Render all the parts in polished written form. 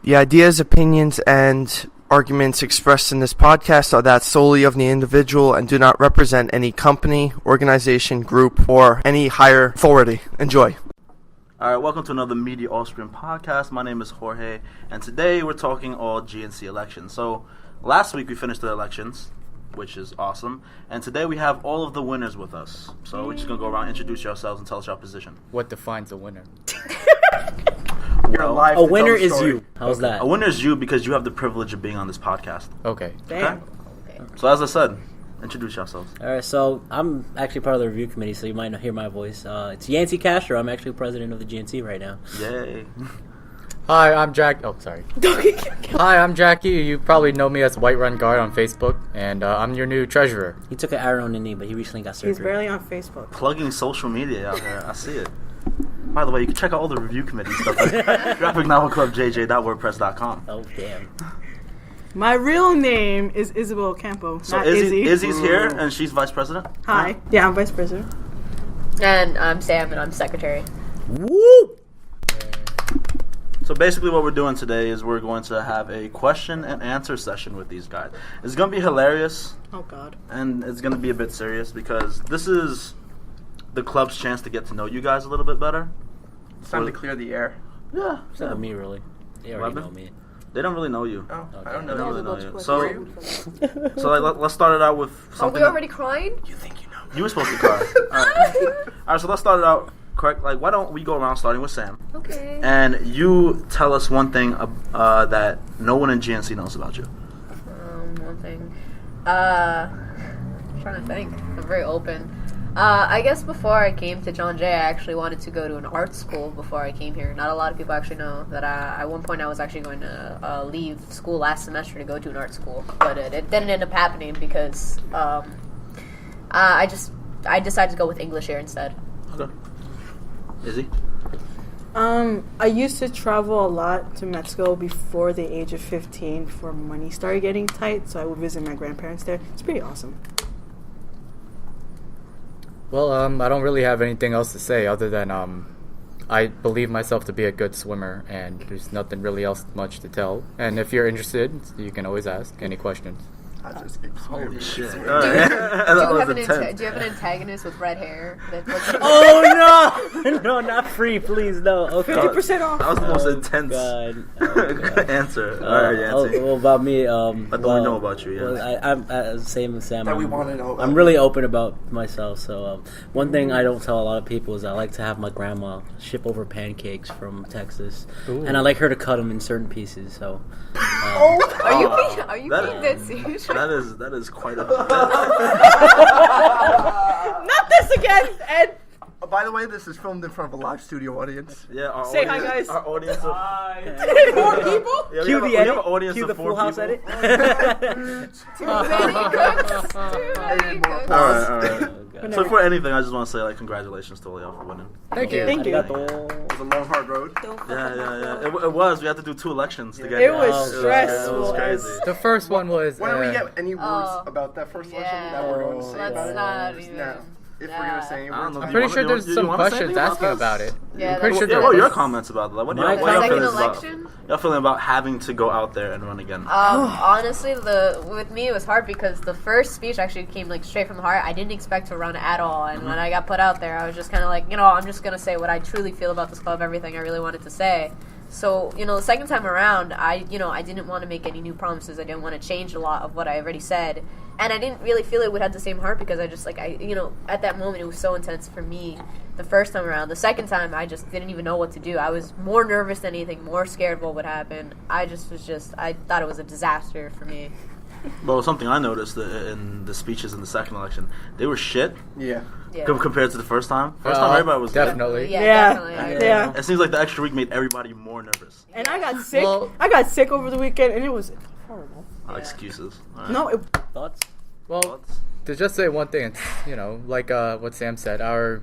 The ideas, opinions, and arguments expressed in this podcast are that solely of the individual and do not represent any company, organization, group, or any higher authority. Enjoy. All right, welcome to another Media Offspring podcast. My name is Jorge, and today we're talking all GNC elections. So last week we finished the elections, which is awesome, and today we have all of the winners with us. So we're just going to go around, introduce yourselves, and tell us your position. What defines a winner? Well, A winner is you. How's that? a winner is you because you have the privilege of being on this podcast. Okay. Damn. Okay? So as I said, introduce yourselves. All right, so I'm actually part of the review committee, so you might not hear my voice. It's Yantzy Castro. I'm actually president of the GNC right now. Yay. Hi, I'm Jack. Oh, sorry. Hi, I'm Jackie. You probably know me as White Run Guard on Facebook, and I'm your new treasurer. He took an arrow in the knee, but he recently got surgery. He's barely on Facebook. Plugging social media out there. I see it. By the way, you can check out all the review committee stuff at graphicnovelclubjj.wordpress.com. Oh, damn. My real name is Isabel Campo, So not Izzie. Izzy's here, and she's vice president? Hi. Yeah, I'm vice president. And I'm Sam, and I'm secretary. Woo! So basically what we're doing today is we're going to have a question and answer session with these guys. It's going to be hilarious, Oh, God. and it's going to be a bit serious because this is the club's chance to get to know you guys a little bit better. It's time to clear the air. Yeah. It's not me, really. They already Weapon? know me. They don't really know you. Oh, Okay. I don't They know. don't really know Those you. are So, both so like, let's start it out with Are something. we already crying? You think you know? You were supposed to cry. Alright, so let's start it out correct. Like, why don't we go around starting with Sam? Okay. And you tell us one thing that no one in GNC knows about you. One thing. I'm trying to think. I'm very open. I guess before I came to John Jay, I actually wanted to go to an art school before I came here. Not a lot of people actually know that at one point I was actually going to leave school last semester to go to an art school. But it didn't end up happening because I decided to go with English here instead. Okay. Izzy? I used to travel a lot to Mexico before the age of 15 before money started getting tight, so I would visit my grandparents there. It's pretty awesome. Well, I don't really have anything else to say other than I believe myself to be a good swimmer, and there's nothing really else much to tell. And if you're interested, you can always ask any questions. I just keep Holy shit. Do you That have was intense. do you have an antagonist with red hair? Oh, no! No, not free, please, no. Okay. 50% off. That was the most intense God. Oh, God. answer. Alright, Yantzy. Well, about me, Let them know about you, yeah. Well, I'm same as Sam. That we want to know about I'm really open about myself. So one thing I don't tell a lot of people is I like to have my grandma ship over pancakes from Texas, and I like her to cut them in certain pieces. So. Are you That- being dead serious? That is quite a. Not this again, Ed! By the way, this is filmed in front of a live studio audience. Yeah, our Say hi, audience, guys. Our audience of. More people? Yeah, Cue we the have edit. an audience Cue of the 4 Full House people. edit. Too many cooks. Too many cooks. Alright. God. So for anything, I just want to say congratulations to all y'all for winning. Thank you. Thank you. Arigato. It's a long, hard road. Yeah. It was. We had to do 2 elections to get It here. was It stressful. was crazy. The first one was. When do we get any words Oh. about that first election Yeah. that we're going to say Let's about not it? even. Now, if we're going to say any I don't words know. I'm Do pretty you sure wanna- there's do you some wanna say questions anything about asking this? about it. Yeah, I'm pretty sure that's- there What are your was. comments about that? What My y'all comment feeling is- about? Second election? Y'all feeling about having to go out there and run again? Honestly, with me it was hard because the first speech actually came like straight from the heart. I didn't expect to run at all, and when I got put out there, I was just kind of like, I'm just gonna say what I truly feel about this club, everything I really wanted to say. So, the second time around, I didn't want to make any new promises. I didn't want to change a lot of what I already said. And I didn't really feel it would have the same heart because I just, at that moment, it was so intense for me the first time around. The second time, I just didn't even know what to do. I was more nervous than anything, more scared of what would happen. I thought it was a disaster for me. Well, something I noticed in the speeches in the second election, they were shit Yeah. Yeah. compared to the first time. First time, everybody was definitely. Yeah, Yeah. definitely. I agree. Yeah. It seems like the extra week made everybody more nervous. And I got sick. Well- I got sick over the weekend, and it was horrible. Excuses. All right. No, Thoughts? Well, Thoughts? to just say one thing, it's, like what Sam said, our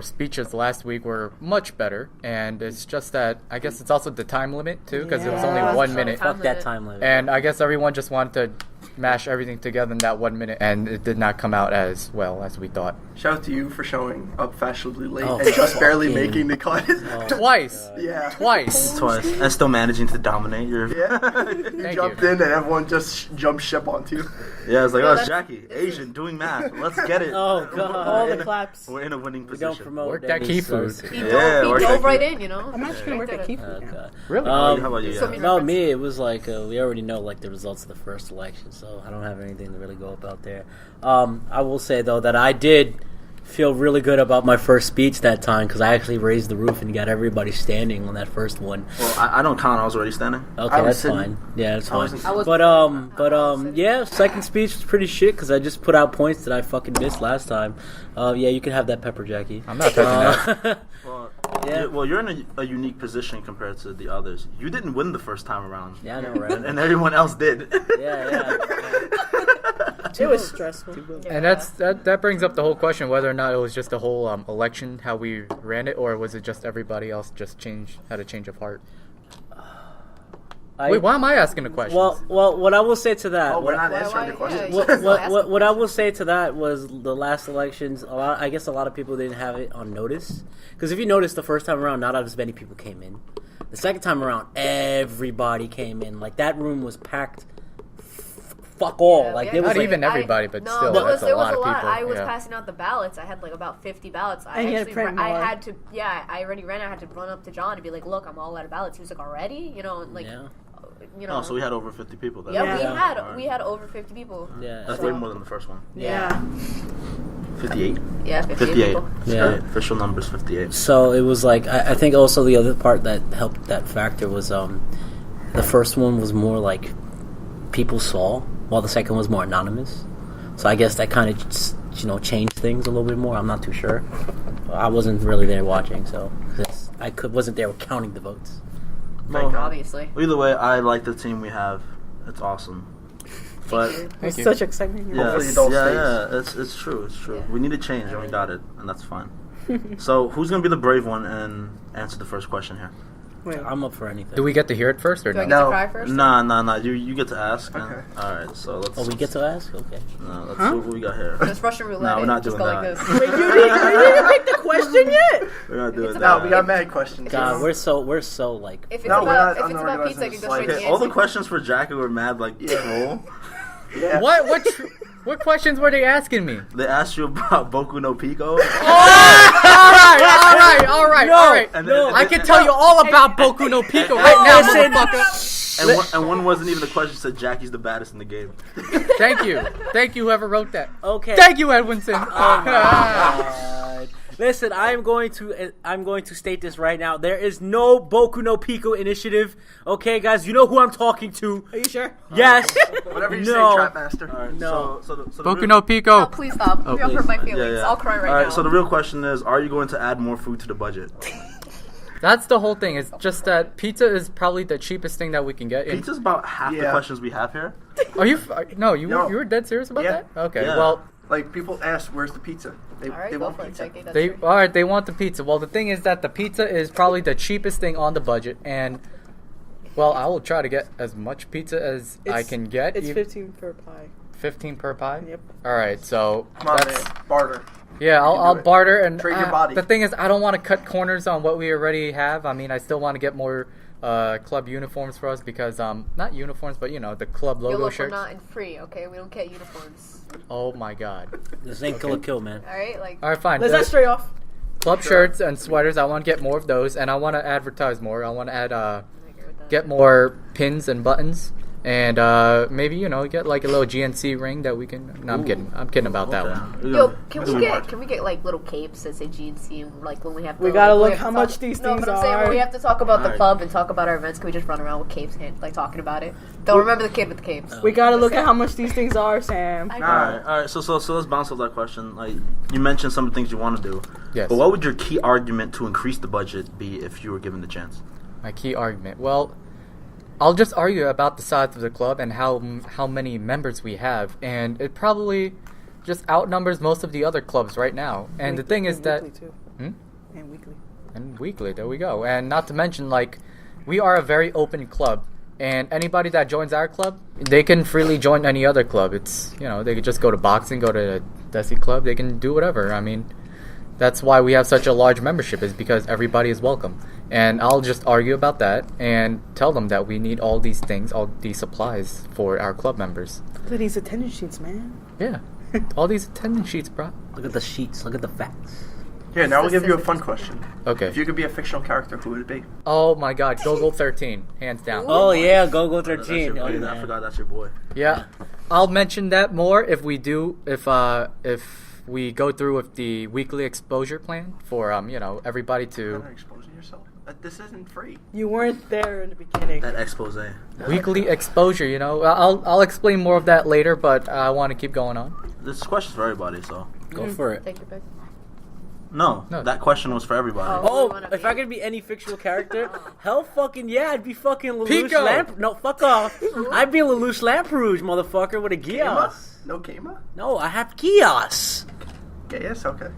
speeches last week were much better, and it's just that I guess it's also the time limit too, because it was only Yeah. 1 minute, Fuck that time limit. and I guess everyone just wanted to mash everything together in that 1 minute, and it did not come out as well as we thought. Shout out to you for showing up fashionably late Oh, and just barely fucking- making the cut. Twice. Yeah. Twice. Twice. And still managing to dominate your... Yeah. You Thank jumped you. in and everyone just jumped ship onto you. Yeah, it's like, No, oh, it's that's- Jackie, Asian, doing math. Let's get it. Oh god. All the claps. We're in a winning We don't position. promote Work that any key food. sauce. He Yeah, dove, work he that dove right key. in, you know. I'm actually gonna work at Keith. Oh, now. god. Really? How about you? So Yeah. many- No, me, it was like we already know like the results of the first election, so I don't have anything to really go about there. I will say though that I did feel really good about my first speech that time because I actually raised the roof and got everybody standing on that first one. Well, I don't count. I was already standing. Okay, I was that's sitting- fine. Yeah, that's I was- fine. I was- But yeah, second speech was pretty shit because I just put out points that I fucking missed last time. Yeah, you can have that pepper, Jackie. I'm not touching that. Well, Yeah. you're in a unique position compared to the others. You didn't win the first time around. Yeah, I know, right? And everyone else did. Yeah. It was stressful. And that brings up the whole question whether or not it was just the whole election how we ran it, or was it just everybody else just had a change of heart? Wait, why am I asking the question? Well, what I will say to that. Oh, we're not Why- answering the yeah, questions. you just ask What I will say to that was the last elections. I guess a lot of people didn't have it on notice because if you notice, the first time around, not as many people came in. The second time around, everybody came in. Like that room was packed. Fuck all. Yeah, like yeah. there was Not like, even everybody, but no, still, there that's was, there a was lot a of lot. people. I was yeah. passing out the ballots. I had like about 50 ballots. I And you had actually, to print I more. had to, yeah, I already ran. I had to run up to John and be like, "Look, I'm all out of ballots." He was like, "Already?" You know, and like, Yeah. you know. Oh, so we had over 50 people then. yeah, Yeah. we had over 50 people. yeah. That's way more than the first one. Yeah. 58. Yeah, 58 58. people. Yeah. Right. Official numbers 58. So it was like I think also the other part that helped that factor was the first one was more like people saw, while the second was more anonymous. So I guess that kind of changed things a little bit more. I'm not too sure. I wasn't really there watching, so wasn't there counting the votes. Well, Obviously. either way, I like the team we have. It's awesome. But Thank you. Such excitement. yeah, Hopefully it all yeah, stays. it's true. It's true. We need to change, and we got it, and that's fine. So who's gonna be the brave one and answer the first question here? Wait. I'm up for anything. Do we get to hear it first or Do I no? get to No. cry first? Nah. You get to ask. and- Okay. all right. So let's. Oh, we get to ask? Okay. Let's see what we got here. Just Russian roulette. No, we're not Just doing go that. like this. Wait, you didn't pick the question yet? We're not doing It's that. No, we got mad questions. God, we're so like. If it's No, we're about not if it's about pizza, I can go straight Okay, to all the Yantzy. questions for Jackie were mad like troll. Yeah. What questions were they asking me? They asked you about Boku no Pico. All right. And then- I can tell you all about Boku no Pico right now, motherfucker. And one wasn't even the question. Said Jackie's the baddest in the game. Thank you, whoever wrote that. Okay. Thank you, Edwinson. God. Listen, I'm going to state this right now. There is no Boku no Pico initiative. Okay, guys, you know who I'm talking to. Are you sure? Yes. Whatever you No. say, Trap Master. All right, No. So the Boku real- no Pico. Oh, please stop. Oh, You'll hurt please. my feelings. I'll cry right All right. now. So the real question is: are you going to add more food to the budget? That's the whole thing. It's just that pizza is probably the cheapest thing that we can get. Pizza's about half the Yeah. questions we have here. Are you? No, you No. were dead serious about Yeah. that? Okay. Yeah. Well, Like, people ask, where's the pizza? They All right, go want for it, pizza. Jackie. That's they true. all right. They want the pizza. Well, the thing is that the pizza is probably the cheapest thing on the budget, and well, I will try to get as much pizza as I can get. It's Ev- 15 per pie. 15 per pie. Yep. All right. So Come on, that's man. Barter. yeah. can do I'll it. barter and Trade your body. The thing is, I don't want to cut corners on what we already have. I mean, I still want to get more club uniforms for us because not uniforms, but the club Yo, logo look, shirts. we're not in free, okay? We don't get uniforms. Oh my god. This ain't kill, man. All right, like. All right, fine. Let's The not stray off. club shirts and sweaters. I want to get more of those, and I want to advertise more. I want to add I agree with that. get more pins and buttons, and maybe get like a little GNC ring that we can. No, I'm kidding. I'm kidding about that one. Yo, can we get like little capes that say GNC and like when we have to, We gotta when look have to how talk- much these no, things but I'm saying are. when we have to talk about the Alright. club and talk about our events, can we just run around with capes and like talking about it? Don't remember the kid with the capes. We gotta look at how much these things are, Sam. I- All right. So let's bounce off that question. Like you mentioned some of the things you want to do. Yes. But what would your key argument to increase the budget be if you were given the chance? My key argument. Well, I'll just argue about the size of the club and how many members we have, and it probably just outnumbers most of the other clubs right now. And the thing is that Weekly, too. Hmm? And weekly. And weekly, there we go. And not to mention, like, we are a very open club, And anybody that joins our club, they can freely join any other club. It's, they could just go to boxing, go to a Desi club. They can do whatever. I mean, that's why we have such a large membership, is because everybody is welcome. And I'll just argue about that and tell them that we need all these things, all these supplies for our club members. Look at these attendance sheets, man. Yeah. All these attendance sheets, bro. Look at the sheets. Look at the facts. Here, now I'll give you a fun question. Okay. If you could be a fictional character, who would it be? Oh my god, Go 13, hands down. Oh yeah, Go That's your 13. boy. Oh, I man. forgot that's your boy. Yeah. I'll mention that more if we go through with the weekly exposure plan for everybody You're to not exposing yourself. This isn't free. You weren't there in the beginning. That expose. weekly exposure, I'll explain more of that later, but I want to keep going on. This question's for everybody, so. Go for it. Take your pick. No, No. that question was for everybody. Oh. Oh, if I could be any fictional character, hell fucking yeah, I'd be fucking Lelouch Pico. Lamp. No, fuck off. I'd be Lelouch Lamperouge, motherfucker, with a Kama? Gios. No Kama? No, I have Gios. Yes, okay.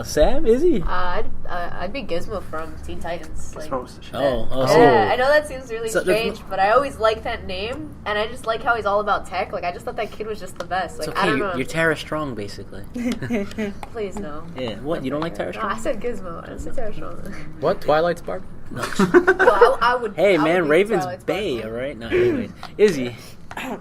Sam, Izzy? I'd be Gizmo from Teen Titans. Like, Gizmo's the shit. yeah, I know that seems really So there's strange, but I always like that name, and I just like how he's all about tech. Like, I just thought that kid was just the best. Like, It's I okay, don't know. you're Tara Strong, basically. Please no. Yeah, what, you don't like Tara No, Strong? I said Gizmo. I didn't say Tara Strong. What? Twilight Spark? Well, I would. Hey, I would man, be Raven's Twilight Spark. Bay, alright? No, anyways. Izzy.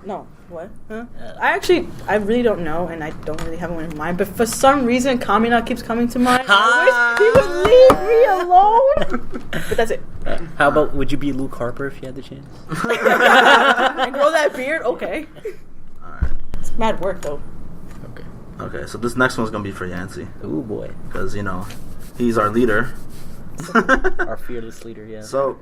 No, what? Huh? I really don't know, and I don't really have one in mind. But for some reason, Kamina keeps coming to mind. I wish he would leave me alone. But that's it. How about, would you be Luke Harper if you had the chance? And grow that beard. Okay. Alright. It's mad work though. Okay. Okay, so this next one's gonna be for Yantzy. Ooh, boy. Because, he's our leader. Our fearless leader, yeah. So,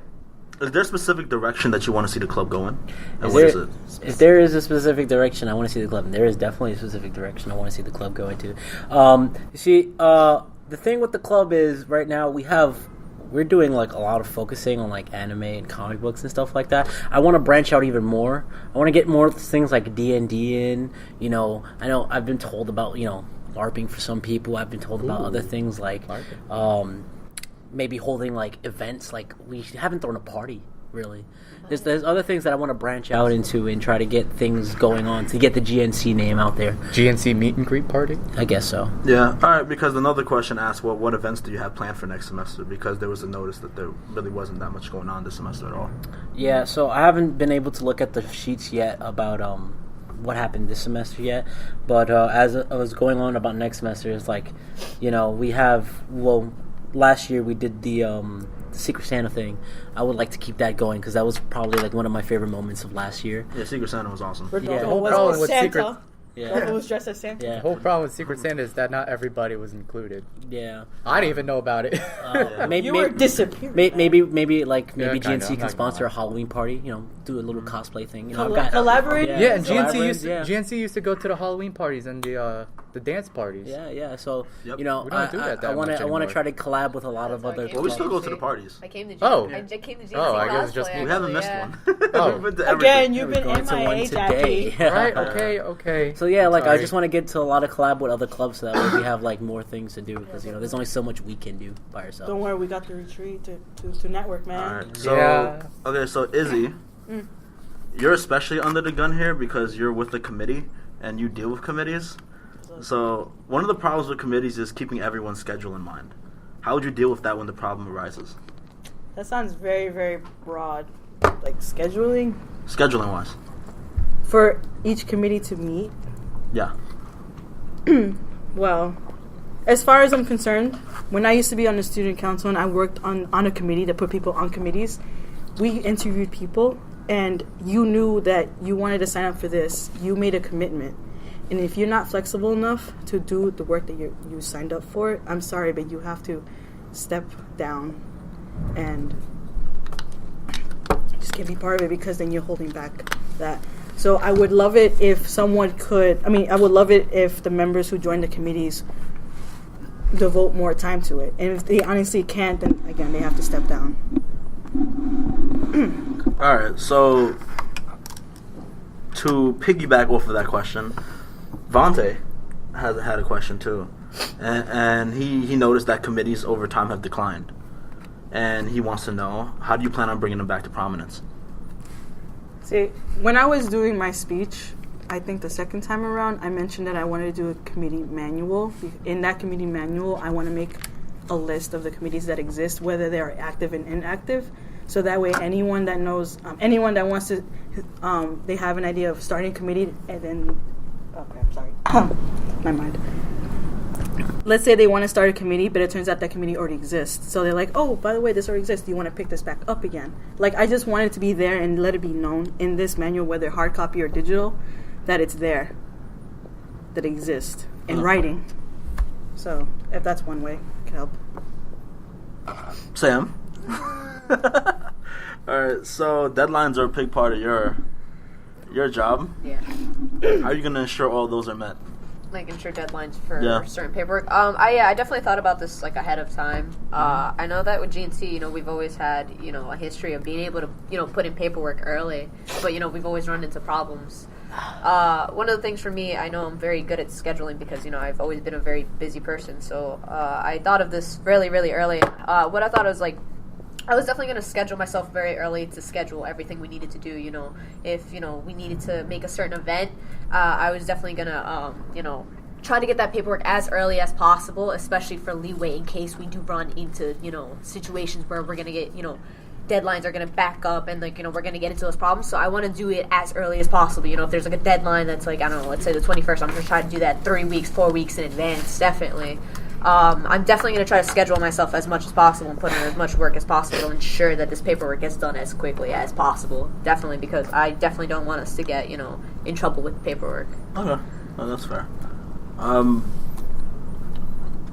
is there a specific direction that you want to see the club go in? And Is what there- is it? If there is a specific direction I want to see the club in, there is definitely a specific direction I want to see the club go into. You see, the thing with the club is right now we're doing like a lot of focusing on like anime and comic books and stuff like that. I want to branch out even more. I want to get more things like D&D in. I know I've been told about LARPing for some people. I've been told about other things like maybe holding like events. Like we haven't thrown a party really. There's other things that I want to branch out into and try to get things going on to get the GNC name out there. GNC meet and greet party? I guess so. Yeah, alright, because another question asked, what events do you have planned for next semester? Because there was a notice that there really wasn't that much going on this semester at all. Yeah, so I haven't been able to look at the sheets yet about what happened this semester yet, but as I was going on about next semester, it's like, we have, last year we did the Secret Santa thing. I would like to keep that going because that was probably like one of my favorite moments of last year. Yeah, Secret Santa was awesome. Yeah. The whole was problem with Santa. Secret- Yeah, Was dressed as Santa. The yeah, whole problem with Secret Santa is that not everybody was included. yeah. I didn't even know about it. Maybe You were disappeared. maybe Yeah, GNC kinda, I'm can not sponsor gonna a Halloween party. Do a little cosplay thing. Collaborate. Yeah, and Collaborate, GNC used to go to the Halloween parties and the dance parties. Yeah. So Yep. We don't do that I want much to anymore. try to collab with a lot of other. Well, we still go clubs. to the parties. I came to Oh. I came to GNC Oh, I guess it's just cosplay, me. We haven't missed actually, one. Oh. We've been to Again, everything. you've We're been going to one MIA, today. Jackie. Right? Okay. So yeah, like I Sorry. just want to get to a lot of collab with other clubs so that way we have like more things to do because there's only so much we can do by ourselves. Don't worry, we got the retreat to network, man. Alright, so, Yeah. okay, so Izzy, you're especially under the gun here because you're with the committee and you deal with committees. So, one of the problems with committees is keeping everyone's schedule in mind. How would you deal with that when the problem arises? That sounds very, very broad. Like scheduling Scheduling wise. for each committee to meet. Yeah. Well, as far as I'm concerned, when I used to be on the student council and I worked on a committee that put people on committees, we interviewed people and you knew that you wanted to sign up for this. You made a commitment. And if you're not flexible enough to do the work that you signed up for, I'm sorry, but you have to step down and just can't be part of it because then you're holding back that. So I would love it if someone could, I would love it if the members who join the committees devote more time to it. And if they honestly can't, then again, they have to step down. Alright, so to piggyback off of that question, Vontae had a question too. And he noticed that committees over time have declined. and he wants to know, how do you plan on bringing him back to prominence? See, when I was doing my speech, I think the second time around, I mentioned that I wanted to do a committee manual. In that committee manual, I want to make a list of the committees that exist, whether they are active and inactive. So that way, anyone that knows, anyone that wants to, they have an idea of starting a committee, and then, oh crap, sorry, my mind. Let's say they want to start a committee, but it turns out that committee already exists. So they're like, oh, by the way, this already exists. Do you want to pick this back up again? Like, I just want it to be there and let it be known in this manual, whether hard copy or digital, that it's there, that it exists in writing. So if that's one way, it can help. Sam? Alright, so deadlines are a big part of your job. Yeah. How are you going to ensure all those are met? Like ensure deadlines for certain paperwork. I definitely thought about this like ahead of time. I know that with GNC, we've always had, a history of being able to, put in paperwork early, but we've always run into problems. One of the things for me, I know I'm very good at scheduling because, I've always been a very busy person. So I thought of this really, really early. What I thought was like, I was definitely going to schedule myself very early to schedule everything we needed to do. If we needed to make a certain event, I was definitely going to, try to get that paperwork as early as possible, especially for leeway in case we do run into, situations where we're going to get, deadlines are going to back up and, like, we're going to get into those problems. So I want to do it as early as possible. If there's, like, a deadline that's, like, I don't know, let's say the 21st, I'm going to try to do that 3 weeks, 4 weeks in advance, definitely. I'm definitely going to try to schedule myself as much as possible and put in as much work as possible to ensure that this paperwork gets done as quickly as possible. Definitely, because I definitely don't want us to get, in trouble with paperwork. Okay. Oh, that's fair.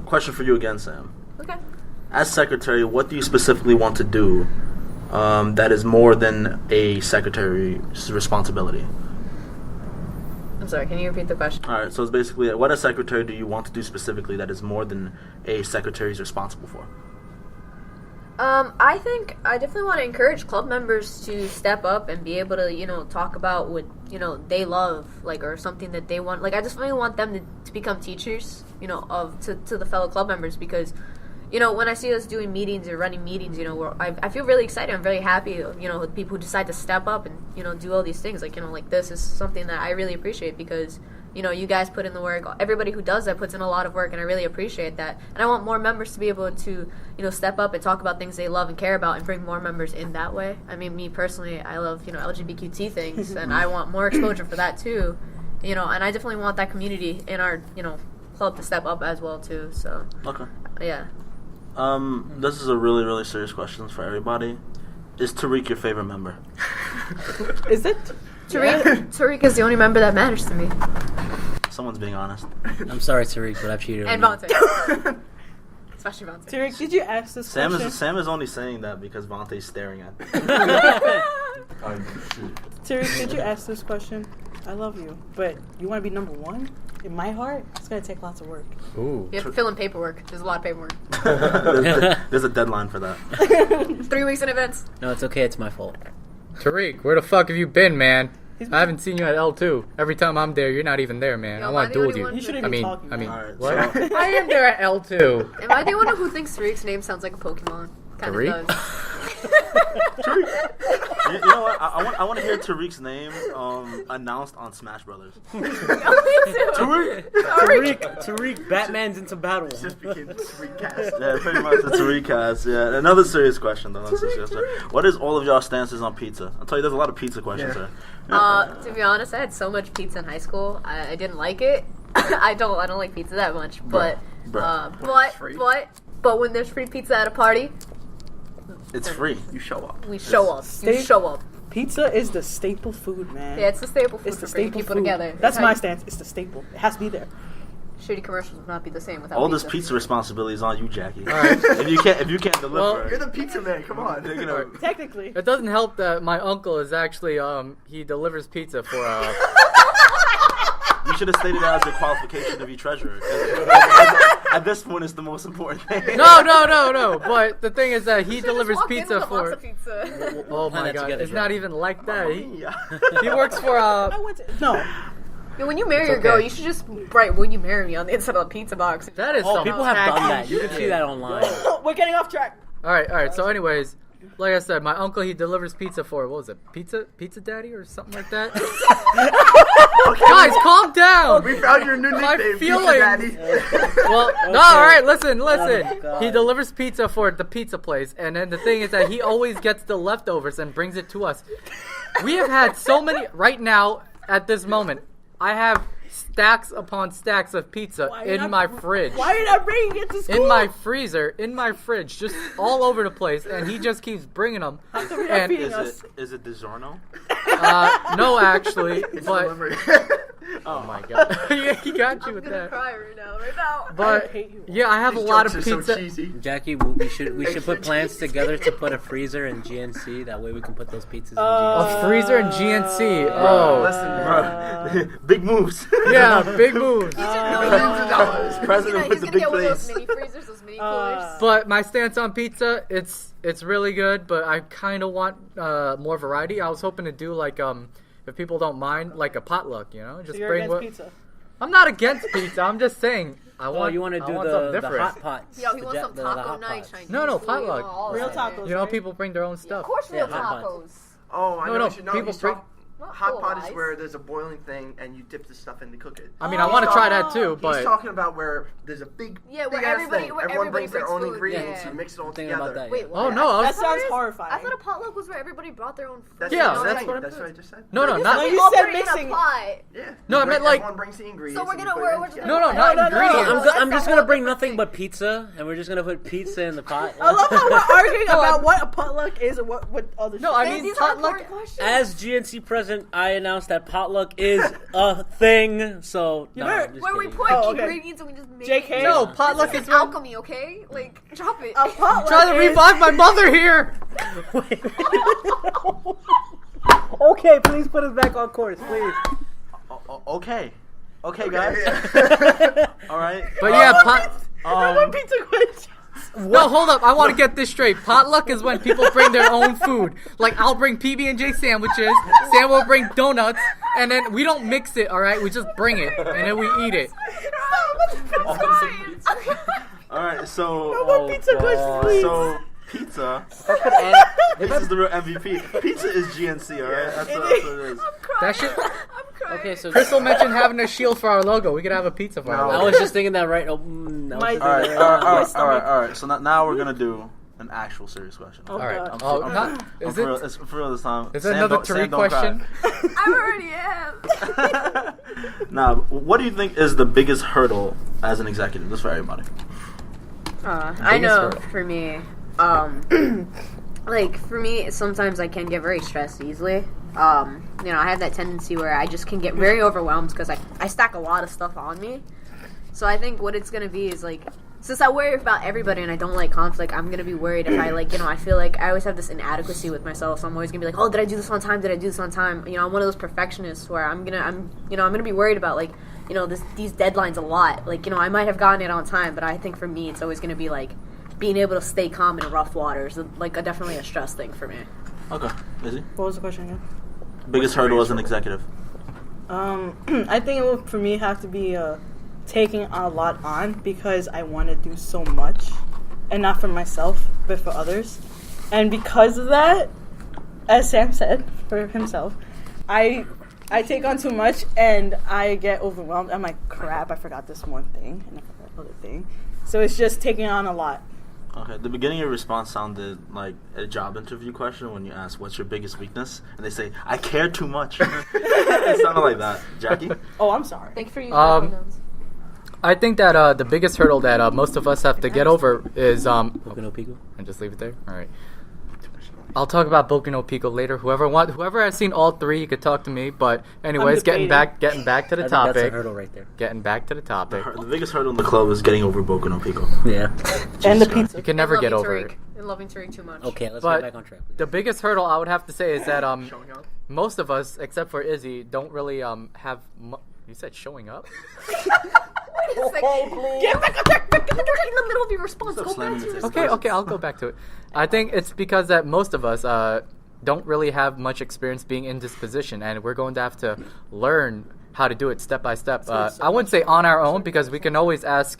Question for you again, Sam. Okay. As secretary, what do you specifically want to do that is more than a secretary's responsibility? I'm sorry, can you repeat the question? All right, so it's basically, what as secretary do you want to do specifically that is more than a secretary is responsible for? I think I definitely want to encourage club members to step up and be able to, talk about what, they love, like, or something that they want. Like, I just really want them to become teachers, to the fellow club members because, when I see us doing meetings or running meetings, I feel really excited. I'm very happy, with people who decide to step up and, do all these things. Like, this is something that I really appreciate because, you guys put in the work. Everybody who does that puts in a lot of work, and I really appreciate that. And I want more members to be able to, step up and talk about things they love and care about and bring more members in that way. I mean, me personally, I love, LGBTQ things, and I want more exposure for that too. And I definitely want that community in our, club to step up as well too. So, Okay. Yeah. This is a really, really serious question for everybody. Is Tariq your favorite member? Is it? Tariq is the only member that matters to me. Someone's being honest. I'm sorry, Tariq, but I've cheated And on you. Vontae. Especially Vontae. Tariq, did you ask this question? Sam is only saying that because Vontae's staring at me. Tariq, did you ask this question? I love you, but you want to be number one? In my heart, it's going to take lots of work. Ooh. You have to fill in paperwork. There's a lot of paperwork. There's a deadline for that. 3 weeks in advance. No, it's okay. It's my fault. Tariq, where the fuck have you been, man? I haven't seen you at L2. Every time I'm there, you're not even there, man. Yo, I want to duel you. You shouldn't be talking. I mean, Alright, what? so- I am there at L2. Am I the one who thinks Tariq's name sounds like a Pokemon? Kind of Tariq? does. You know what? I want to hear Tariq's name announced on Smash Brothers. Tariq, Batman's into battle. Just became recast. Yeah, pretty much it's a recast. Yeah, another serious question though. What is all of y'all stances on pizza? I'll tell you, there's a lot of pizza questions here. To be honest, I had so much pizza in high school. I didn't like it. I don't like pizza that much. But but when there's free pizza at a party, It's free. You show up. we show up. You show up. Pizza is the staple food, man. Yeah, it's the staple food It's for the bringing staple people food. together. That's How my you- stance. It's the staple. It has to be there. Shitty commercials would not be the same without All pizza. this pizza responsibility is on you, Jackie. Alright. If you can't deliver, You're the pizza man. Come on. you're gonna- Technically. It doesn't help that my uncle is actually, he delivers pizza for, you should have stated that as your qualification to be treasurer. 'Cause at this point, it's the most important thing. No. But the thing is that he Should've delivers just walked in pizza with a box for. of pizza. Oh Plan my that god, together, it's Joe. not even like that. Yeah. He works for I went to, no. Yeah, when you marry your okay. girl, you should just write "Will you marry me" on the inside of the pizza box. That is Oh, some people have done that. tacky You can see shit. that online. We're getting off track. All right. So, anyways, like I said, my uncle, he delivers pizza for, what was it, Pizza Daddy or something like that? Guys, calm down. We found your new My nickname, feelings. Pizza Daddy. Well, no, all right, listen. Oh, God. He delivers pizza for the pizza place, and then the thing is that he always gets the leftovers and brings it to us. We have had so many, right now, at this moment, I have stacks upon stacks of pizza in my fridge. Why are you not bringing it to school? In my freezer, in my fridge, just all over the place, and he just keeps bringing them. And Is it DiGiorno? no, actually, but Delivery. oh my god, yeah, he got you with I'm gonna that. cry right now. But yeah, I have a These lot of jokes are pizza. So cheesy. Jackie, we should put plans together to put a freezer in GNC. That way we can put those pizzas in GNC. A freezer and GNC. Oh, Listen, Bro, big moves. yeah, big moves. millions of dollars. President He's with the gonna big get one of place. those mini freezers, those mini coolers. But my stance on pizza, it's really good, but I kind of want more variety. I was hoping to do like if people don't mind, like a potluck, you know, just So you're bring against what. pizza. I'm not against pizza. I'm just saying I Oh, want. you want to I do want something the different. hot pots? Yo, he the wants jet- some the taco hot night pots. Chinese No, food, potluck. all Real that. tacos. You know, right? people bring their own Of stuff. course, real Yeah, hot tacos. Oh, I No, know no, what you know. people He's talking- Not Hot full pot eyes. is where there's a boiling thing and you dip the stuff in to cook it. I mean, I want to try that too, He's but talking about where there's a big, Yeah, where big ass everybody- thing. where Everyone everybody brings their brings own food, ingredients. yeah. You mix it all I'm thinking together. about that. Wait, oh what? no, I That was, sounds I horrifying. thought a potluck was where everybody brought their own food. That's Yeah, what I'm that's saying. what That's what I just said. no, You not. said we You all said bring in mixing. a pot. Yeah. No, I meant like. Everyone brings the ingredients. So we're and you gonna- put we're it just together. No, not No, no, no. ingredients. I'm, Well, I'm that's just a gonna whole bring different nothing thing. but pizza, and we're just gonna put pizza in the pot. I love how we're arguing about what a potluck is and what other No, shit. I Man, mean these are potluck. important questions. As GNC president, I announced that potluck is a thing. So no, better- I'm just Where we kidding. put Oh, okay. ingredients and we just make JK? it. No, Yeah. potluck This is is when. alchemy, okay? Like, drop it. A potluck Try to is- revive my mother here. Okay, please put us back on course, please. Okay, guys. All right. But yeah, pot. I want pizza questions. No, hold up. I want to get this straight. Potluck is when people bring their own food. Like, I'll bring PB&J sandwiches, Sam will bring donuts, and then we don't mix it, all right? We just bring it, and then we eat it. All right. So. I want pizza questions, please. So pizza. Pizza's the real MVP. Pizza is GNC. All right. That's what it is. That shit. I'm crying. Okay, so Crystal mentioned having a shield for our logo. We could have a pizza for our No. I logo. was just thinking that right. Oh, I was My- just All right. thinking All that right. right. All right. So now we're gonna do an actual serious question. Oh, All right. God. Oh, I'm not, I'm is for real, it? it's for real this time. Is it Sam another don't- Sam Tariq don't cry. question? I already am. Now, what do you think is the biggest hurdle as an executive? This is for everybody. I know hurdle. for me, like for me, sometimes I can get very stressed easily. I have that tendency where I just can get very overwhelmed because I stack a lot of stuff on me. So I think what it's gonna be is like, since I worry about everybody and I don't like conflict, I'm gonna be worried if I feel like I always have this inadequacy with myself. So I'm always gonna be like, oh, did I do this on time? Did I do this on time? I'm one of those perfectionists where I'm gonna be worried about these deadlines a lot. I might have gotten it on time, but I think for me, it's always gonna be like being able to stay calm in rough waters, definitely a stress thing for me. Okay, Izzy. What was the question again? Biggest hurdle as an executive. I think it would for me have to be taking a lot on because I want to do so much, and not for myself but for others. And because of that, as Sam said for himself, I take on too much and I get overwhelmed. I'm like, crap, I forgot this one thing and I forgot the other thing. So it's just taking on a lot. Okay, the beginning of your response sounded like a job interview question when you ask, what's your biggest weakness? And they say, I care too much. It sounded like that. Jackie? Oh, I'm sorry. Thank you for using pronouns. I think that the biggest hurdle that most of us have to get over is Boku no Pico. and just leave it there. All right. I'll talk about Boku no Pico later. Whoever has seen all three, you could talk to me. But anyways, getting back to the I think that's a topic. hurdle right there. Getting back to the topic. The biggest hurdle in the club is getting over Boku no Pico. Yeah. And the Jesus pizza. You can never get over Tariq. it. And loving Tariq too much. Okay, let's But get back on track. the biggest hurdle I would have to say is that Showing up. most of us, except for Izzy, don't really have. You said showing up? Get back on track. Back in the middle of your response. Stop Go slamming back to the your table. Okay, I'll go back to it. I think it's because that most of us don't really have much experience being in this position, and we're going to have to learn how to do it step by step. I wouldn't say on our own because we can always ask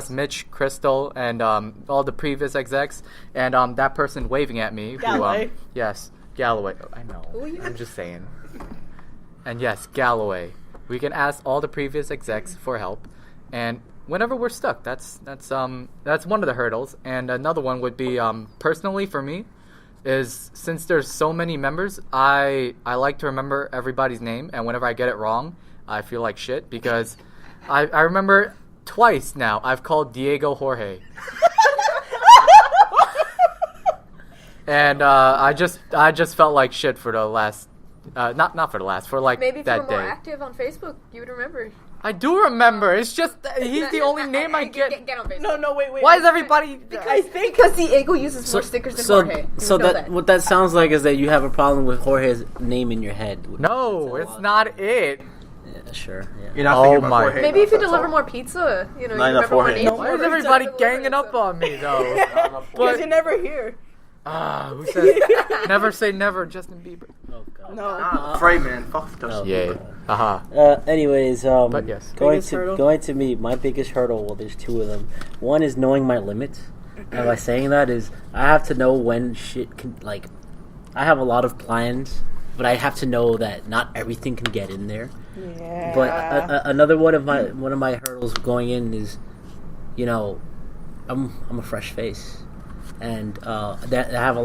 Mitch, Crystal, and all the previous execs, and that person waving at me. Galloway. Yes, Galloway. I know. I'm just saying. And yes, Galloway. We can ask all the previous execs for help, and whenever we're stuck, that's one of the hurdles. And another one would be personally for me, is since there's so many members, I like to remember everybody's name, and whenever I get it wrong, I feel like shit because I remember twice now I've called Diego Jorge. And I just felt like shit for the last not for the last, for like Maybe if that you were more day. active on Facebook, you would remember. I do remember. It's just he's the only name I get. Get on Facebook. No, wait. Why is everybody? I think Because Diego uses more stickers than Jorge. You So would know that what that sounds like is that you have a problem with Jorge's name in your head. No, it's not it. Yeah, sure. Yeah. You're not Oh thinking about my- Jorge. Maybe if you that's deliver all. more pizza, you know, Not you enough remember more Jorge. names. No, Why is more everybody pizza ganging delivery, up so- on me though? because you're never here. Who says never say never? Justin Bieber. Oh, God. No. I'm afraid, man. Fuck Oh, Justin. Yeah. God. Haha. Anyways, But yes. Biggest hurdle? going to me, my biggest hurdle. Well, there's two of them. One is knowing my limits, and by saying that is I have to know when shit can like. I have a lot of plans, but I have to know that not everything can get in there. Yeah. But another one of my hurdles going in is, you know, I'm a fresh face, and that I have a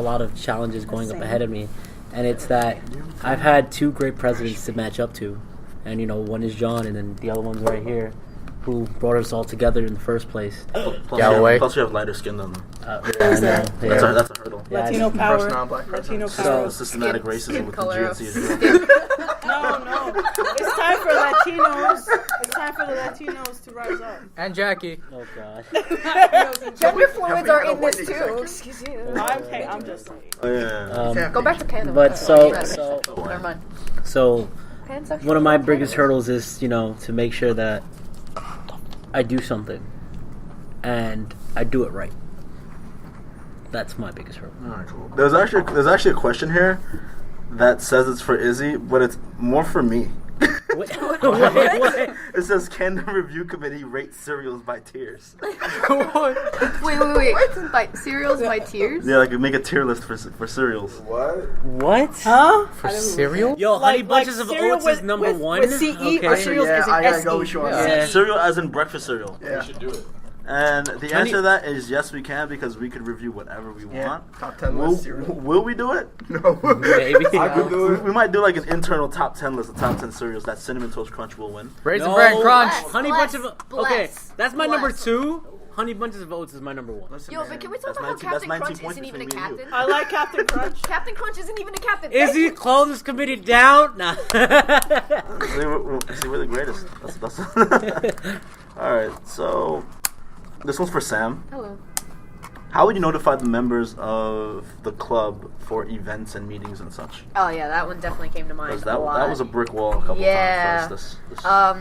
lot of challenges going up ahead of me, and it's that I've had two great presidents to match up to, and you know one is John, and then the other one's right here, who brought us all together in the first place. Galloway. Plus you have lighter skin than them. Who's that? That's a hurdle. Yeah, Latino First power. non-black Latino person. power. The systematic racism with the color. GNC is real. No. It's time for Latinos. It's time for the Latinos to rise up. And Jackie. Oh God. Gender fluids are in Wait this a too. second. Excuse you. I'm just saying. Oh, yeah. Go back to Canada. But so Never mind. One of my biggest hurdles is, you know, to make sure that I do something and I do it right. That's my biggest hurdle. Alright, cool. There's actually a question here that says it's for Izzy, but it's more for me. Wait. It says, can the review committee rate cereals by tiers? Wait. By cereals by tiers? Yeah, like make a tier list for cereals. What? Huh? For cereal? Yo, Honey Bunches of cereal Oats is number one. With CE or cereals Yeah, is in I gotta SE. go with you on Yeah. that. Cereal as in breakfast cereal. Yeah. And the answer to that is yes, we can, because we could review whatever we Yeah. want. Top 10 Will, list cereal. will we do it? No. Maybe. I could do it. We might do like an internal top 10 list of top 10 cereals that Cinnamon Toast Crunch will win. Raisin Bran Crunch. Honey Bless, Bunch of bless, Okay, that's my number bless. 2. Honey Bunches of Oats is my number 1. Listen, Yo, man, but can we talk that's about how 19 Captain that's 19 Crunch points isn't even a between me and captain? I like Captain Crunch. Captain Crunch isn't even a captain. Izzy, call this committee down. Nah. See, we're the greatest. That's Alright, so this one's for Sam. Hello. How would you notify the members of the club for events and meetings and such? Oh yeah, that one definitely came to mind. Because a lot. that was a brick wall a couple Yeah. times for us.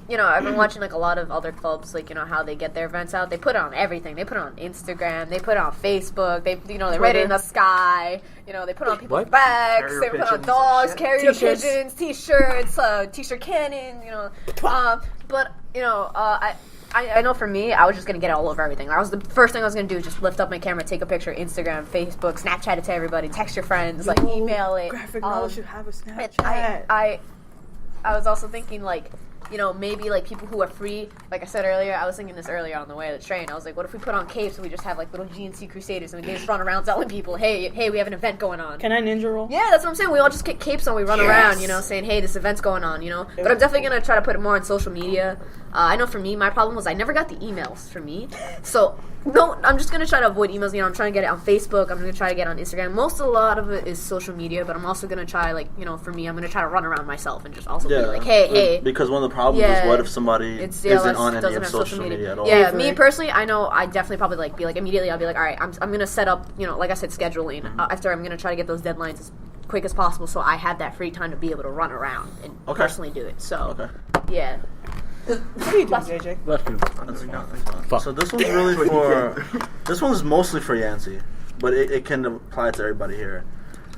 You know, I've been watching like a lot of other clubs, like, you know, how they get their events out. They put it on everything. They put it on Instagram. They put it on Facebook. They write it in the sky. You know, they put it on people's What? backs. Carrier They put it on pigeons and dogs, shit. carrier T-shirts. pigeons, t-shirts, t-shirt cannon. You know, but you know, I know for me, I was just gonna get it all over everything. That was the first thing I was gonna do. Just lift up my camera, take a picture, Instagram, Facebook, Snapchat it to everybody, text your friends, like email it. Graphic knowledge should have a And Snapchat. I was also thinking, like, you know, maybe like people who are free. Like I said earlier, I was thinking this earlier on the way to the train. I was like, what if we put on capes and we just have like little GNC Crusaders and we just run around telling people, hey, we have an event going on. Can I ninja roll? Yeah, that's what I'm saying. We all just get capes on. We run around, you know, saying, hey, this event's going on, you know. But I'm definitely going to try to put it more on social media. I know for me, my problem was I never got the emails for me. So, no, I'm just going to try to avoid emails. You know, I'm trying to get it on Facebook. I'm going to try to get it on Instagram. A lot of it is social media, but I'm also going to try, like, you know, for me, I'm going to try to run around myself and just also be like, hey. Because one of the problems Yeah. is what if somebody isn't on any of social media at all? Yeah, me personally, I know I definitely probably like be like immediately I'll be like, all right, I'm gonna set up, you know, like I said, scheduling. After I'm gonna try to get those deadlines as quick as possible, so I have that free time to be able to run around and personally do it. So yeah. What are you doing, JJ? Bless you. So this one's really for. This one's mostly for Yantzy, but it can apply to everybody here.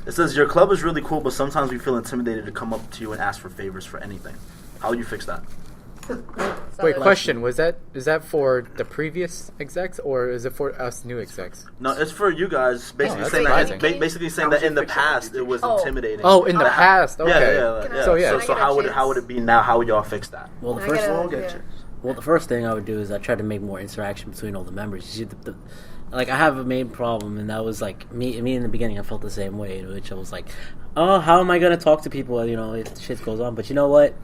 It says your club is really cool, but sometimes we feel intimidated to come up to you and ask for favors for anything. How would you fix that? Wait, question: is that for the previous execs or is it for us new execs? No, it's for you guys. Basically that's saying surprising. basically saying that in the past it was intimidating. Oh, in the past. Okay. Yeah. So yeah. So how would it be now? How would y'all fix that? Well, the Can I first get a- Well, the first thing I would do is I try to make more interaction between all the members. You see, like I have a main problem, and that was like me in the beginning. I felt the same way, in which I was like, "Oh, how am I gonna talk to people? You know, if shit goes on." But you know what?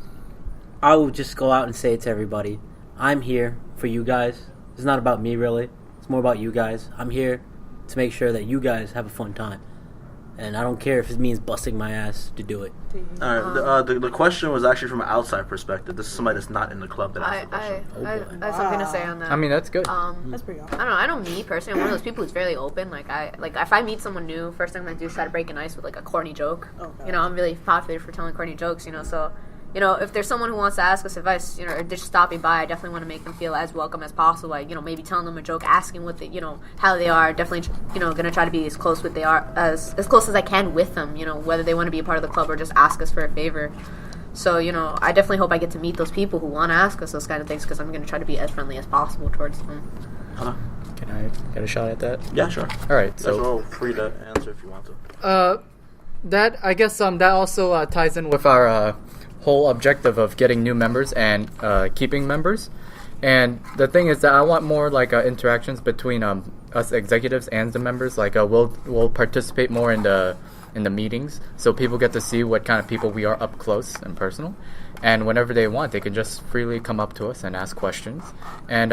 I will just go out and say it to everybody. I'm here for you guys. It's not about me, really. It's more about you guys. I'm here to make sure that you guys have a fun time, and I don't care if it means busting my ass to do it. All right. The question was actually from an outside perspective. This is somebody that's not in the club that asked the question. I have something to say on that. I mean, that's good. That's pretty awesome. I know me personally, I'm one of those people who's fairly open. Like if I meet someone new, first thing I do is try to break an ice with like a corny joke. Oh, God. You know, I'm really popular for telling corny jokes. You know, so you know if there's someone who wants to ask us advice, you know, or just stopping by, I definitely want to make them feel as welcome as possible. Like, you know, maybe telling them a joke, asking what they, you know, how they are. Definitely, you know, gonna try to be as close with they are as close as I can with them. You know, whether they want to be a part of the club or just ask us for a favor. So, you know, I definitely hope I get to meet those people who want to ask us those kind of things because I'm going to try to be as friendly as possible towards them. Can I get a shot at that? Yeah, sure. All right. So So all free to answer if you want to. that I guess that also ties in with our whole objective of getting new members and keeping members. And the thing is that I want more like interactions between us executives and the members. Like we'll participate more in the meetings, so people get to see what kind of people we are up close and personal. And whenever they want, they can just freely come up to us and ask questions. And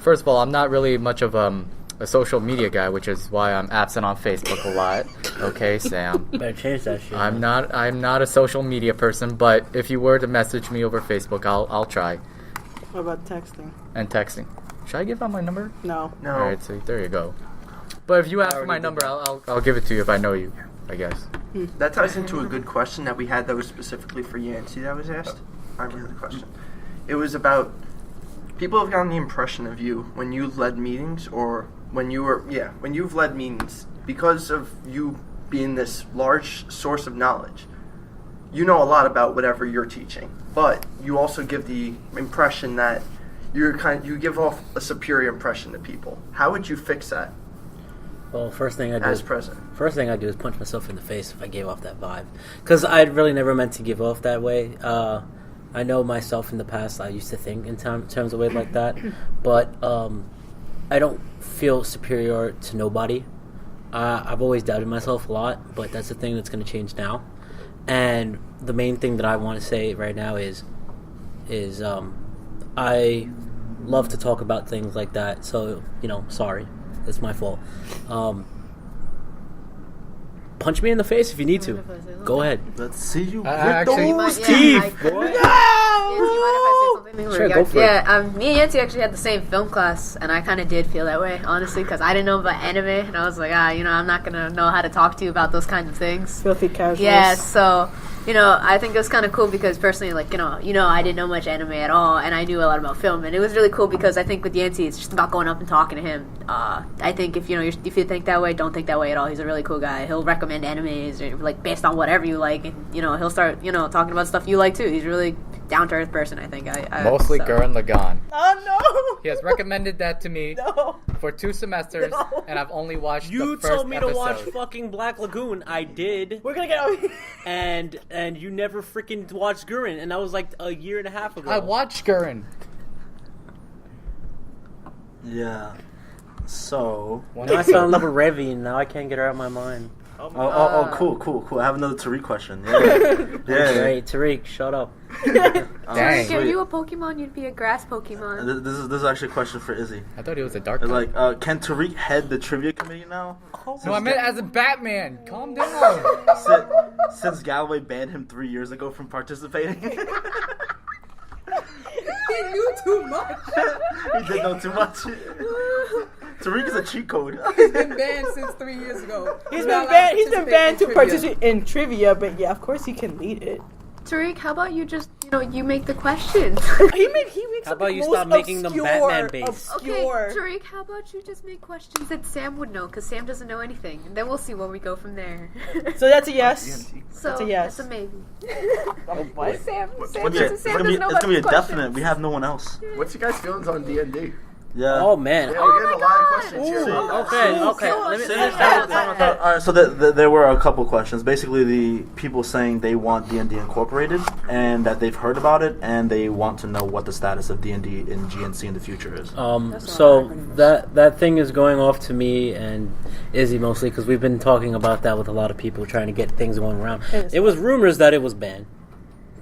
first of all, I'm not really much of a social media guy, which is why I'm absent on Facebook a lot. Okay, Sam. Better change that shit. I'm not a social media person, but if you were to message me over Facebook, I'll try. What about texting? And texting. Should I give out my number? No. No. All right, so there you go. But if you ask for my number, I'll give it to you if I know you, I guess. That ties into a good question that we had that was specifically for Yantzy that was asked. I remember the question. It was about people have gotten the impression of you when you led meetings or when you've led meetings because of you being this large source of knowledge. You know a lot about whatever you're teaching, but you also give the impression that you give off a superior impression to people. How would you fix that Well, first thing I do as is president? First thing I do is punch myself in the face if I gave off that vibe, because I really never meant to give off that way. I know myself in the past. I used to think in terms of ways like that, but I don't feel superior to nobody. I've always doubted myself a lot, but that's the thing that's going to change now. And the main thing that I want to say right now is I love to talk about things like that. So, you know, sorry, it's my fault. Punch me in the face if you need to. Go ahead. Let's see you with actually- those Yeah, teeth. Yancy, mind if I say something? Sure, go for it. Yeah, me and Yantzy actually had the same film class, and I kind of did feel that way, honestly, because I didn't know about anime, and I was like, you know, I'm not gonna know how to talk to you about those kinds of things. Filthy casuals. Yeah, so you know, I think it was kind of cool because personally, like, you know, I didn't know much anime at all, and I knew a lot about film, and it was really cool because I think with Yantzy, it's just about going up and talking to him. I think if you think that way, don't think that way at all. He's a really cool guy. He'll recommend animes or like based on whatever you like, and you know, he'll start talking about stuff you like too. He's a really down to earth person. I think. Mostly Gurren Lagann. Oh no! He has recommended that to me No. for 2 semesters, No. and I've only watched You the first told me to watch episode. fucking Black Lagoon. I did. We're gonna get out. And you never freaking watched Gurren, and that was like a year and a half ago. I watched Gurren. Yeah. So. Now I fell in love with Revi, and now I can't get her out of my mind. Cool. I have another Tariq question. Yeah. Hey, Tariq, shut up. Dang. If you a Pokemon, you'd be a grass Pokemon. This is actually a question for Izzy. I thought he was a dark It's guy. like, can Tariq head the trivia committee now? No, I meant as a Batman. Calm down. Since Galloway banned him 3 years ago from participating. He knew too much. He did know too much. Tariq is a cheat code. He's been banned since 3 years ago. He's been banned to participate in trivia, but yeah, of course he can lead it. Tariq, how about you just, you make the questions? He makes How up about the you most stop making them obscure- Batman-based? Okay, obscure. Tariq, how about you just make questions that Sam would know, because Sam doesn't know anything, and then we'll see where we go from there. So that's a yes. So that's a yes. That's a maybe. What? Sam It's doesn't know gonna about be a these definite. We have no one else. What's your guys' feelings on D&D? Yeah. Oh man. Yeah, we're getting a lot of questions here. Okay. Let me All right, so there were a couple questions. Basically, the people saying they want D&D Incorporated and that they've heard about it and they want to know what the status of D&D in GNC in the future is. So that thing is going off to me and Izzy mostly because we've been talking about that with a lot of people trying to get things going around. It was rumors that it was banned.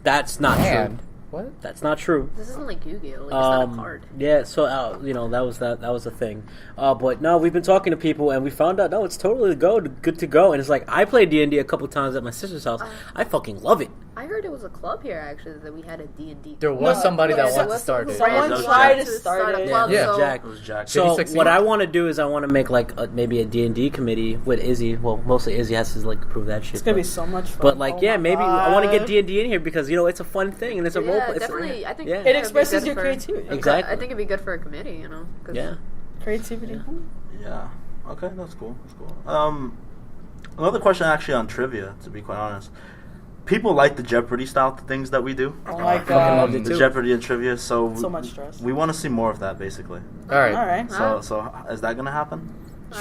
That's not true. What? That's not true. This isn't like Yu-Gi-Oh! Like, it's not a card. Yeah, so that was a thing. But no, we've been talking to people and we found out it's totally good to go. And it's like I played D&D a couple times at my sister's house. I fucking love it. I heard it was a club here actually that we had a D&D. There was somebody that Yeah, wanted to start it. Someone That was tried Jack. to start a it. club. Yeah, so Jack. It was Jack. So Did he succeed? what I want to do is I want to make like maybe a D&D committee with Izzy. Well, mostly Izzy has to like approve that shit. It's gonna be so much fun. But like, Oh yeah, my maybe I want to get God. D&D in here because it's a fun thing and it's a role play. Definitely. I think Yeah. It it'd be expresses good your for- creativity. Exactly. I think it'd be good for a committee, 'cause- Yeah. Creativity. Yeah. Okay, that's cool. Another question actually on trivia, to be quite honest. People like the Jeopardy style things that we do. Oh my fucking god. loved it The too. Jeopardy and trivia. So So much stress. We want to see more of that, basically. All right. All right. So is that gonna happen?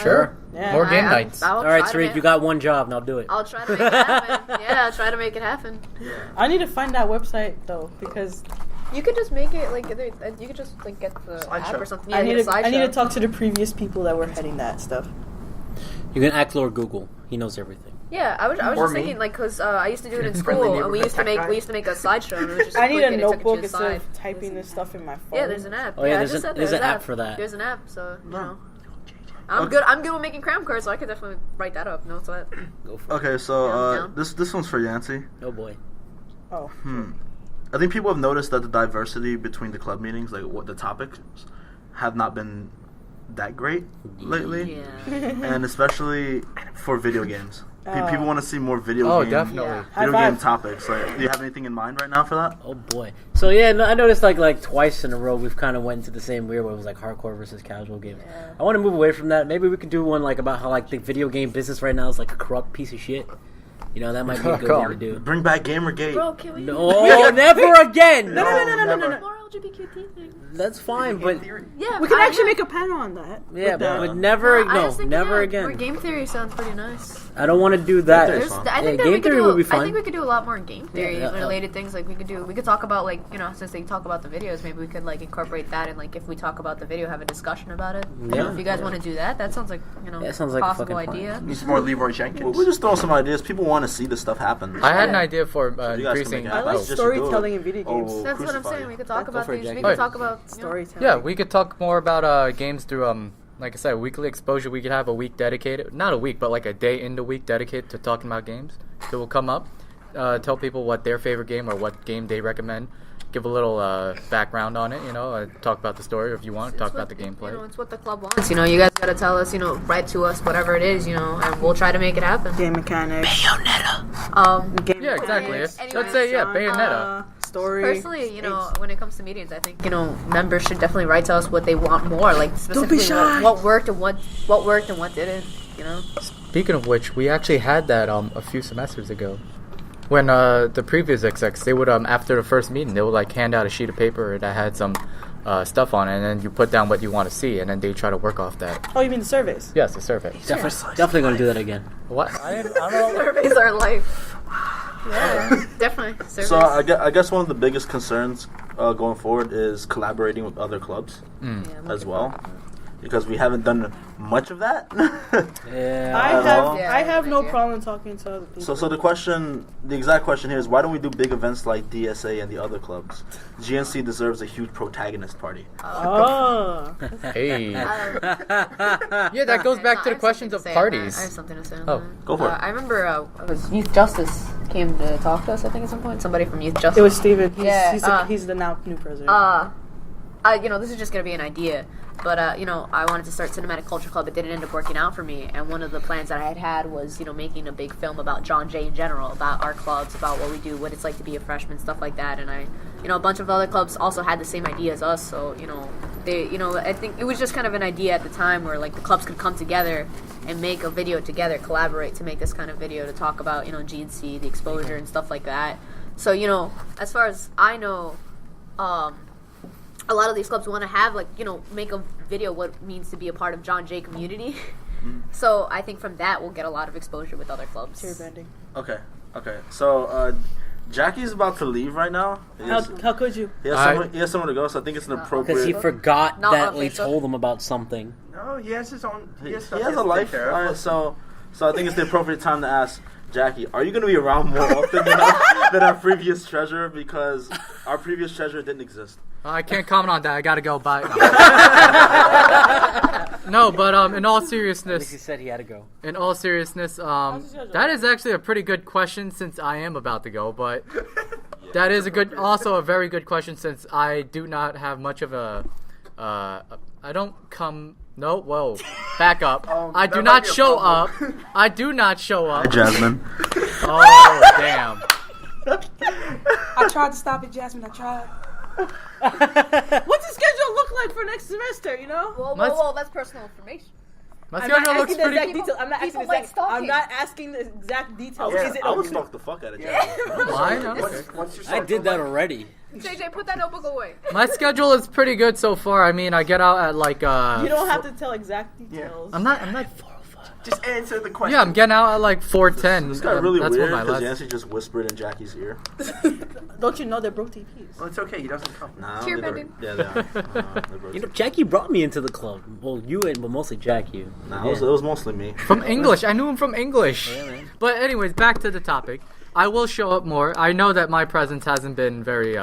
Sure. Yeah. More game nights. I'll All right, try to Tariq, make- you got one job. Now do it. I'll try to make it happen. Yeah, I'll try to make it happen. I need to find that website though because You could just make it like you could just like get the app Slideshow. or something. I Yeah, need get a to slideshow. talk to the previous people that were heading that stuff. You can act Lord Google. He knows everything. Yeah, I was Or just me. thinking like because I used to do it in Friendly school and we neighborhood used to tech make guy. a slideshow and it was just I need click a it, it took you to notebook the instead side. of typing this stuff in my phone. Yeah, there's an app. Oh, yeah, I there's just an- said there's there's an app for that. There's an app, so you know. Okay. I'm good. I'm good with making cram cards, so I could definitely write that up. No sweat. Go for it. Okay, so Yeah. this one's for Yantzy. Oh boy. Oh. I think people have noticed that the diversity between the club meetings, like what the topics, have not been that great lately, Yeah. and especially for video games. People want to see more video Oh, game, definitely. Yeah. video High game five. topics. Like, do you have anything in mind right now for that? Oh boy. So yeah, no, I noticed like twice in a row we've kind of went into the same weird where it was like hardcore versus casual games. I want to move away from that. Maybe we could do one like about how like the video game business right now is like a corrupt piece of shit. That might be a good thing to do. Bring back Gamergate. Bro, can we? No, never again. No. More LGBTQ things. That's fine, but Yeah, We can I actually know. make a panel on that. yeah, with that. but never, I was thinking, never More again. game theory sounds pretty nice. I don't want to do that. Game There's, fun. I think that game we could theory do. would be I fun. think we could do a lot more game theory yeah. related things. Like we could talk about like since they talk about the videos, maybe we could like incorporate that and like if we talk about the video, have a discussion about it. Yeah. If you guys want to do that, that sounds like That sounds like a possible fucking plan. idea. Need some more Leroy Jenkins. We're just throwing some ideas. People want to see this stuff happen. I had an idea for You guys can increasing. make it I happen. like Just to do it. storytelling in video games. Oh, That's what I'm crucify saying. you. We could talk Go about for it, these. We Jackie. could Alright. talk about Storytelling. Yeah, we could talk more about games through like I said, weekly exposure. We could have a week dedicated, not a week, but like a day in the week dedicated to talking about games. So we'll come up, tell people what their favorite game or what game they recommend, give a little background on it, talk about the story, or if you want, talk about the gameplay. It's what the club wants. You guys gotta tell us. Write to us, whatever it is. And we'll try to make it happen. Game mechanics. Game Yeah, exactly. mechanics. Anyway, Let's say Bayonetta. Story. Personally, when it comes to meetings, I think members should definitely write to us what they want more, like specifically shy. what worked and what worked and what didn't. Speaking of which, we actually had that a few semesters ago. When the previous execs, they would after the first meeting, they would like hand out a sheet of paper that had some stuff on it, and then you put down what you want to see, and then they try to work off that. Oh, you mean the surveys? Yes, the survey. Definitely gonna do that again. What? I don't know. Surveys are life. Yeah, definitely. Surveys. So I guess one of the biggest concerns going forward is collaborating with other clubs as well, because we haven't done much of that. Yeah. I have no Yeah. problem talking to other people. So the exact question here is, why don't we do big events like DSA and the other clubs? GNC deserves a huge protagonist party. Oh. Hey. Yeah, that goes back to the questions of parties. I have something to say on Oh, that. go for it. I remember it was Youth Justice came to talk to us, I think, at some point. Somebody from Youth Justice. It was Steven. Yeah, He's the now new president. This is just gonna be an idea. But, you know, I wanted to start Cinematic Culture Club. It didn't end up working out for me. And one of the plans that I had was, you know, making a big film about John Jay in general, about our clubs, about what we do, what it's like to be a freshman, stuff like that. And you know, a bunch of other clubs also had the same idea as us. So, you know, I think it was just kind of an idea at the time where, like, the clubs could come together and make a video together, collaborate to make this kind of video to talk about, you know, GNC, the exposure and stuff like that. So, you know, as far as I know, a lot of these clubs want to have, like, you know, make a video what it means to be a part of John Jay community. So I think from that we'll get a lot of exposure with other clubs. Tear bending. Okay. So Jackie's about to leave right now. How could you? He has somewhere to go, so I think it's an appropriate. Because he forgot Not that on we Facebook. told him about something. No, he has his own. He has, He has a life. All right, so I think it's the appropriate time to ask Jackie, are you going to be around more often than our previous treasurer? Because our previous treasurer didn't exist. I can't comment on that. I gotta go. Bye. No, but in all At least he seriousness, said he had to go. that is actually a pretty good question since I am about to go. But that is also a very good question since I do not have much of a. I don't come. No, whoa, back up. I do that not might be a show up. problem. I do not show up. Jasmine. Oh damn. I tried to stop it, Jasmine. I tried. What's the schedule look like for next semester? You know. Whoa, that's personal information. My I'm not schedule looks asking the pretty. exact details. I'm not asking people the like exact. stalking. I'm not asking the exact details. Yeah, Is it I would okay? stalk the fuck out of Jackie. Mine? Okay. What's your I did that already. JJ, put that notebook away. My schedule is pretty good so far. I mean, I get out at like. You don't have to tell exact details. I'm not. Just answer the question. Yeah, I'm getting out at like 4:10. This got really That's weird what my because last. Yantzy just whispered in Jackie's ear. Don't you know they're broke TPs? Well, it's okay. He doesn't come. Nah, Tear they're- bending. Yeah, they are. You know, Jackie brought me into the club. Well, you and, but mostly Jackie. Nah, it was mostly me. From English. I knew him from English. Yeah, man. But anyways, back to the topic. I will show up more. I know that my presence hasn't been very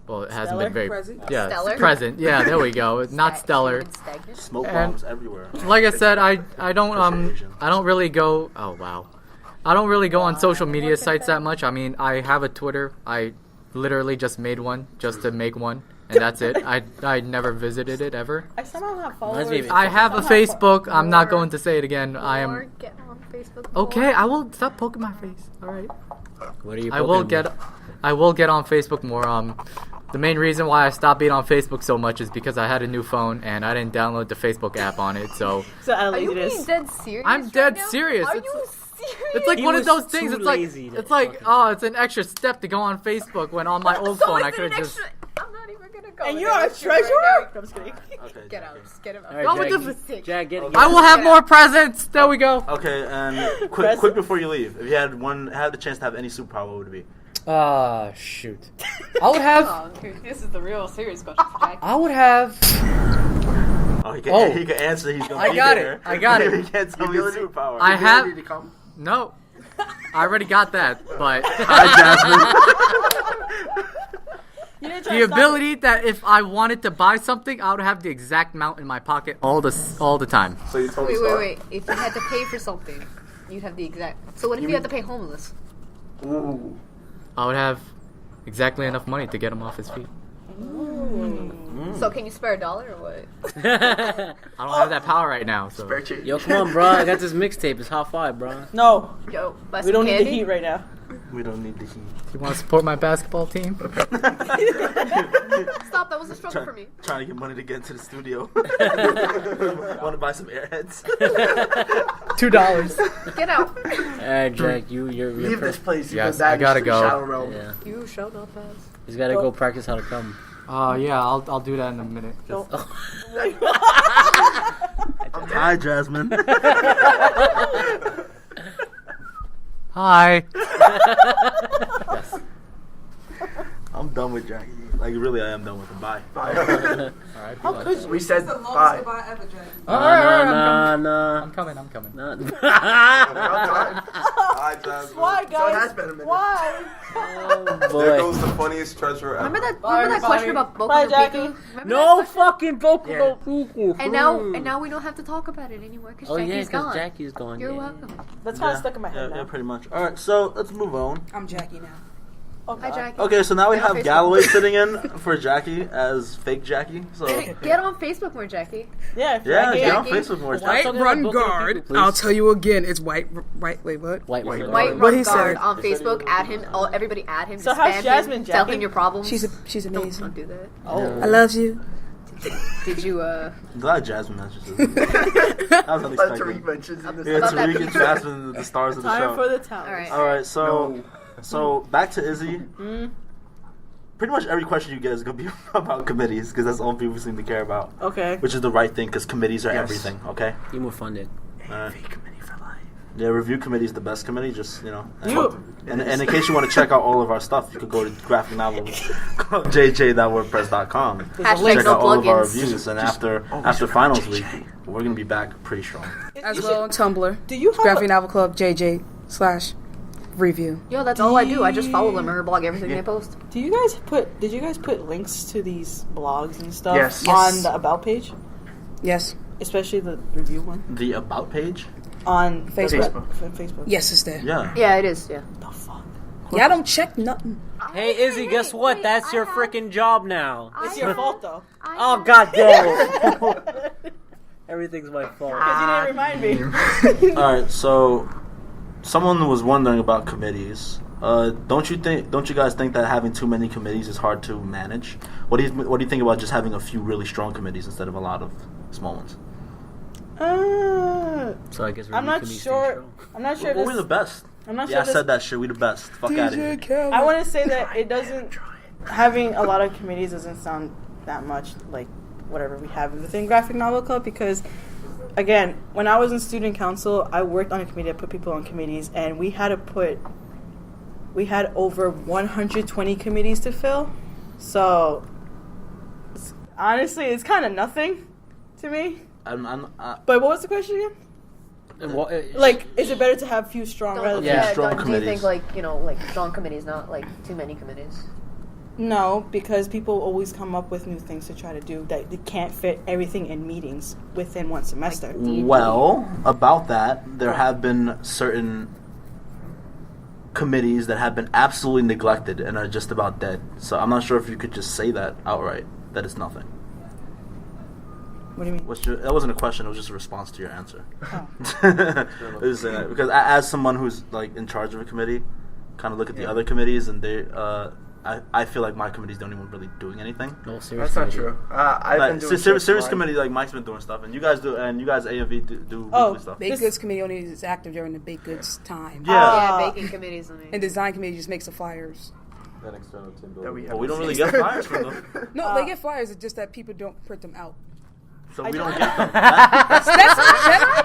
well, it hasn't been very Present? yeah, Stellar? present. Yeah, there we go. Not stellar. Stagnant. Smoke And- bombs everywhere. Like I said, I don't Asian. I don't really go. Oh wow. I don't really go on social media sites that much. I mean, I have a Twitter. I literally just made one just to make one, and that's it. I never visited it ever. I somehow have Reminds followers. me of- I have a Facebook. I'm not going to say it again. I Or am get on Facebook. okay. I will stop poking my face. All right. What are you? I will poking get on Facebook more. The main reason why I stopped being on Facebook so much is because I had a new phone and I didn't download the Facebook app on it. So So out of Are you being laziness. dead serious? I'm right dead now? serious. Are It's- you serious? it's like He one of was those things. too It's like lazy to it's like fucking- it's an extra step to go on Facebook when on my old So phone is I it could an have just. extra- I'm not even gonna go. And there. you're a Let's do it right treasurer? now. I'm just kidding. Okay, Get out. Jackie. Just get him out. All right, Go with Jack, the- Jack, get I will have more presents. There we go. Okay, and quick before you leave, if you had the chance to have any superpower, what would it be? Shoot. I would have. Oh, dude, this is the real serious question for Jackie. I would have. Oh, he can Oh. he can answer. He's gonna I be got there. it. I got it. He can't tell me his superpower. I have. Ready to come? No. I already got that, but You didn't try the to stop ability that if I wanted to buy something, I would have the exact amount in my pocket all the time. So you told Wait. If you had to pay for something, you'd have the exact. So what if you had to pay homeless? Ooh. I would have exactly enough money to get him off his feet. So can you spare $1 or what? I don't have that power right now, so. Spare change. Yo, come on, bro. I got this mixtape. It's hot five, bro. No, Yo, buy we some don't need the candy? heat right now. We don't need the heat. You want to support my basketball team? Stop, that was a struggle for me. Trying to get money to get into the studio. Want to buy some airheads? $2. Get out. Jack, you're Leave this place. Yes, That I gotta is the go. Shadow realm. Yeah, You showed up as. he's got to go practice how to come. Yeah, I'll do that in a minute. Just- Hi, Jasmine. Hi. I'm done with Jackie. Like, really, I am done with him. Bye. How could you? We said That's the longest bye. goodbye ever, Jay. Nah. I'm coming. Uh, Hi, Jasmine. Why, So it guys? has been a minute. Why? Oh, There boy. goes the funniest treasurer ever. Remember that everybody. question about Boku Bye, no Jackie. Pico? Remember No that question? fucking Boku Yeah. no Pico. And now we don't have to talk about it anymore because Oh yeah, Jackie's because gone. Jackie's gone. You're yeah. welcome. That's kind of stuck in my head Yeah, now. pretty much. All right, so let's move on. I'm Jackie now. Hi, Jackie. Okay, so now we Get on have Facebook. Galloway sitting in for Jackie as fake Jackie. So Get on Facebook more, Jackie. Yeah. yeah, get on Jackie. Facebook more. White talking about Run booking Guard. people, please. I'll tell you again. It's White. Wait, what? White White What Run he Guard said. on Facebook. Add him. Oh, everybody add him. So Spam how's him, Jasmine, Tell Jackie? him your problems. She's Don't amazing. do that. Oh. I love you. Did you I'm glad Jasmine mentions it. That was Tariq unexpected. mentions in this. Yeah, About that Tariq and pizza. Jasmine, the stars of the Time show. for the town. All right. All right, so back to Izzy. Pretty much every question you get is gonna be about committees because that's all people seem to care about, Okay. which is the right thing because committees are Yes. everything. Okay. Be more funded. Alright. Committee for life. Yeah, review committee is the best committee. Just and, You- and in case you want to check out all of our stuff, you could go to graphic novel jj.wordpress.com. Hashtag Check no out all of our plugins. reviews, and after always finals JJ. week, we're gonna be back pretty strong. As You well on Tumblr. Do you have Graphic a- Novel Club JJ/review. Yo, that's all I do. I just follow them or blog everything they post. Did you guys put links to these blogs and stuff Yes. on Yes. the about page? Yes. Especially the review one The about page. on Facebook. Facebook. Yes, it's there. Yeah. Yeah, it is. Yeah. The fuck. Y'all don't check nothing. Hey, Izzy, guess what? That's your freaking job now. It's your fault though. Oh, god damn it. Everything's my fault. Because you didn't remind me. All right. So, someone was wondering about committees. Don't you guys think that having too many committees is hard to manage? What do you think about just having a few really strong committees instead of a lot of small ones? So I guess I'm not sure. I'm not sure. Well, This, we're the best. I'm not Yeah, sure. I said that shit. We the best. Fuck out of here. I want to say that it doesn't. Having a lot of committees doesn't sound that much like whatever we have within Graphic Novel Club because, again, when I was in student council, I worked on a committee. I put people on committees, and we had over 120 committees to fill. So, honestly, it's kind of nothing to me. But what was the question again? Like, is it better to have few strong rather than Yeah. Strong Do you committees. think like strong committees, not like too many committees? No, because people always come up with new things to try to do that they can't fit everything in meetings within one semester. Well, about that, there have been certain committees that have been absolutely neglected and are just about dead. So I'm not sure if you could just say that outright, that it's nothing. What do you mean? That wasn't a question, it was just a response to your answer. Oh. It was, because as someone who's like in charge of a committee, kind of look at the other committees and I feel like my committees don't even really doing anything. No, serious That's not committee. true. I've Like, been doing serious shit for committee, like Mike's been doing stuff, and you guys do, and you guys AMV do Oh, weekly stuff. Baked This- Goods Committee only is active during the Baked Goods time. Yeah. Ah. Yeah, baking committees. I mean. And Design Committee just makes the flyers. An external team that we building. have. Well, we don't really get flyers from them, No, they get flyers. It's just that people don't print them out. so we don't get them.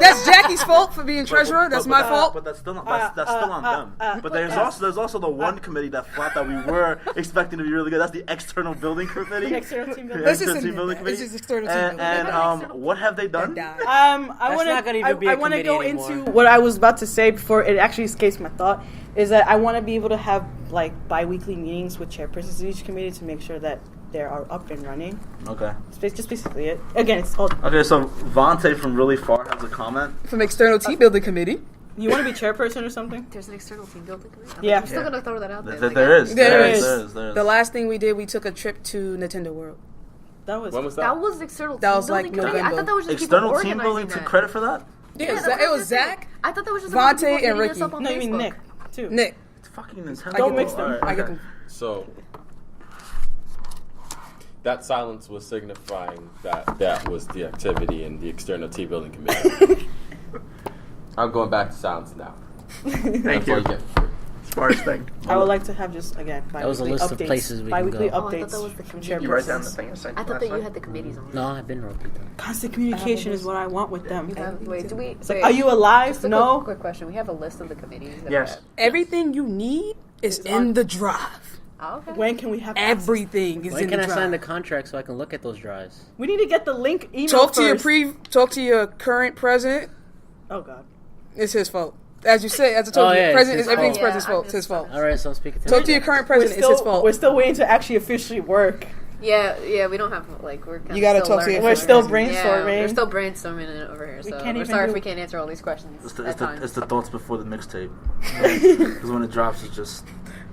That's Jackie's fault for being treasurer. That's my fault. But that's still on them. But there's also the one committee that flopped that we were expecting to be really good. That's the external building committee. External team building. Let's External just team admit building that. committee. It's just external team And building. what have they done? Died. I want not gonna even be a I want to committee go anymore. into what I was about to say before it actually escapes my thought. Is that I want to be able to have like bi-weekly meetings with chairpersons of each committee to make sure that they are up and running. Okay. It's just basically it. Again, it's all. Okay, so Vontae from Really Far has a comment. From External Team Building Committee. You want to be chairperson or something? There's an external team building committee. Yeah. I'm still gonna throw that out there. There is. There There is. is. The last thing we did, we took a trip to Nintendo World. That was. When was That that? was external That team was, like, building committee. I November. thought that was just External people team organizing building took that. credit for that? Yeah, Yeah, it was Zach. I thought that was just a bunch of Vontae people and hitting us Ricky. up on No, you mean Facebook. Nick too. Nick. It's fucking Nintendo. Don't mix them. Alright, I get okay. them. So that silence was signifying that was the activity in the external team building committee. I'm going back to silence now. Thank That's all you. you get. Smartest thing. I would like to have just again bi-weekly was a list of updates. places we can bi-weekly go. Oh, I thought updates that was the from committee. You write down the chairpersons. thing I sent I you thought last that you night. had the committees on. No, I've been wrote that. Constant communication is what I want with them. You have, wait, do we? It's like, wait, are you alive? just a No. quick question. We have a list of the committees. That Yes. Everything you need is in the drive. Oh, okay. When can we have access? Everything is When in can the I drive. sign the contract so I can look at those drives? We need to get the link email Talk to first. talk to your current president. Oh God. It's his fault. As you say, as I told Oh, you, yeah, president it's is everything's his fault. president's Yeah, fault. I'm It's his fault. just- All right, so I'm speaking to Talk him. to your current president. It's his fault. We're still waiting to actually officially work. Yeah, we don't have like we're. You gotta still talk to your learning. We're still Yeah, brainstorming. we're still brainstorming it over here. We So can't we're even sorry do- if we can't answer all these questions It's at times. the thoughts before the mixtape. Because when it drops, it's just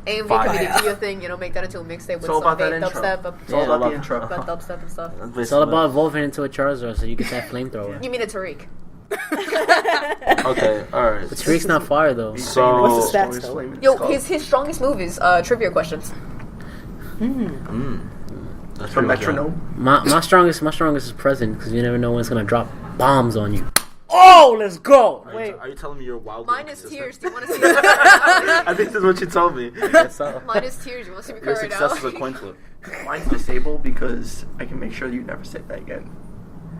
AMV Fire. committee do your thing, make that into a mixtape with all some about that fake intro. dubstep. It's all about the intro. About dubstep and stuff. It's all about evolving into a Charizard so you get that flamethrower. You mean a Tariq? Okay, alright. But Tariq's not fire though. So, What's the stats though? Yo, his strongest move is trivia questions. that's From pretty much Metronome. My strongest is present because you never know when it's gonna drop bombs on you. Oh, let's go! it. Are you telling me you're wild? Mine is tears. Do you want to see I think that's what you told me. Mine is tears. You want to see me Your cry right success now? is a coin flip. Mine's disabled because I can make sure you never say that again.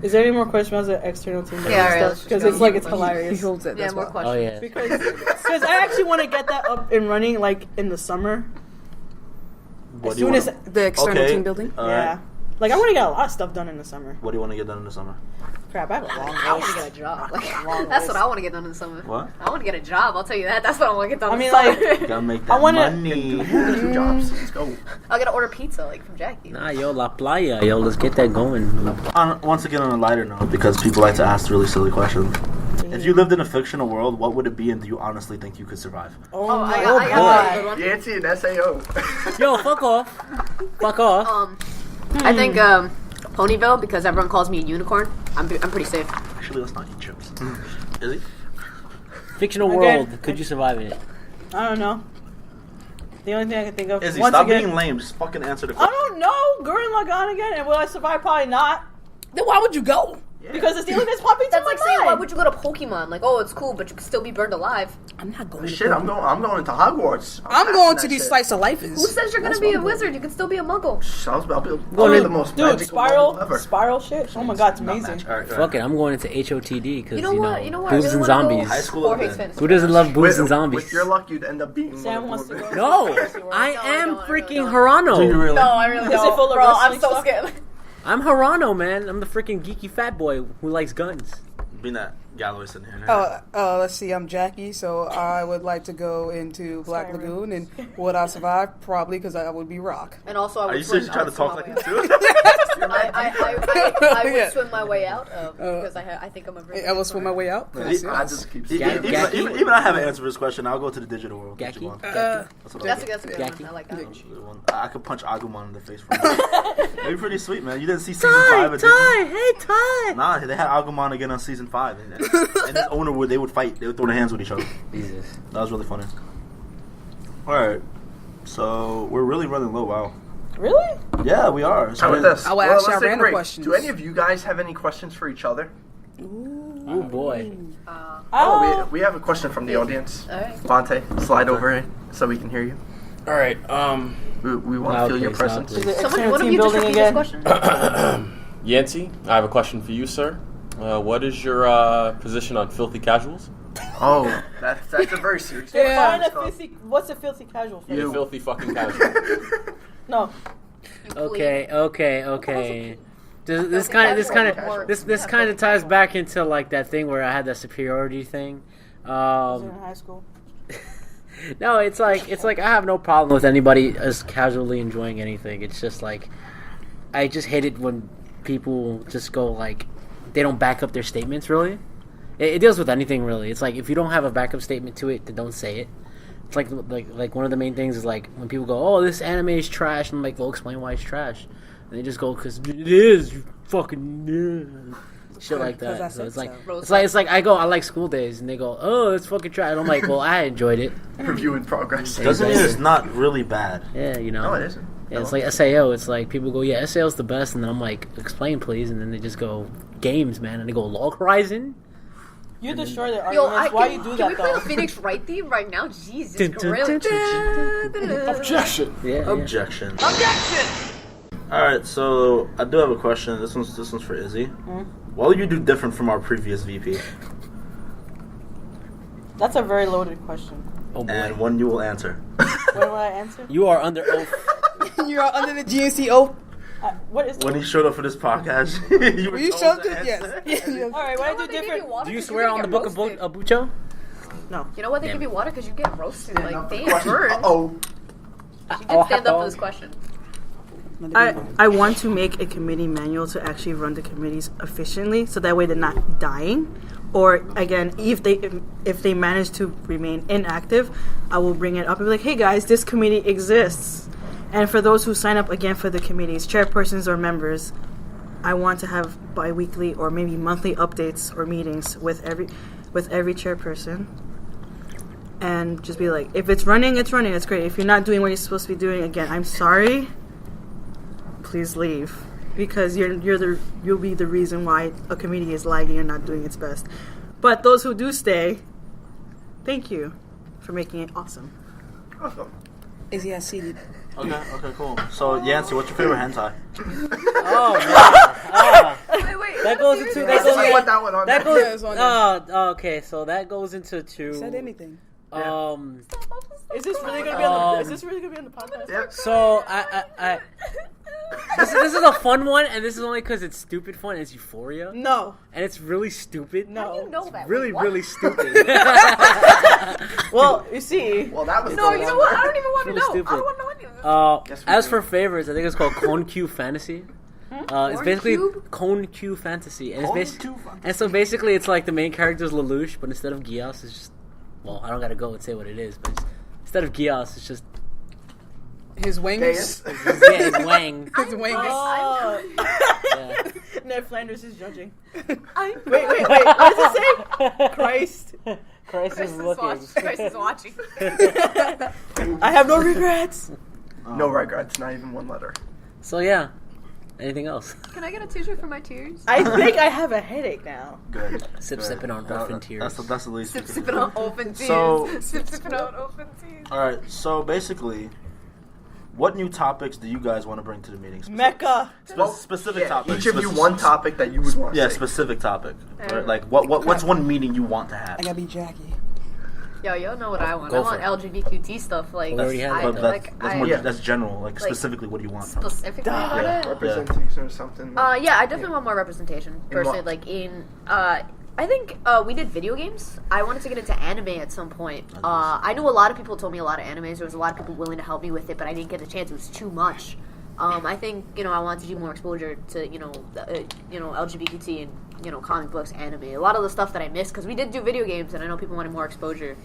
Is there any more questions about the external team? Yeah, alright, let's Because just it's go. like it's He hilarious. holds it. Yeah, That's more why. questions. Oh yeah. Because I actually want to get that up and running like in the summer. What As do you soon as wanna- The external Okay. team building. All yeah, right. like I want to get a lot of stuff done in the summer. What do you want to get done in the summer? Crap, I have a long I want to list. get a job. Like, Long that's list. what I want to get done in the summer. What? I want to get a job. I'll tell you that. That's what I want to get done. I in mean, the summer. like- You gotta make I that wanna- money. 2 jobs. Let's go. I'll get to order pizza like from Jackie. Nah, yo, La Playa, yo, let's get that going. Once again, on a lighter note, because people like to ask really silly questions. If you lived in a fictional world, what would it be, and do you honestly think you could survive? Oh, Oh, my I got a good one. Yantzy and SAO. Yo, fuck off. Fuck off. I think Ponyville because everyone calls me a unicorn. I'm pretty safe. Actually, let's not eat chips. Is it? Fictional Okay. world, could you survive in it? I don't know. The only thing I can think of. Izzy, once stop again, being lame. Just fucking answer the I question. don't know. Gurren Lagann again, and will I survive? Probably not. Then why would you go? Because it's the only thing that's popping to That's my like saying, mind. why would you go to Pokemon? Like, oh, it's cool, but you can still be burned alive. I'm not going. Shit, I'm going to Hogwarts. I'm passing going that to these shit. slice of life. Who says you're gonna That's be what a I'm wizard? You can still be a Muggle. I'll be the most Dude, magical muggle ever. spiral shit. Oh my god, it's amazing. All right, Fuck it, I'm going into HOTD because, You know what? You know what? I boobs really and wanna go zombies. High school Jorge's event. Fantasy Who doesn't Fest. love boobs and zombies? With your luck, you'd end up being Sam one wants of to the- go. No, World. I No, I am don't, I freaking don't. Hirano. Do you really? No, I really Is don't. it full of Bro, I'm wrestling so stuff? scared. I'm Hirano, man. I'm the freaking geeky fat boy who likes guns. Being that Galloway sitting here. Let's see. I'm Jackie, so I would like to go into Black Skyrim. Lagoon, and would I survive? Probably, because I would be Rock. And also, I Are would you swim. seriously trying to talk like I it would too? I would Yeah. swim my way out because I think I'm a very. I will swim my way out. Yes, I yes. just keep Even I have an answer for this question. I'll go to the digital world. Which Gaki? one? Uh, That's what That's I'll a good Jackie. one. I like that one. do. I could punch Agumon in the face for That'd be pretty sweet, man. You didn't see season 5 of Disney? hey Ty. Nah, they had Agumon again on season 5, and his owner they would fight. They would throw their hands with each other. Jesus. That was really funny. All right, so we're really running low. Wow. Really? Yeah, we are. How about this? I will ask let's y'all take a random break. questions. Do any of you guys have any questions for each other? Oh boy. Oh, we have a question from the audience. All right. Vontae, slide over here so we can hear you. All right. We want to Loud feel your please, loud presence. please. Is it Someone, external one of team you just building repeat again? this question. Yantzy, I have a question for you, sir. What is your position on filthy casuals? Oh, that's a very serious. Define question. a filthy. What's a filthy casual? For You you? filthy fucking casual. No. Okay. This Okay, kind casual. of this kind of ties back into like that thing where I had that superiority thing. Was it in high school? No, it's like I have no problem with anybody as casually enjoying anything. It's just like I just hate it when people just go like they don't back up their statements. Really, it deals with anything really. It's like if you don't have a backup statement to it, then don't say it. It's like one of the main things is like when people go, "Oh, this anime is trash," and I'm like, "Well, explain why it's trash," and they just go, "Cause it is, you fucking." Shit like Because I that. So said it's like so. it's like I go I like school days and they go, oh, it's fucking trash. And I'm like, well, I enjoyed it. Review in progress. Doesn't mean it's not really bad. Yeah, you know. No, it isn't. Yeah, it's like SAO. It's like people go, yeah, SAO's the best, and then I'm like, explain please, and then they just go games, man, and they go Log Horizon. You destroy their Yo, arguments. Why you do can that we play though? the Phoenix Wright theme right now? Jesus, Dun, dun, grill. dun, dun, Objection. Yeah. Objection. All right, so I do have a question. This one's for Izzy. What will you do different from our previous VP? That's a very loaded question. Oh boy. And one you will answer. When will I answer? You are under oath. You are under the GNC oath. What is? When he showed up for this podcast, you were You told showed to it, answer. yes. All right, what I do different? Do you swear on the book of Abucho? No. You know what? They Damn. give you water because you get roasted. Like, damn, Question. burn. Uh-oh. She did stand up for this question. I want to make a committee manual to actually run the committees efficiently, so that way they're not dying. Or again, if they manage to remain inactive, I will bring it up and be like, "Hey guys, this committee exists." And for those who sign up again for the committees, chairpersons or members, I want to have bi-weekly or maybe monthly updates or meetings with every chairperson. And just be like, if it's running, it's running. It's great. If you're not doing what you're supposed to be doing, again, I'm sorry. Please leave, because you'll be the reason why a committee is lagging and not doing its best. But those who do stay, thank you for making it awesome. Awesome. Izzie has seated. Okay, cool. So, Yantzy, what's your favorite hentai? Wait. That goes into I want that one on that there. goes. Okay, so that goes into two. Said anything. Is this really gonna be on the? Is this really gonna be on the podcast? Yep. So I this is a fun one, and this is only because it's stupid fun. It's Euphoria, No. and it's really stupid. No. How do you know that? Really, Wait, what? really stupid. Well, you see. Well, that was No, the you know one. what? I don't even want to Really know. stupid. I don't want to know any of this. Yes, we As do. for favorites, I think it's called Cone Q Fantasy. It's Corn basically Cube? Cone Q Fantasy, and Cone it's Q Fantasy. and so basically it's like the main character is Lelouch, but instead of Gios, it's just I don't gotta go and say what it is, but instead of Gios, it's just His wings. Gaius. his wang. His wings. Oh. Yeah. Ned Flanders is judging. I'm Wait. What does it say? Christ. Christ is looking. Chris is watching. I have no regrets. No regrets, not even one letter. So yeah, anything else? Can I get a tissue for my tears? I think I have a headache now. Good. Sipping on orphan tears. That's the least. Sip sipping on open tears. So- Sip sipping on open tears. All right. So basically, what new topics do you guys want to bring to the meetings? Mecca. Specific Yeah, topics. each of you one topic that you would want to Yeah, say. specific topic. Right? Like what's one meeting you want to have? I gotta be Jackie. Yo, you know what I want. Go I for want LGBTQ stuff. Like, We already had I, that. But that's more Yeah. that's general. Like Like, specifically, what do you want? specifically about Yeah. it. Representation or something. Yeah, I definitely want more representation. Personally, what? like in, I think we did video games. I wanted to get into anime at some point. I knew a lot of people told me a lot of animes. There was a lot of people willing to help me with it, but I didn't get a chance. It was too much. I think I wanted to do more exposure to LGBTQ and comic books, anime, a lot of the stuff that I missed because we did do video games, and I know people wanted more exposure.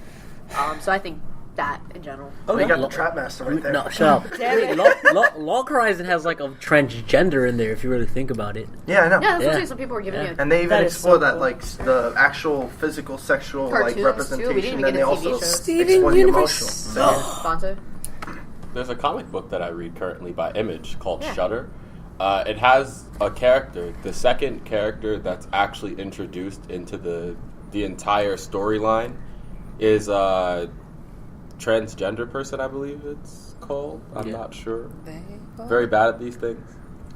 So I think that in general. Oh, you got Lo- the Trap Master right there. No, shut up. Log Horizon has like a transgender in there if you really think about it. Yeah, I know. Yeah, that's Yeah. what some people were giving Yeah. me. And they even That is explore so that, cool. like the actual physical, sexual, Cartoons, like too. representation, We didn't even and get they a also TV show. Steven explore the Universe. emotional. Sponsor. There's a comic book that I read currently by Image called Yeah. Shudder. It has a character, the second character that's actually introduced into the entire storyline is a transgender person, I believe it's called. I'm not sure. Very bad at these things.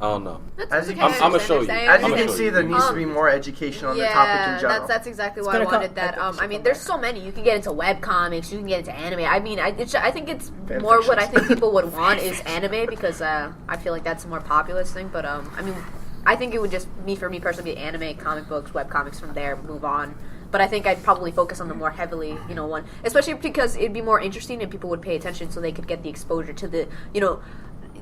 I don't know. As you okay, can I see- I'ma understand show what you. you're saying. As you I'm can gonna see, show there you. needs to be more education on the topic in general. that's exactly why I gonna come- wanted that. I think it I should mean, come there's back. so many. You can get into webcomics. You can get into anime. I mean, I think it's more what I think people would want is anime because I feel like that's a more populist thing. But I mean, I think it would just for me personally be anime, comic books, webcomics. From there, move on. But I think I'd probably focus on the more heavily, one, especially because it'd be more interesting and people would pay attention, so they could get the exposure to the,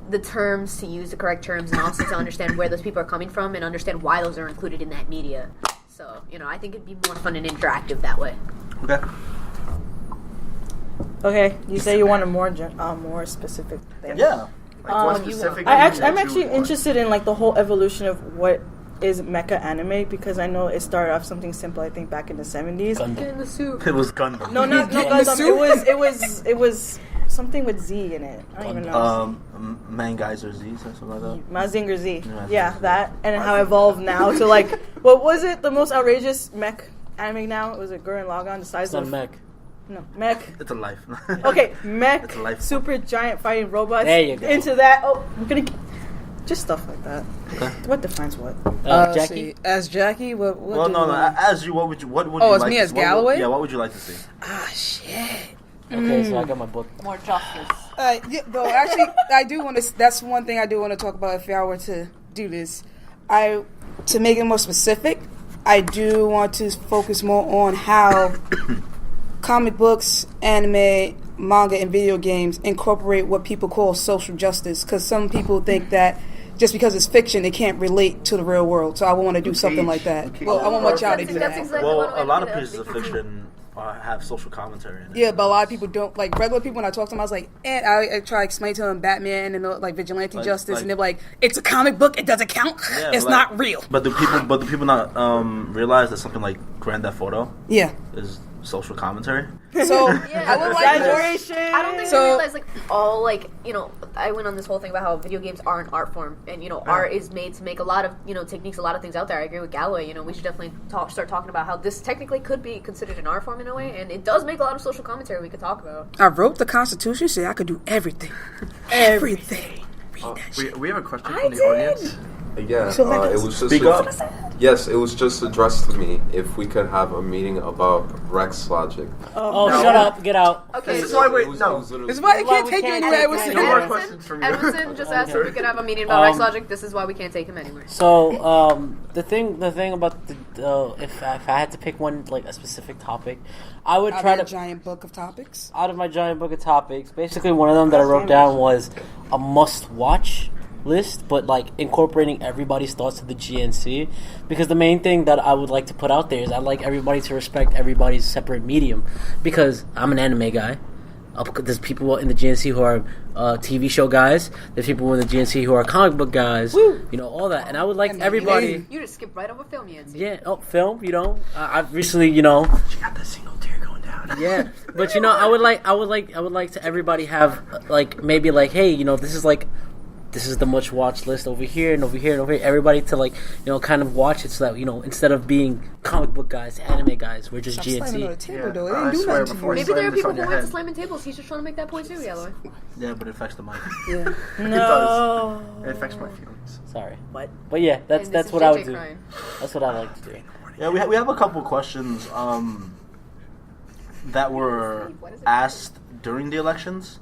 the terms, to use the correct terms, and also to understand where those people are coming from and understand why those are included in that media. So, I think it'd be more fun and interactive that way. Okay. Okay, you say you want a more specific thing. Yeah. Like, what specific I'm things that you actually would want? interested in like the whole evolution of what is mecha anime, because I know it started off something simple. I think back in the 70s. Get in the soup. It was Gundam. No, not Gundam. It was something with Z in it. I don't even know. Mangeyser Z, something like that. Mazinger Z. Yeah, Yeah, Mazinger that, and how it evolved now to like what was it? The most outrageous mech anime now? Was it Gurren Lagann? The size It's not of a mech. no mech. It's a life. Okay, mech, It's a life super giant fighting robots. There you go. Into that. Oh, I'm gonna just stuff like that. What defines what? Jackie? See, as Jackie, what Well, do no, we no. want? As you, what would you Oh, it's like me to as see? What would- Galloway? Yeah, what would you like to see? Ah, shit. Okay, so I got my book. More justice. Yeah, though, actually, I do want to. That's one thing I do want to talk about. If I were to do this, to make it more specific, I do want to focus more on how comic books, anime, manga and video games incorporate what people call social justice, because some people think that just because it's fiction, it can't relate to the real world. So I want to do something like that. Well, I want y'all to do that. Exactly Well, a lot of pieces of fiction have social commentary in it. Yeah, but a lot of people don't. Like, regular people, when I talk to them, I was like, and I try to explain to them Batman and like vigilante justice, and they're like, it's a comic book, it doesn't count, it's not real. But do people not realize that something like Grand Theft Auto is social commentary? So Yeah. I would like Exaggeration. I don't think they realize, like, all, like, you know, I went on this whole thing about how video games are an art form, and, you know, art is made to make a lot of, you know, techniques, a lot of things out there. I agree with Galloway. You know, we should definitely start talking about how this technically could be considered an art form in a way, and it does make a lot of social commentary we could talk about. I wrote the Constitution, so I could do everything. Everything. Read that shit. We have a question from the audience. Yeah, it was just yes, it was just addressed to me if we could have a meeting about Rex logic. Shut up, get out. Okay, This is why It was This is why I can't take you anywhere. I was No more questions from you. Edmondson just asked if we could have a meeting about Rex Logic. This is why we can't take him anywhere. So the thing about the if I had to pick one, like a specific topic, I would try to giant book of topics. out of my giant book of topics. Basically, one of them that I wrote down was a must-watch list, but like incorporating everybody's thoughts to the GNC, because the main thing that I would like to put out there is I'd like everybody to respect everybody's separate medium, because I'm an anime guy. There's people in the GNC who are TV show guys. There's people in the GNC who are comic book guys. You know, all that. And I would like everybody... You just skipped right over film, Yantzy. Yeah, film, you know. I've recently, you know... She got the single tear going down. Yeah, but you know, I would like to everybody have, like, maybe like, hey, you know, this is the much watch list over here and over here and over here. Everybody to, like, you know, kind of watch it so that, you know, instead of being comic book guys, anime guys, we're just Slamming on the GNC. table, though. It I didn't do swear nothing to before you. you Maybe there are slam this people on who your like to head. slam in tables. He's just trying to make that point too, Yellow. Yeah, but it affects the mic. Yeah. It does. It affects my feelings. Sorry. What? But yeah, And this that's is what I JJ would do. crying. That's what I like to do. Yeah, we have a couple questions that were What is it? asked during the elections,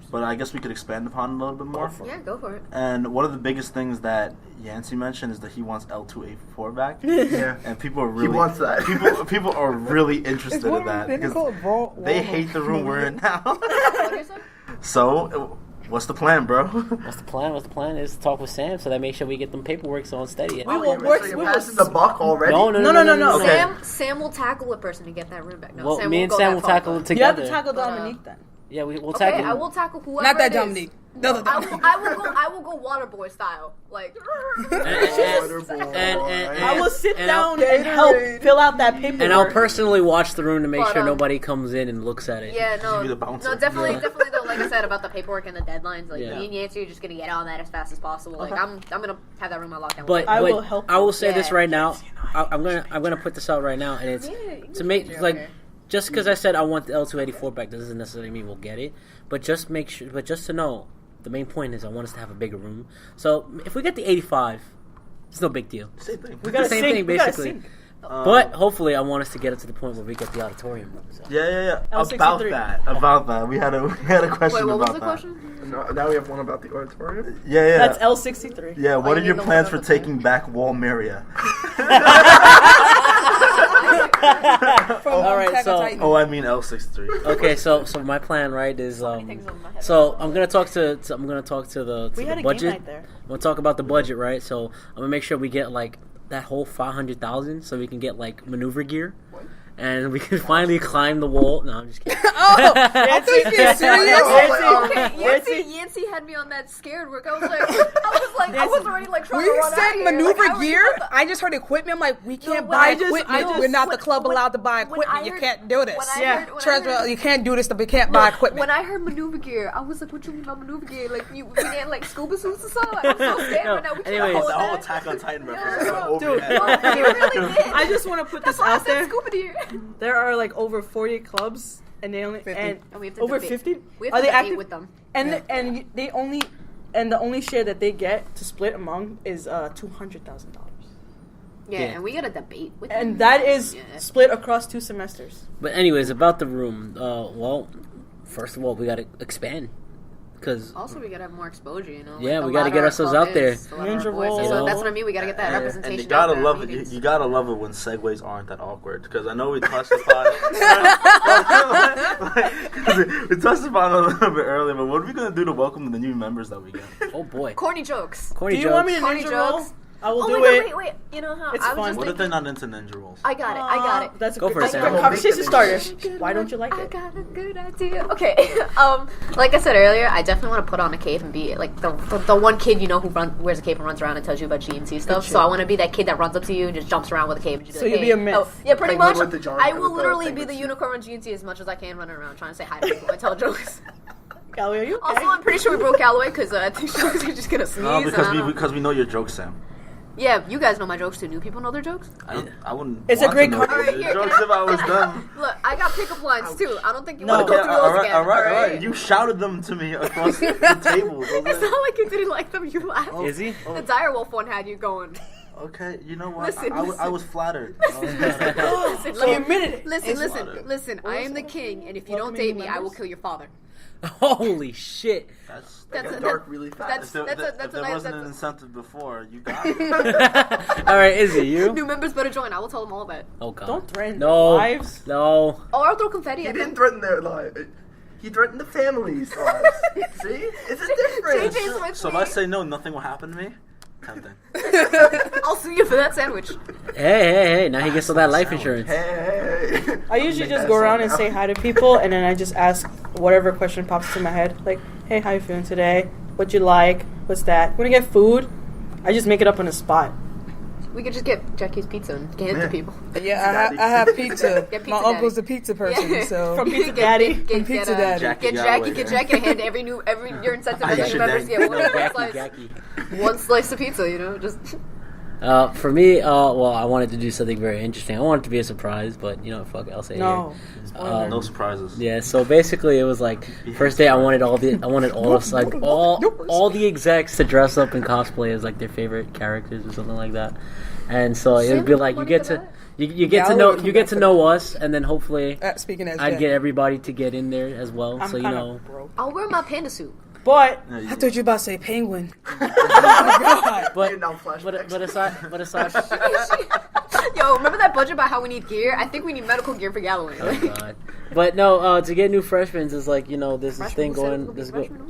but I guess we could expand upon it a little bit more. Yeah, go for it. And one of the biggest things that Yantzy mentioned is that he wants L2A4 back. Yeah. And people are really wants that. People are really interested in that because they hate the room we're in now. What is it? So, what's the plan, bro? What's the plan? What's the plan is to talk with Sam so that make sure we get them paperwork on steady. We will work. So We you're will. passing the buck already? No. Okay. Sam will tackle a person to get that room back. No, Well, Sam me won't and go Sam that will far, tackle but- it together. You have to tackle Dominique then. Yeah, we'll Okay, tackle. I will tackle whoever. Not that it is. Dominique. The other Dominique. I will go Waterboy style. Like. I will sit and down I'll- and help fill out that paperwork. And I'll personally watch the room to make But, sure nobody comes in and looks at it. Yeah, no, be the bouncer. no, definitely though. Like I said about the paperwork and the deadlines, like Yeah. me and Yantzy are just gonna get on that as fast as possible. Like I'm gonna have that room on lockdown. But I but will help I will you. say this Yeah. right now. I'm gonna put this out right now, and it's Yeah, you can to make do it, like okay. just because I said I want the L284 back doesn't necessarily mean we'll get it. But just make sure. But just to know, the main point is I want us to have a bigger room. So if we get the 85, it's no big deal. Same thing. We gotta Same sync. thing, We gotta basically. sync. But hopefully, I want us to get it to the point where we get the auditorium room. So. Yeah. L63. About that. We had a question Wait, what about was the that. question? No, now we have one about the auditorium. Yeah. That's L63. Yeah, what you are your mean the plans one for on the taking back Wall Maria? All right, so Oh, I mean L63. okay, so my plan, right, is things on my head. so I'm gonna talk to the We had a game budget. night there. I'm gonna talk about the budget, right? So I'm gonna make sure we get like that whole 500,000, so we can get like maneuver gear, and we can finally climb the wall. No, I'm just kidding. I thought you were serious. Okay, Yantzy had me on that scared work. I was already like trying We to run out said of here. maneuver Like, I already gear. put the- I just heard equipment. I'm like, we can't when buy I just- equipment. We're not the club when- allowed to buy when equipment. I You heard- can't do this. when I Yeah. heard- when I Trust heard- me, you can't do this. We can't buy equipment. When I heard maneuver gear, I was like, "What you mean by maneuver gear? Like we get like scuba suits or something?" I'm so scared right now. We can't Anyways, afford The whole that. Attack on Titan Yeah. reference. over Dude, your head. No, you really did. I just want to put That's this why I out said there. scuba gear. There are like over 40 clubs, and they only 50. and And we have to over debate. 50. We have Are to they debate active with them. And they only the only share that they get to split among is $200,000, Yeah, Yeah. and we got to debate with them. and that is Yeah. split across 2 semesters. But anyways, about the room. Well, first of all, we gotta expand because Also, we gotta have more exposure, you know. Yeah, Like, we a gotta lot get of our ourselves club out there. is, a lot of Ninja our boys, roll. so that's what I mean. We gotta get that And representation. you gotta out there love in it. meetings. You gotta love it when segues aren't that awkward. Because I know we touched upon. We touched upon it a little bit earlier, but what are we gonna do to welcome the new members that we get? Oh boy. Corny jokes. Corny Do you jokes. want me to Corny ninja roll? jokes. I will Oh do my it. god, wait. You know how It's I was fun. just What if thinking. they're not into ninja rolls? I got it. That's a Go good, for it, that's a Sam. good conversation starter. Good Why one. don't you like I it? got a good idea. Okay. Like I said earlier, I definitely want to put on a cape and be like the one kid you know who wears a cape and runs around and tells you about GNC stuff. So I want to be that kid that runs up to you and just jumps around with a cape. And just So like, you'll be hey. a myth. Oh, yeah, pretty Penguin much. with the jar- I with will the literally be penguin the suit. unicorn on GNC as much as I can, running around trying to say hi to people and tell jokes. Callie, are you okay? Also, I'm pretty sure we broke Callaway because I think she was just gonna sneeze. No, and I don't- because we know your jokes, Sam. Yeah, you guys know my jokes too. New people know their jokes. I wouldn't. It's a want great to know car- your Alright, here, jokes can I- if I was them. Look, I got pickup lines too. I don't think you No. want to go through those again. all right. You shouted them to me across the table. It's not like you didn't like them. You laughed. Is he? The direwolf one had you going. Okay, you know what? Listen, I listen. was flattered. Listen, So you admitted it. listen. I am the king, and if you don't date me, I will kill your father. Holy shit. That's That's got a- dark really that's- fast. if there wasn't an incentive before, you got it. All right, Izzy, you? New members better join. I will tell them all about it. Oh god. Don't threaten No. lives. No. Oh, I'll throw confetti He at didn't them. threaten their lives. He threatened the family's lives. See? It's a difference. JJ's with So if me. I say no, nothing will happen to me. Tempting. I'll sue you for that sandwich. Hey. Now he gets all that life insurance. Hey. I usually Make just that go song around and now. say hi to people, and then I just ask whatever question pops into my head. Like, hey, how you feeling today? What you like? What's that? When I get food, I just make it up on the spot. We could just get Jackie's pizza and get it to Yeah. people. Yeah, I have pizza. Get pizza My daddy. uncle's a pizza person, Yeah. so From Pizza Get- Daddy. get- From get, Pizza uh, Daddy. Jackie Get Galloway Jackie there. a hand every your incentive I as new should members then- get one Gacky, slice. gacky. One slice of pizza, you know, just For me, well, I wanted to do something very interesting. I wanted it to be a surprise, but you know, fuck it, I'll say it No. here. No surprises. Yeah, so basically it was like first day I wanted all of like all the execs to dress up and cosplay as like their favorite characters or something like that. And so it would be like you get to you get to Galloway know would you come get back to to know us, and then hopefully speaking as I'd Jack. get everybody to get in there as well. I'm So you kind know, of broke. I'll wear my panda suit. But Yeah, I thought you were about to say penguin. but Now flashbacks. but aside, Yo, remember that budget about how we need gear? I think we need medical gear for Galloway. oh god. But no, to get new freshmen is like, you know, there's this thing going.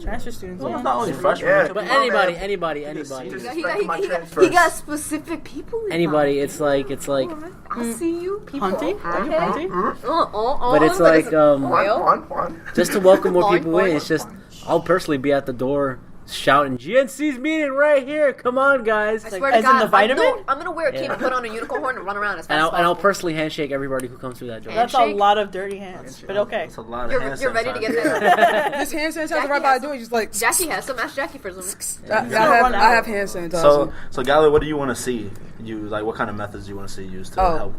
transfer students. Well, yeah. it's not only freshmen. Yeah. But Oh, anybody. man. Just- He Transfers. got specific people. in Anybody, mind. it's like, I see you, people. Hunting? Are you Okay. hunting? but it's like, One. just to welcome more people Boing, in. boing. It's just, I'll personally be at the door shouting, GNC's meeting right here. Come on, guys. I Like, swear to As in God, the vitamin? I'm gonna wear a cape Yeah. and put on a unicorn horn and run around as fast and as I'll possible. personally handshake everybody who comes through that door. And- That's a Handshake? lot of dirty hands. But okay. That's a lot of You're hand ready to get sanitizer. there. This hand sanitizer Jackie right by has the door, just like Jackie has some. Ask Jackie for some. I have hand sanitizer. So Gally, what do you want to see? What kind of methods do you want to see used to Oh. help?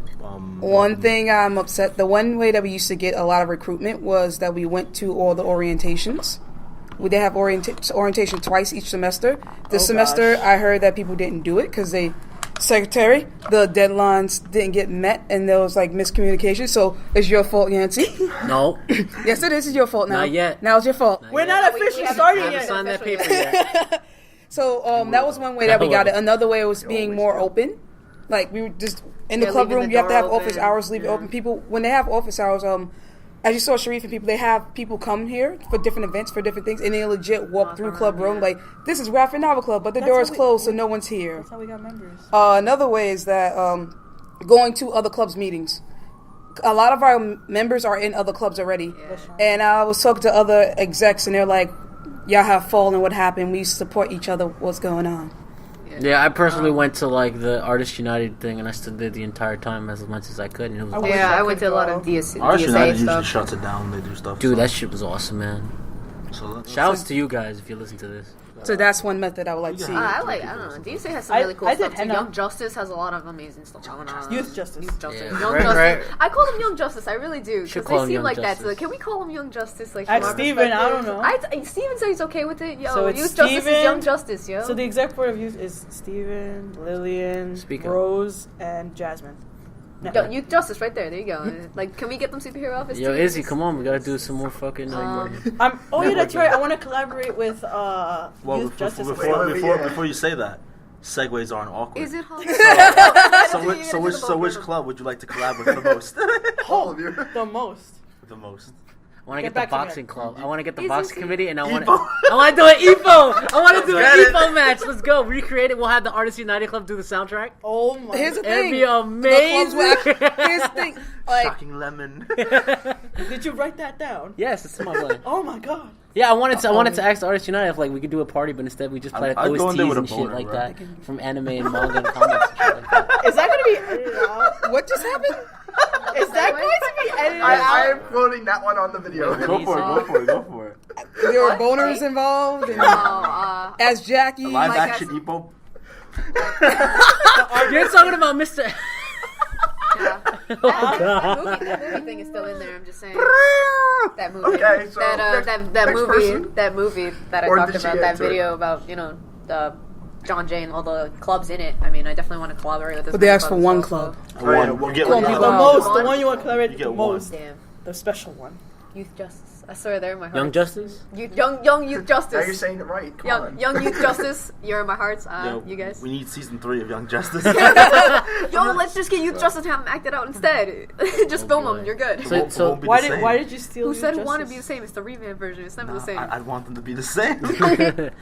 One thing I'm upset. The one way that we used to get a lot of recruitment was that we went to all the orientations. We did have orientation twice each semester. This semester, gosh. I heard that people didn't do it because the deadlines didn't get met, and there was like miscommunication. So it's your fault, Yantzy. No, Yes, it is. It's your fault now. Not yet. Now it's your fault. We're not We officially haven't- starting I haven't yet. signed that officially paper yet. So that was one way that we got it. Another way was being more open. Like we were just in the Yeah, club leaving room. the You have to door have office open. hours. Leave it Yeah. open. People when they have office hours, as you saw Sharif and people, they have people come here for different events for different things, and they legit walk through club room like this is Rap and Novel Club, but the door how is we- closed, so no one's here. That's how we got members. Another way is that going to other clubs meetings. A lot of our members are in other clubs already, and I was talking to other execs, and they're like, "Y'all have fallen. What happened? We support each other. What's going on?" Yeah, I personally went to like the Artists United thing, and I stood there the entire time as much as I could, and it was I wish Yeah, I I went could to a lot go. of DSA Ours United usually stuff. shuts it down when they do stuff. dude, so. that shit was awesome, man. So let's- Shouts to you guys if you listen to this. So that's one method I would like to see. I don't know. DSA has some I- really cool I did stuff. too. henna. Young Justice has a lot of amazing stuff going on. Youth Justice. Youth Justice. Yeah. Young Right, Justice. right. I call them Young Justice. I really do. Should Because call they 'em seem Young like that. Justice. So can we call them Young Justice? Like, Ask from our Steven, I don't perspective? know. Steven said he's okay with it. Yo, So it's Youth Justice Steven- is Young Justice, yo. So the exec board of youth is Steven, Lillian, Speak up. Rose, and Jasmine. No. Yo, Youth Justice right there. There you go. Like, can we get them superhero outfits Yo, too? Izzy, come on, we gotta do some more fucking. Oh yeah, that's right. I want to collaborate with Well, Youth Justice. before you say that, segues aren't awkward. Is it hard? So which club would you like to collab with the most? All of you. the most. The most. want to Get get the back to me. boxing club. I want to get the Izzie, boxing see? committee, and I want Evo. to do an EPO. I want to do an get it. EPO match. Let's go. Recreate it. We'll have the Artists United Club do the soundtrack. Oh my. Here's the It'd thing. be The clubs amazing. will actually- here's the thing. Like, Shocking lemon. Did you write that down? Yes, it's my plan. Oh my god. Yeah, I wanted to ask the Artists United if like we could do a party, but instead we just play like I'd go in there OSTs with a and shit boner, like bro. that from anime and manga and comics and shit like that. Is that gonna be edited out? what just happened? Is that going to be edited I out? am quoting that one on the video. Go for it. There were boners involved. And, as Jackie. Live Like action I- Epo. You're talking about Mr. Yeah. That movie thing is still in there. I'm just saying. That movie. Okay, so that next movie. person? That movie that I Or talked did she about. That answer it? video about the John Jay and all the clubs in it. I mean, I definitely want to collaborate with this. But they many asked for clubs one as well, club. Oh, yeah, We'll get Come one. on, The Wow. most, the One? one you want to collaborate You the get most, So. Damn. the special one. Youth Justice. I swear they're in my heart. Young Justice? Young Youth Justice. Now you're saying it right. Come on. Young Youth Justice. You're in my hearts. Yo, You guys. We need season 3 of Young Justice. Yo, let's just get Youth Justice and have them act it out instead. Just film boy. them. You're good. So- Why did you steal? Who Youth said want to Justice? be the same? It's the revamp version. It's never the same. I'd want them to be the same. Get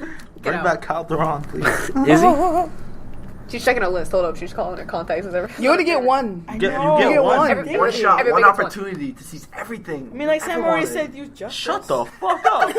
Bring out. back Calderon, please. Is he? She's checking a list. Hold up. She's calling her contacts and everything. You only get one. You get know. one. Every- One shot, everybody one gets one. opportunity to seize everything. I mean, like Sam Everyone already wanted. said, Youth Justice. Shut the fuck up.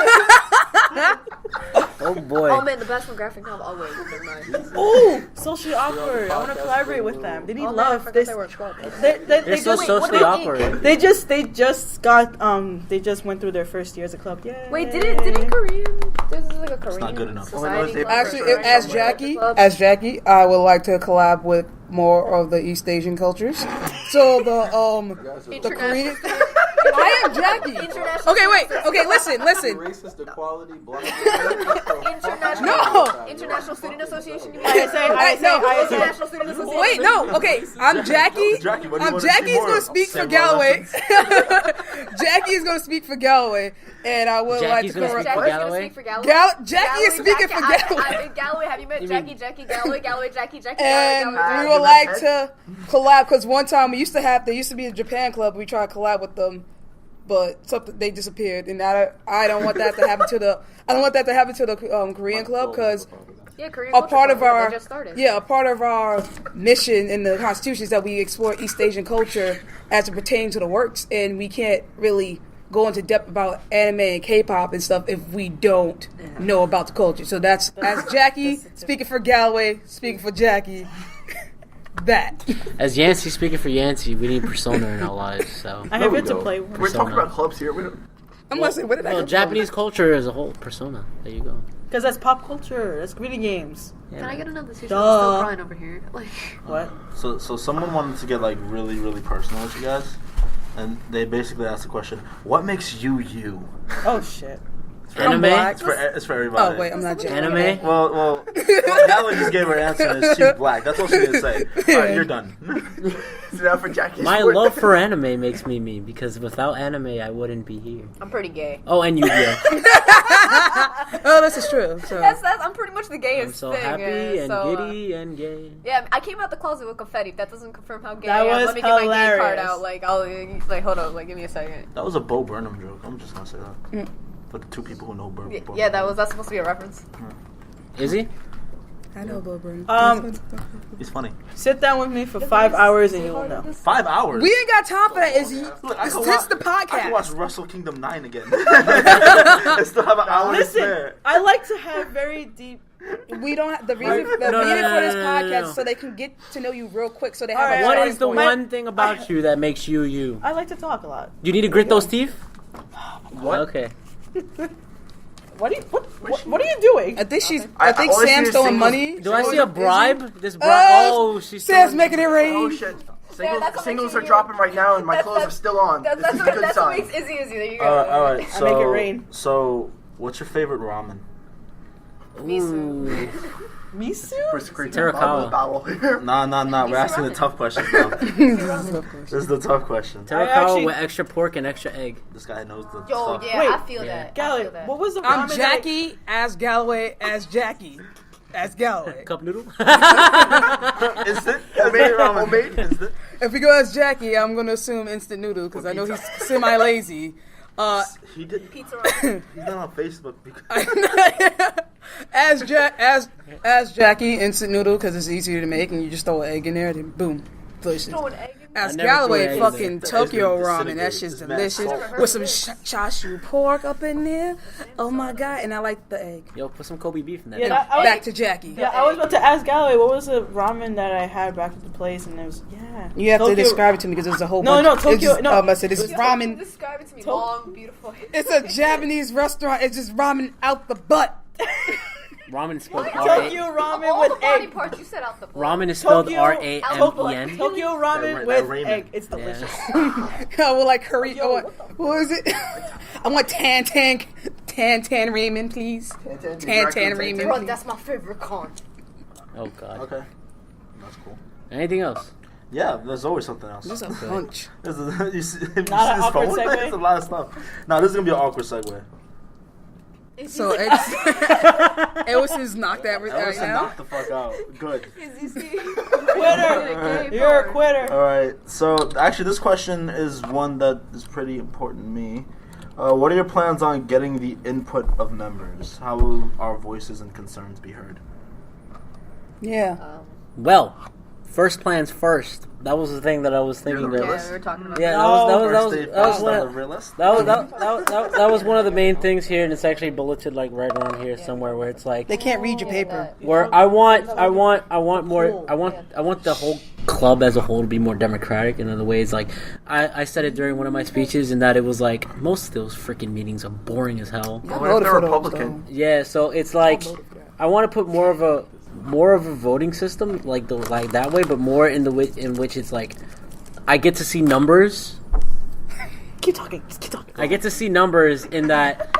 Oh boy. Oh man, the best one graphic novel. Oh wait, never mind. Ooh, socially awkward. I want to collaborate with them. They need Oh, man, I love. forgot They, they were a club. They're so just, socially awkward. they just got they just went through their first year as a club. Yeah. Wait, didn't Korean? This is like a Korean. not good enough. Society They- club or Actually, Korean as club. Jackie, Club. I would like to collab with more of the East Asian cultures. So the Korean. I am Jackie. International Okay, wait. student- Okay, listen. Racist equality, black. International Student Association. You mean? No. International Student Association. Wait, no. Okay, I'm Jackie. Jackie, what do you wanna see Jackie's more gonna of? speak for Samurai Galloway. lessons? Jackie is gonna speak for Galloway, and I would Jackie's like to. gonna speak Jackie's for gonna Galloway? speak for Galloway. Jackie is speaking for Galloway. Galloway, have you met You Jackie? mean- Jackie, Galloway, Jackie, And Galloway. we would like to collab because one time there used to be a Japan club. We tried to collab with them, but they disappeared, and I don't want that to happen to the Korean club because Yeah, Korean a Culture part of Club, our they just started. a part of our mission in the Constitution is that we explore East Asian culture as it pertains to the works, and we can't really go into depth about anime and K-pop and stuff if we don't know about the culture. So that's as Jackie speaking for Galloway, speaking for Jackie. That. As Yantzy speaking for Yantzy, we need persona in our lives. So I have we yet to go. play We're one. talking about clubs here. We don't, I'm gonna say, what did I well, come Japanese culture as a whole persona. There you go. Because that's pop culture. That's video games. Yeah, Can I man. get another tissue? Duh. I'm still crying over here. Like, What? So someone wanted to get like really, really personal with you guys, and they basically asked the question, "What makes you you?" Oh shit. Anime? black. It's for everybody. Oh wait, I'm not Jackie. Anime? Well, Natalie just gave her answer, and she's black. That's all she did say. All right, you're done. so now for Jackie's My word. love for anime makes me me because without anime, I wouldn't be here. I'm pretty gay. Oh, and Yu-Gi-Oh! Oh, this is true. So. That's I'm pretty much the gayest I'm so thing. happy and so, giddy and gay. Yeah, I came out the closet with confetti. If that doesn't confirm how gay That I am, was let me get my gay card hilarious. out. Like, hold up, give me a second. That was a Bo Burnham joke. I'm just gonna say that. For the two people who know Bo. Yeah, that's supposed to be a reference. Is he? I know, Bob. He's funny. Sit down with me for 5 hours and you will know. 5 hours. We ain't got time for that, Izzy. Look, I This can is the I can watch podcast. Wrestle Kingdom 9 again. I still have an hour to Listen, spare. I like to have very deep. We don't have the reason for No, this no. podcast is so they can get to know you real quick. So they have Alright, a What starting is the point. one thing about you that makes you you? I like to talk a lot. You need to grit those teeth? What? Okay. What are you doing? I think I think only see Sam's the throwing singles. money. Do I see a bribe? This bribe? Oh, Oh, she's Sam's throwing- making it rain. Oh shit. Singles, that's what singles makes are you dropping right now, and my That's- clothes are still on. That's This is a good what sign. makes Izzy. There you go. All right. So, make it rain. So, what's your favorite ramen? Ooh. Misu? First creature Terracotta. battle here. Nah. We're asking the ramen. tough questions now. This is the tough question. Terracotta actually- with extra pork and extra egg. This guy knows the Yo, stuff. yeah, Wait, I feel yeah. that. I Galley, feel that. what was the I'm ramen Jackie as Galloway as Jackie as Galloway. Cup noodle? Instant? Homemade? Instant? If we go as Jackie, I'm gonna assume instant noodle because I know he's semi-lazy. He did. Pizza. He's not on Facebook because as Jackie instant noodle because it's easier to make and you just throw an egg in there and boom, delicious. Throw an egg in there? As I never threw an Galloway egg fucking in there. Tokyo It's ramen, been that shit's disintegrated. delicious with some chashu pork up in there. Oh my god, and I like the egg. Yo, put some Kobe beef in that. Yeah, thing. Back to Jackie. Yeah, I was about to ask Galloway, what was the ramen that I had back at the place, and it was You have to Tokyo- describe it to me because there's a whole No, bunch. no, it's Tokyo- just- no. I said this is ramen. Describe it to me. To- Long, beautiful. It's a Japanese restaurant. It's just ramen out the butt. Ramen is spelled Tokyo R-A. ramen All with the body egg. parts you said out the butt. Ramen is spelled Tokyo- R-A-M-E-N. Tokyo ramen That with ramen. egg. It's delicious. I will like hurry. Yo, What is it? I want tan ramen, please. Tan ramen. Bro, that's my favorite con. Oh god. okay, that's cool. Anything else? Yeah, there's always something else. There's a bunch. You see Not this an awkward phone? segue? It's a lot of stuff. No, this is gonna be an awkward segue. So Ellison's knocked that right Ellison now. knocked the fuck out. Good. Quitter. You're a quitter. All right. So actually, this question is one that is pretty important to me. What are your plans on getting the input of members? How will our voices and concerns be heard? Yeah. Well, first plans first. That was the thing that I was thinking. You're the that- realist? Yeah, we were talking about Yeah, that was one of the main things here, and it's actually bulleted like right around here somewhere where it's like They can't read your paper. where I want more. I want the whole club as a whole to be more democratic. In other ways, like I said it during one of my speeches, in that it was like most of those freaking meetings are boring as hell. What if they're Republican? Yeah, so it's like I want to put more of a voting system like that way, but more in which it's like I get to see numbers. Keep talking. I get to see numbers in that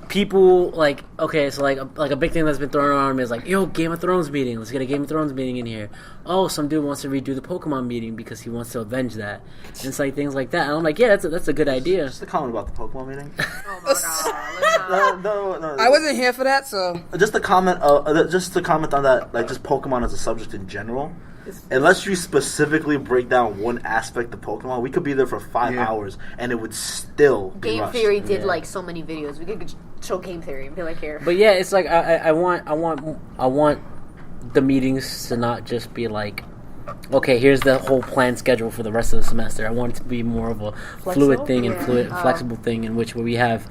people like so like a big thing that's been thrown around me is like, yo, Game of Thrones meeting. Let's get a Game of Thrones meeting in here. Oh, some dude wants to redo the Pokemon meeting because he wants to avenge that. And it's like things like that. And I'm like, yeah, that's a good idea. Just a comment about the Pokemon meeting. Oh my god. No. I wasn't here for that, so Just a comment. Just to comment on that, like just Pokemon as a subject in general. Unless you specifically break down one aspect of Pokemon, we could be there for 5 hours and it would still be Game rushed. Theory did like so many videos. We could show Game Theory and be like, here. But yeah, it's like I want the meetings to not just be like, okay, here's the whole planned schedule for the rest of the semester. I want it to be more of a fluid thing and flexible thing in which we have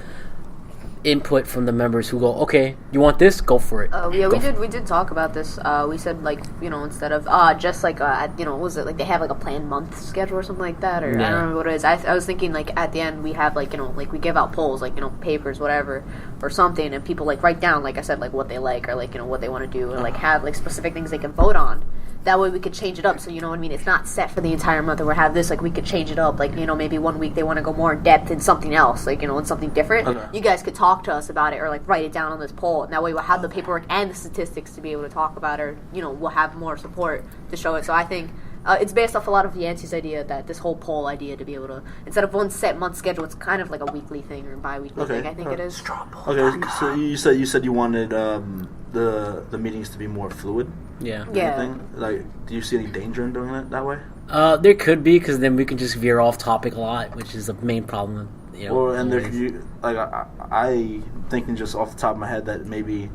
input from the members who go, okay, you want this? Go for it. Yeah, we did talk about this. We said like, instead of just like what was it like they have like a planned month schedule or something like that, or I don't remember what it is. I was thinking like at the end we have like like we give out polls like papers whatever or something, and people like write down like I said like what they like or like what they want to do, or like have like specific things they can vote on. That way we could change it up, so you know what I mean. It's not set for the entire month, or we have this. Like we could change it up. Like maybe one week they want to go more in depth in something else, like in something different. Okay. You guys could talk to us about it, or like write it down on this poll, and that way we'll have the paperwork and the statistics to be able to talk about it. Or we'll have more support to show it. So I think it's based off a lot of Yantzy's idea, that this whole poll idea to be able to, instead of one set month schedule, it's kind of like a weekly thing or bi-weekly thing. I think it is. Okay, so you said you wanted the meetings to be more fluid. Yeah. Anything? Like, do you see any danger in doing it that way? There could be, because then we can just veer off topic a lot, which is the main problem. Well, and there could you like I thinking just off the top of my head that maybe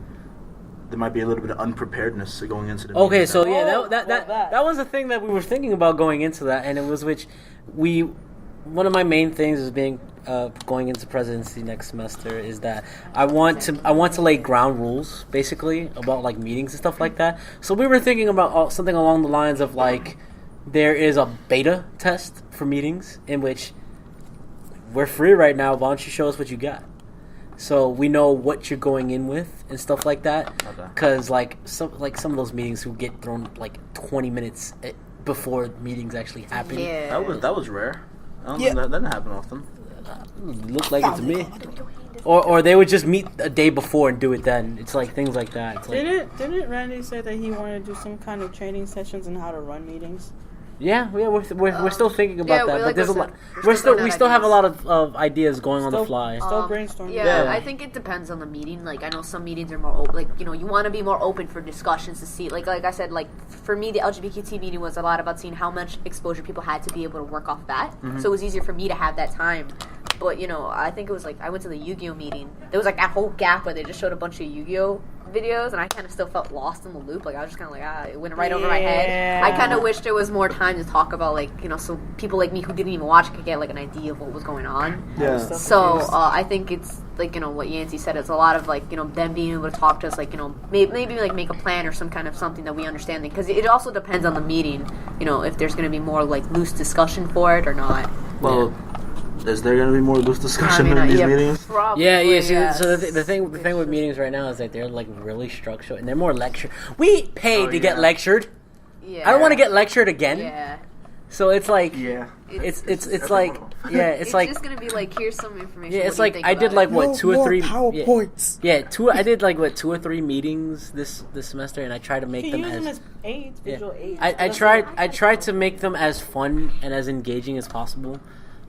there might be a little bit of unpreparedness going into the Okay, meeting. so yeah, that was the thing that we were thinking about going into that, and it was one of my main things is being going into presidency next semester is that I want to lay ground rules basically about like meetings and stuff like that. So we were thinking about something along the lines of like there is a beta test for meetings in which we're free right now. Why don't you show us what you got? So we know what you're going in with and stuff like that. Because some of those meetings who get thrown like 20 minutes before meetings actually happen. Yeah. That was rare. I don't think that doesn't happen often. It looked like it to me. Or they would just meet a day before and do it then. It's like things like that. It's like, Didn't Randy say that he wanted to do some kind of training sessions on how to run meetings? yeah, we're still thinking about that, but there's a lot. we We still have a lot of ideas going on the fly. Still brainstorming. Yeah, I think it depends on the meeting. Like, I know some meetings are more open. Like, you want to be more open for discussions to see. Like I said, like, for me, the LGBTQ meeting was a lot about seeing how much exposure people had to be able to work off that. So it was easier for me to have that time But I think it was like I went to the Yu-Gi-Oh meeting. There was like that whole gap where they just showed a bunch of Yu-Gi-Oh videos, and I kind of still felt lost in the loop. Like I was just kind of like, it went right over my head. I kind of wish there was more time to talk about so people like me who didn't even watch could get like an idea of what was going on. Yeah. So I think it's like what Yantzy said. It's a lot of like them being able to talk to us, like maybe like make a plan or some kind of something that we understand. Because it also depends on the meeting. If there's going to be more like loose discussion for it or not. Well. Is there going to be more loose discussion in these meetings? Probably, Yeah. yes. So the thing with meetings right now is that they're like really structured and they're more lecture. We paid to get lectured. Yeah. I don't want to get lectured again. Yeah. So it's like It's like it's like just gonna be like here's some information. yeah, it's what do like you think I did about like it? what 2 or 3 PowerPoints. I did like what 2 or 3 meetings this semester, and I tried to make You them use them as as aids, visual aids. I tried to make them as fun and as engaging as possible.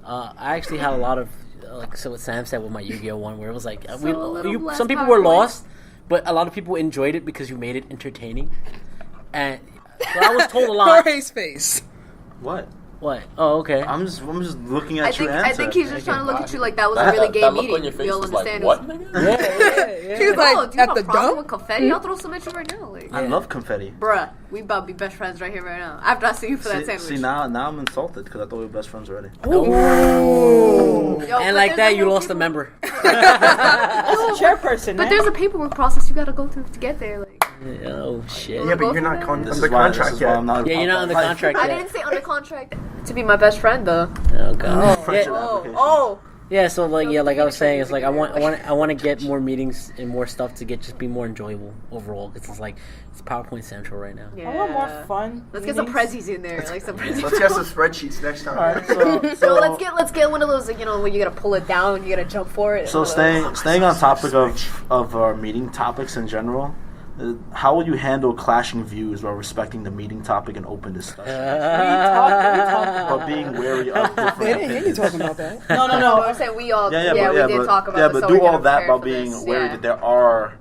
I actually had a lot of so what Sam said with my Yu-Gi-Oh one, where it was like some people were lost, but a lot of people enjoyed it because you made it entertaining. And so I was told a lot. Jorge's face. What? What? Oh, okay. I'm just looking at your I answer. think he's just trying to look at you like that was a really gay that look meeting. on your face You'll was like, understand. what, nigga? Yeah. He was like, do you at have the a problem dump? with confetti? I'll throw some at you right now. Like, I love confetti. bruh, we about to be best friends right here, right now. After I see you for that sandwich. See now I'm insulted because I thought we were best friends already. Yo, And but like there's that, a you whole lost a paper- member. Chairperson. But there's a paperwork process you gotta go through to get there. Like, Oh shit. Yeah, but both you're not of them? This under is why contract yet. I'm not. Yeah, you're not on the contract I yet. didn't say under contract to be my best friend though. Oh god. Friendship Yeah, application. yeah. So like No, like I was communication saying, is it's like a good I want to get more meetings and more stuff to just be more enjoyable overall. Because it's like it's PowerPoint central right now. Yeah. I want more fun. Let's get some meetings. prezzies in there, like some prezzies. Let's get some spreadsheets next time. Alright, So let's get one of those, like, where you gotta pull it down, you gotta jump for it. So staying on topic of our meeting topics in general, how would you handle clashing views while respecting the meeting topic and open discussion, but being wary of different They didn't hear you opinions? talking about that. No. I said we all, We did talk about it. but so do we're all gonna that prepare while for being this. wary Yeah. that there are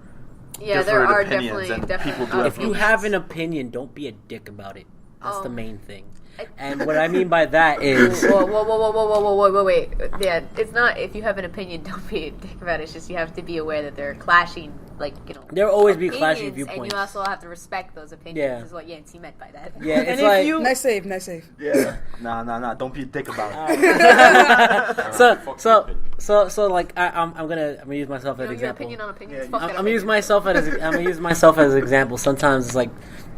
Yeah, there different are opinions and definitely people do have If you opinions. have an opinion, don't be a dick about it. That's the Oh. main thing. And what I mean by that is, Whoa, wait. Yeah, it's not if you have an opinion, don't be a dick about it. It's just you have to be aware that they're clashing, there will always be opinions, clashing and viewpoints. you also have to respect those opinions. Yeah. Is what Yantzy meant by that. Yeah, it's And if like you- Nice save. Yeah. Nah. Don't be a dick about it. so like I'm gonna use myself as Your example. opinion on opinions. Yeah, Fuck I'm that gonna use opinion. myself as an example. Sometimes it's like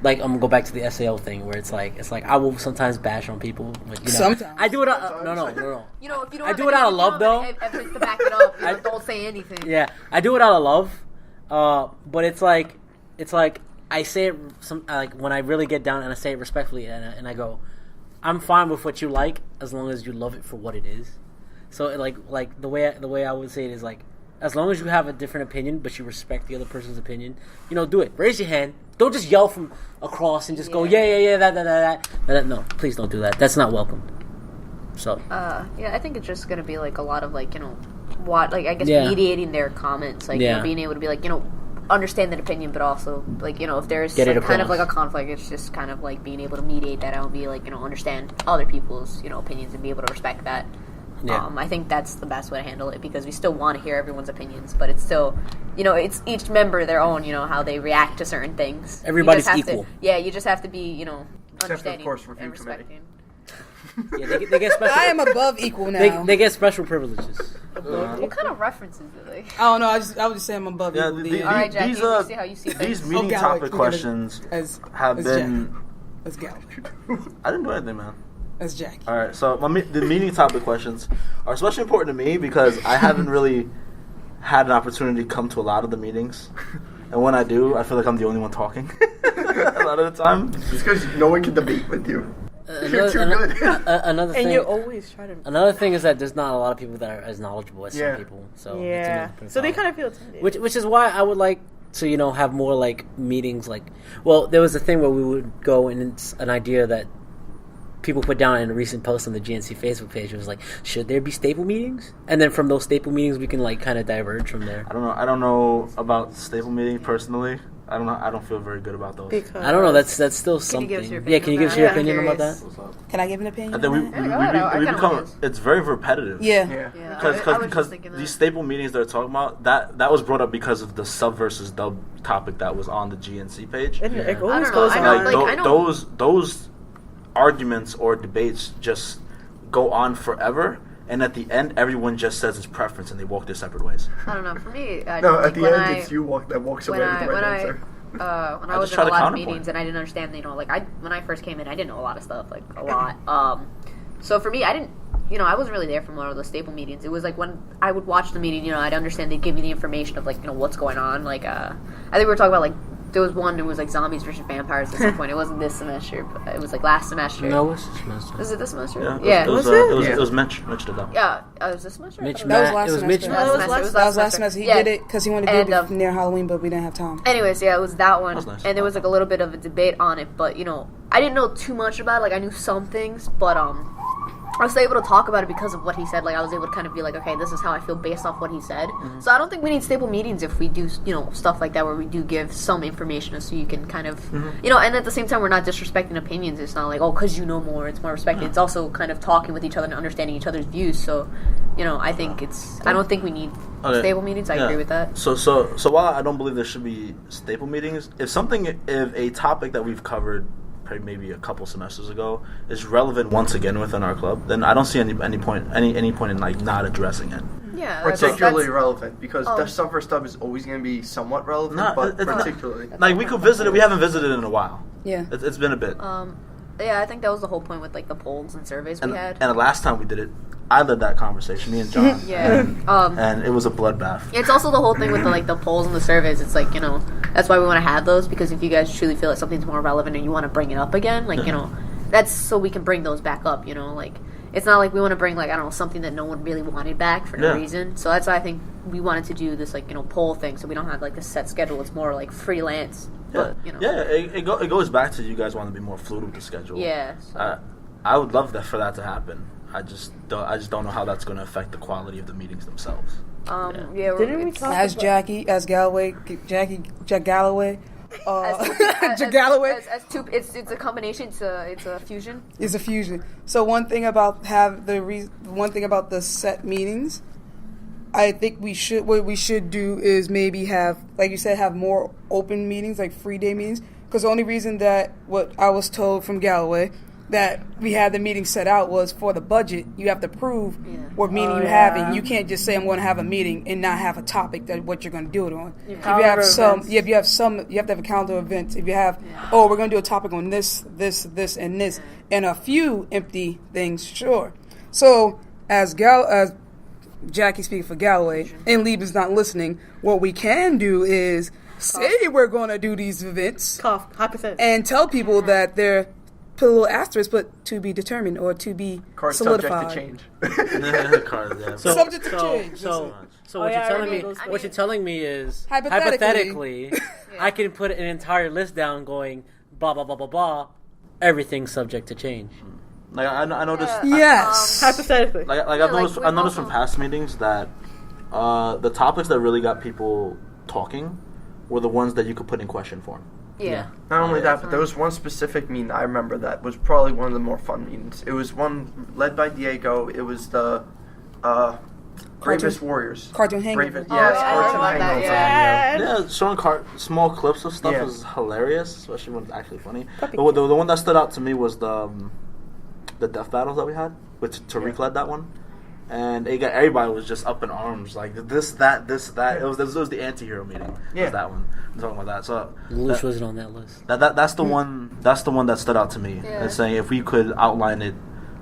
I'm gonna go back to the SAO thing where it's like I will sometimes bash on people. But, Sometimes. I do it. No. If you don't I have do it out of any- love, if you don't though. have evidence to back it up, don't say anything. Yeah, I do it out of love. But it's like I say it when I really get down and I say it respectfully and I go, I'm fine with what you like as long as you love it for what it is. So like the way I would say it is like, as long as you have a different opinion but you respect the other person's opinion, do it. Raise your hand. Don't just yell from across and just go yeah that. No, please don't do that. That's not welcome. So Yeah, I think it's just gonna be like a lot of Yeah. mediating their comments, being able to be understand that opinion, but also if there's Get it kind of across. like a conflict, it's just kind of like being able to mediate that out and be understand other people's opinions and be able to respect that. Yeah. I think that's the best way to handle it because we still want to hear everyone's opinions, but it's still it's each member their own how they react to certain things. Everybody's You just have equal. you just have to be understanding course, review and committee. respecting. yeah, they get special. I am above equal now. they get special privileges. What kind of references do they? I don't know. I was just saying I'm above Yeah, equal. All right, Jackie, these we see how you see these things. meeting Okay, topic we're gonna- questions as have as been. Jack. Let's go. I didn't do anything, man. As Jackie. All right, so the meeting topic questions are especially important to me because I haven't really had an opportunity to come to a lot of the meetings, and when I do, I feel like I'm the only one talking a lot of the time. Just because no one can debate with you. You're too good. Another And thing. you always try to. Another thing is that there's not a lot of people that are as knowledgeable as Yeah. some people. So Yeah. So they kind of feel timid. which is why I would like to have more meetings there was a thing where we would go and it's an idea that people put down in a recent post on the GNC Facebook page. It was like, should there be staple meetings? And then from those staple meetings we can kind of diverge from there. I don't know about staple meeting personally. I don't know. I don't feel very good about those. Because I don't know. That's still Can you something. give us your Yeah, can you give us your opinion opinion on about that? that? Can I give an opinion? I think on that? we I become. kinda It's very repetitive. Yeah. Yeah. Yeah, I was Because just thinking that. these staple meetings they're talking about that was brought up because of the sub versus dub topic that was on the GNC page. It I always don't goes know. I on. know, Like, like, I know. those arguments or debates just go on forever, and at the end, everyone just says his preference and they walk their separate ways. I don't know. For me, No, at the end, it's you that walks away when with the right answer. when I I was just in try a to lot of counterpoint. meetings and I didn't understand, like when I first came in, I didn't know a lot of stuff, like a lot. So for me, I didn't, I wasn't really there for one of the staple meetings. It was like when I would watch the meeting, I'd understand they'd give me the information of like, what's going on. Like, I think we were talking about like there was one that was like zombies versus vampires at some point. It wasn't this semester, but it was like last semester. No, what's this semester? Is it this semester? Yeah, it was it? it was Mitch did that. Yeah, it was this semester. Mitch, That was Matt, last it was Mitch. semester. Last That was semester. It was That was last last semester. He Yeah. did it because he wanted to do And, it near Halloween, but we didn't have time. Anyways, yeah, it was that one, That's nice. and there was like a little bit of a debate on it, but I didn't know too much about it. Like I knew some things, but I was able to talk about it because of what he said. Like I was able to kind of be like, okay, this is how I feel based off what he said. Mm-hmm. So I don't think we need staple meetings if we do, stuff like that where we do give some information so you can kind of, Mm-hmm. and at the same time we're not disrespecting opinions. It's not like, oh, because you know more, it's more respected. It's also kind of talking with each other and understanding each other's views. So, I think I don't think we need Okay. stable meetings. I Yeah. agree with that. So while I don't believe there should be staple meetings, if a topic that we've covered maybe a couple semesters ago is relevant once again within our club, then I don't see any point in like not addressing it. Yeah, Particularly relevant because Oh. the sub for stub is always going to be somewhat relevant, No, but it's not. particularly. Like we could visit it. We haven't visited it in a while. Yeah. It's been a bit. Yeah, I think that was the whole point with like the polls and surveys we had. And the last time we did it, I led that conversation, me and John. Yeah. And it was a bloodbath. It's also the whole thing with the polls and the surveys. It's like, that's why we want to have those, because if you guys truly feel like something's more relevant and you want to bring it up again, like, that's so we can bring those back up, like, it's not like we want to bring, like, I don't know, something that no one really wanted back for no reason. So that's why I think we wanted to do this, like, poll thing, so we don't have, like, this set schedule. It's more, like, freelance. Yeah, But, yeah. It goes back to you guys want to be more fluid with the schedule. Yeah. So. I would love for that to happen. I just don't know how that's going to affect the quality of the meetings themselves. Didn't we talk As about... Jackie, as Galloway, Jack Galloway, Jack Galloway As two, it's a combination. It's a fusion. is a fusion. So one thing about the set meetings, I think what we should do is maybe have, like you said, have more open meetings, like free day meetings. Because the only reason that what I was told from Galloway that we had the meeting set out was for the budget. You have to prove what meeting you're having. You can't just say I'm going to have a meeting and not have a topic that what you're going to do it on. If you have you have to have a calendar of events. If you have, we're going to do a topic on this, and this, and a few empty things, sure. So as Jackie speaking for Galloway, and Lieber's not listening, what we can do is say we're going to do these events, hypothetically, and tell people that they're put a little asterisk, but to be determined or to be Cards solidified. subject to change. Subject to change. So Oh, what yeah, you're telling I me, remember those what you're telling me is Hypothetically. I can put an entire list down going blah blah blah blah blah. Everything's subject to change. Like I noticed. Yes. hypothetically. Like Yeah, I noticed from past meetings that the topics that really got people talking were the ones that you could put in question form. Yeah. Not only that, but there was one specific meeting I remember that was probably one of the more fun meetings. It was one led by Diego. It was the Bravest Warriors. Cartoon Hangover. Yes, yeah, I Cartoon love that, Hangover. Yeah, showing small clips of stuff Yeah. is hilarious, especially when it's actually funny. The one that stood out to me was the death battles that we had, which Tariq led that one. And everybody was just up in arms, like this, that. It was the anti-hero meeting. Yeah. It was that one. I'm talking about that. So Lush wasn't on that list. that's the one. That's the one that stood out to me. Yeah. And saying if we could outline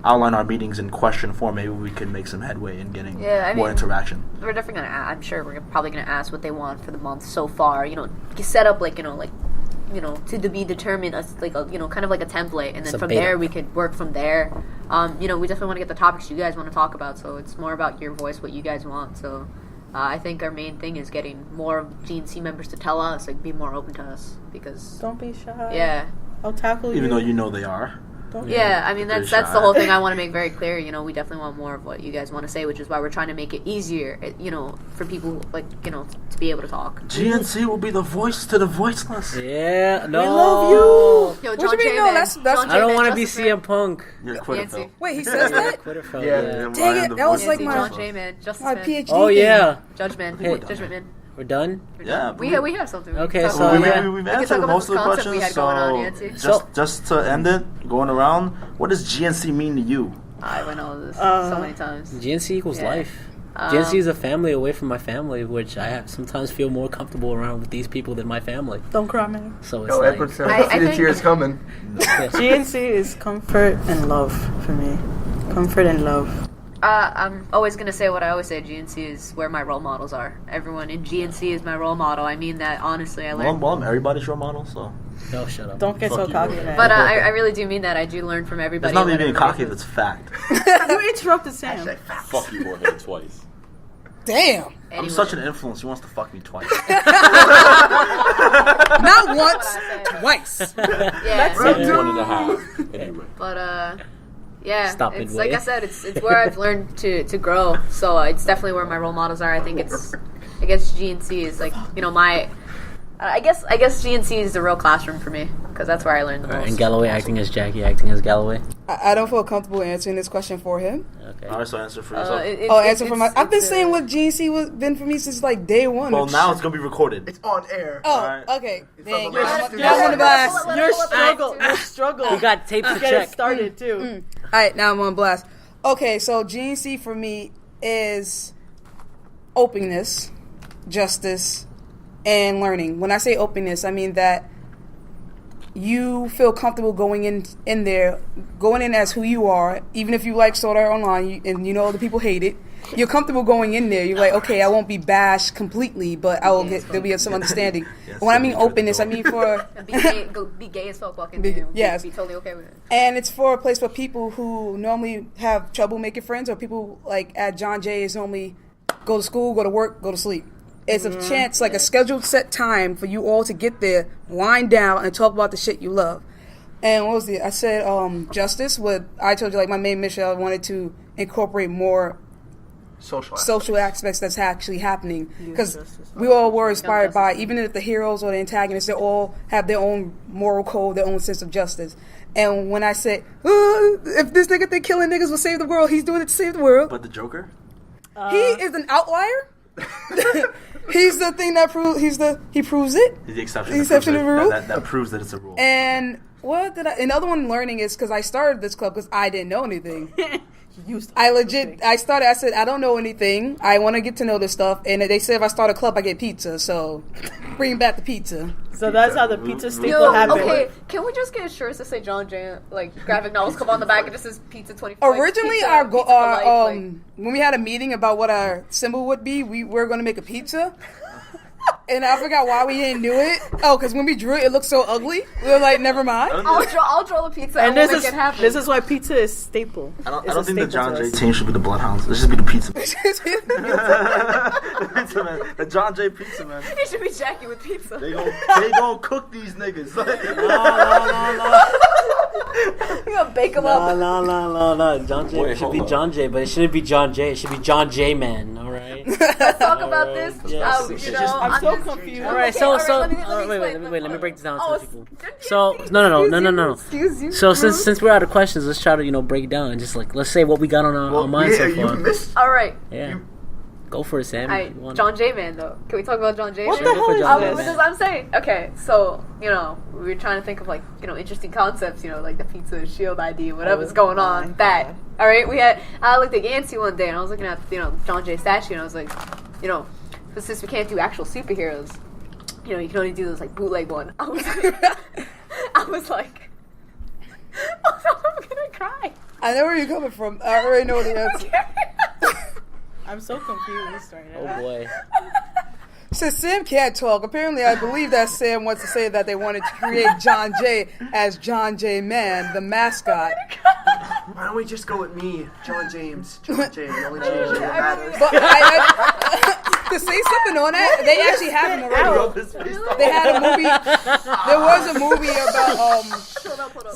our meetings in question form, maybe we could make some headway in getting more interaction. We're definitely gonna. I'm sure we're probably gonna ask what they want for the month so far. Set up to be determined as kind of like a template, and then from there we could work from there. We definitely want to get the topics you guys want to talk about, so it's more about your voice, what you guys want. So I think our main thing is getting more GNC members to tell us, be more open to us, because Don't be shy. yeah. I'll tackle you. Even though you know they are. Yeah, I mean Pretty that's shy. the whole thing I want to make very clear. You know, we definitely want more of what you guys want to say, which is why we're trying to make it easier. You know, for people like to be able to talk. GNC will be the voice to the voiceless. Yeah, no. We love you. Yo, What John you mean? J. No, Man. that's John J. I don't Man, want to be Justice Man. CM Punk. You're a quitter, Yancy. Phil. Wait, he says that? Twitter felt, Yeah, yeah. yeah, Dang Ryan, it, the that was voice like to the my- John voiceless. J. Man, Justice My Man, PhD. Oh thing. yeah, Judgment, Hey. Judgment Man. we're done. Yeah, We have something. Okay, talk so about. yeah. we've We can answered talk about most of this the concept we questions. had going on, So Yantzy. just to end it, going around, what does GNC mean to you? I went over this so many times. GNC equals Yeah. life. GNC is a family away from my family, which I sometimes feel more comfortable around with these people than my family. Don't cry, man. So it's No, like, Edward's I see the think- tears coming. GNC is comfort and love for me. Comfort and love. I'm always going to say what I always say. GNC is where my role models are. Everyone in GNC is my role model. I mean that honestly. I learned. Well, I'm everybody's role model, so no, shut up. Don't get Fuck so you, cocky, Jorge. man. But I really do mean that. I do learn from everybody. it's not me and let being everybody cocky. do- That's fact. You interrupted Sam. Fuck you, Jorge, twice. Damn. I'm Anyway. such an influence. He wants to fuck me twice. Not once, That's what I said. twice. Yeah. Maybe 1.5. Anyway. But yeah. Stop it's midway. like I said. It's where I've learned to grow. So it's definitely where my role models are. I think I guess GNC is like my. I guess GNC is the real classroom for me because that's where I learned the most. And Galloway acting as Jackie, acting as Galloway. I don't feel comfortable answering this question for him. Okay. All right, so answer for yourself. Answer for my. I've been saying what GNC was been for me since like day one. Well, now it's gonna be recorded. It's on air. Oh, Alright. okay. It's Dang, on the y'all list. want to blast. Let Your it pull up the struggle. mic, Your too. struggle. We got tapes to Get check. it started too. All right, now I'm on blast. Okay, so GNC for me is openness, justice, and learning. When I say openness, I mean that you feel comfortable going in there, going in as who you are, even if you like Sword Art Online and you know the people hate it. You're comfortable going in there. You're like, okay, I won't be bashed completely, but I will get. There'll be some understanding. Yes, When I mean so you openness, I mean for. Be gay as fuck walking Be- there. yes. Be totally okay with it. And it's for a place for people who normally have trouble making friends, or people like at John Jay is normally go to school, go to work, go to sleep. It's a chance, like a scheduled set time for you all to get there, wind down, and talk about the shit you love. And what was I said justice. What I told you, like my main mission, I wanted to incorporate more social aspects that's actually happening, because we all were inspired by, even if the heroes or the antagonists, they all have their own moral code, their own sense of justice. And when I said, if this nigga think killing niggas will save the world, he's doing it to save the world. But the Joker? He is an outlier. He's the thing that proves he proves it. He's the exception. The that exception proves to the it. rule. That proves that it's a rule. And what did another one learning is because I started this club because I didn't know anything. I said, I don't know anything. I want to get to know this stuff. And they said if I start a club, I get pizza. So bring back the pizza. So that's how the pizza staple Yo, happened. okay, can we just get shirts that say John Jay, like graphic novels come on the back and just says pizza 24? Originally, like, pizza for life, when we had a meeting about what our symbol would be, we were going to make a pizza. And I forgot why we didn't do it. Oh, because when we drew it, it looked so ugly. We were like, never mind. I'll draw the pizza and And we'll make it happen. this is why pizza is staple. I don't It's a think the staple John to Jay us. team should be the Bloodhounds. It should be the Pizza Man. The Pizza Man. The John Jay Pizza Man. It should be Jackie with pizza. They gon' cook these niggas. You gonna bake them up. No. John Jay Wait, should be hold on. John Jay, but it shouldn't be John Jay. It should be John J Man. All right. Let's talk about Alright, this. yes. You It's know, just- I'm so just- confused. All right. Okay, So alright, let me wait. explain. Let me break this down Oh, to people. excuse So you, no. Excuse you. So since we're out of questions, let's try to break it down and just like let's say what we got on our mind so you far. missed. All right. Yeah. Go for it, Sam. Alright, You wanna- John J. Man, though. Can we talk about John J. What Man? the hell is John J. this? Man. Because I'm saying, okay, so, we were trying to think of, interesting concepts, like the pizza shield ID, whatever's going on, that. All right, I looked at Yantzy one day, and I was looking at, John J. statue, and I was like, but since we can't do actual superheroes, you can only do those, bootleg one. I was like, I'm gonna cry. I know where you're coming from. I already know the answer. I'm so confused right now. Oh boy. Since Sam can't talk, apparently I believe that Sam wants to say that they wanted to create John Jay as John J. Man, the mascot. Why don't we just go with me, John James? John James, the only James that matters. But to say something on that, they actually have him already. They had a movie. There was a movie about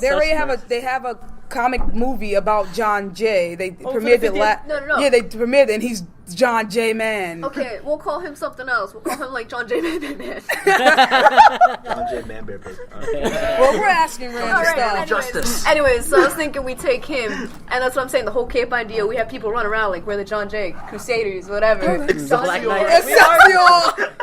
They already have a comic movie about John Jay. They premiered it No. Yeah, they premiered it, and he's John J. Man. Okay, we'll call him something else. We'll call him like John J. Man. John J. Man Bear Person. Well, we're asking random stuff. Justice. Anyways, so I was thinking we take him, and that's what I'm saying. The whole cape idea. We have people run around like we're the John Jay Crusaders, whatever. Black Knight. Excelsior!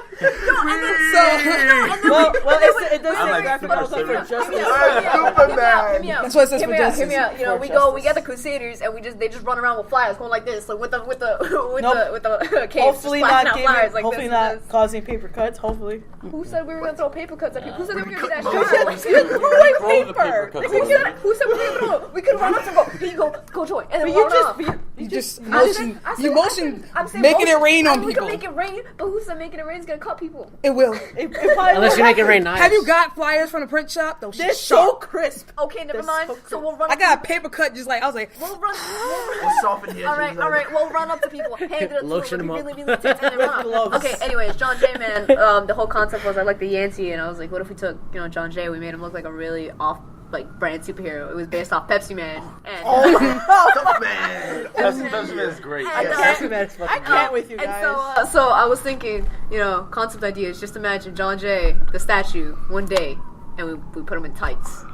Well, it does say graphic novel for justice. Hear me out. That's what it says for justice. Hear me out. You know, we get the Crusaders, and they just run around with flyers, going like this, like with the capes. Hopefully just not out giving, flyers, like hopefully this, not this. causing paper cuts. Hopefully. Who said we were gonna throw paper cuts at people? Who said we were gonna be that Who sharp? said- Like, You threw away Throw the paper. cuts Who on said them. we were gonna throw? We could run up and go. Here you go Joy, and then But run off. You just I motion. said- You motion. I'm saying Making it motion. rain on We people. can make it rain, but who said making it rain is gonna cut people? It will. It probably Unless you make it rain nice. Have you got flyers from the print shop? Those They're shit so sharp. crisp. Okay, never mind. So we'll run. I got a paper cut just like I was like. We'll run. We'll soften the edges. All right. We'll run up to people, hand it up to Lotion them, them really, up. really tight, and then run Gloves. off. Okay. Anyways, John Jay Man. The whole concept was I like the Yantzy, and I was like, what if we took John Jay? We made him look like a really off brand superhero. It was based off Pepsi Man. And, Man. Pepsi Man is great. and, I can't with you guys. And so I was thinking, concept ideas. Just imagine John Jay, the statue, one day, and we put him in tights.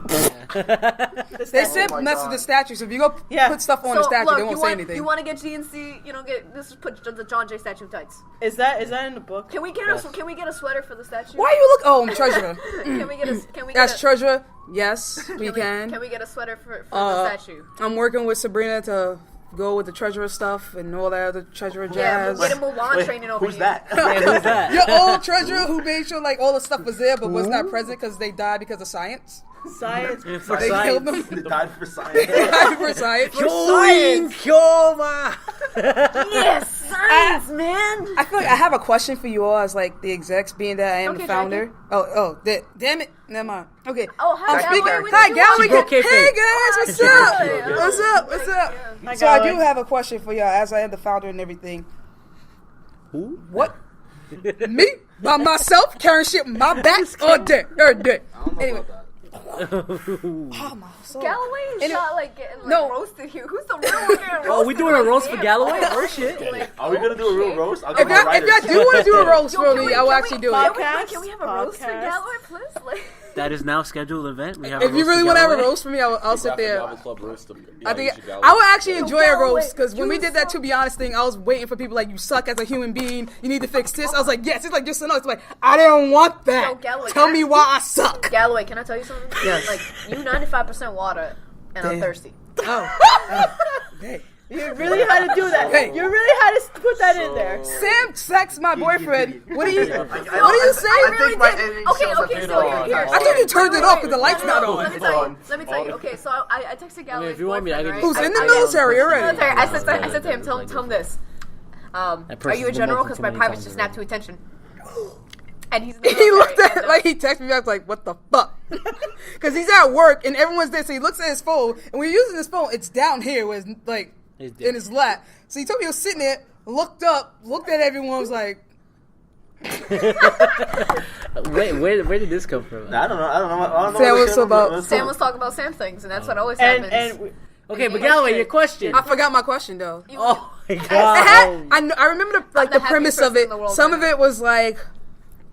They said Oh my mess God. with the statue. So if you go put stuff on the statue, look, they won't say anything. You want to get GNC? Put the John Jay statue in tights. Is that in the book? Can we get a sweater for the statue? Why you look? Oh, I'm treasurer. Can we get a That's treasurer. Yes, we can. Can we get a sweater for the statue? I'm working with Sabrina to go with the treasurer stuff and all that other treasurer Yeah, jazz. we'll get a Mulan training over Who's here. that? Who's that? Your old treasurer who made sure like all the stuff was there but was not present because they died because of science. Science. For They killed them. They died for science. They died for science. Yes, science, man. I feel like I have a question for you all as like the execs, being that I am Okay, the founder. Damn it. Never mind. Okay. Oh, hi, I'm Galloway. speaking. What Hi, you Galloway. broke Hey kayfabe. guys, what's up? What's up? Hi, So I do Galloway. have a question for y'all as I am the founder and everything. Who? What? Me? By myself? Carrying shit on my back all day. Every day. Anyway. Oh, my soul. Galloway is Anyway, not like getting no. roasted here. Who's the real one getting roasted? Oh, we doing a roast for Damn. Galloway? Oh shit! Are we gonna do a real roast? I'll If get my y'all writers. do want to do a roast Yo, for can me, we- I will can actually we- do it. Podcast? Can we have a roast for Podcast. Galloway, please? Like, That is now scheduled event. We have. If you really want to have a roast for me, I'll sit there. Club roast of, I think Izzie Galloway. I would actually enjoy a Galloway, roast because when we you did that, suck. to be honest, thing, I was waiting for people like you suck as a human being. You need to fix this. I was like, yes. It's like just enough. It's like I didn't want that. Yo, Galloway, Tell can me I- why I suck. Galloway, can I tell you something? Yes. Like, you 95% water, and I'm Damn. thirsty. Hey. You really had to do that. Hey. You really had to put that in there. Sam sex my boyfriend. What do you? What do you say? I think my editing Okay, skills are okay, pretty so good. here. I thought you turned it off because the lights not No, on. Let me tell you. Okay, so I texted Galloway. if you want me, I can Who's just- in the I- military already? I said to him, tell him this. Are person's you a been general? mentioned Because too my many privates times just snapped to already. attention. And he's in the He military, looked at and, like he texted me. I was like, "What the fuck?" Because he's at work and everyone's there. So he looks at his phone, and when you're using his phone, it's down here, where it's like His dick. in his lap. So he told me he was sitting there, looked up, looked at everyone, was like, Wait, where did this come from? I don't know. Sam, what's about- Sam was talking about Sam things, and that's what always happens. Okay, but Galloway, your question. I forgot my question though. Oh my I god! I remember the the the happiest premise of person it. in the world Some right of it was like,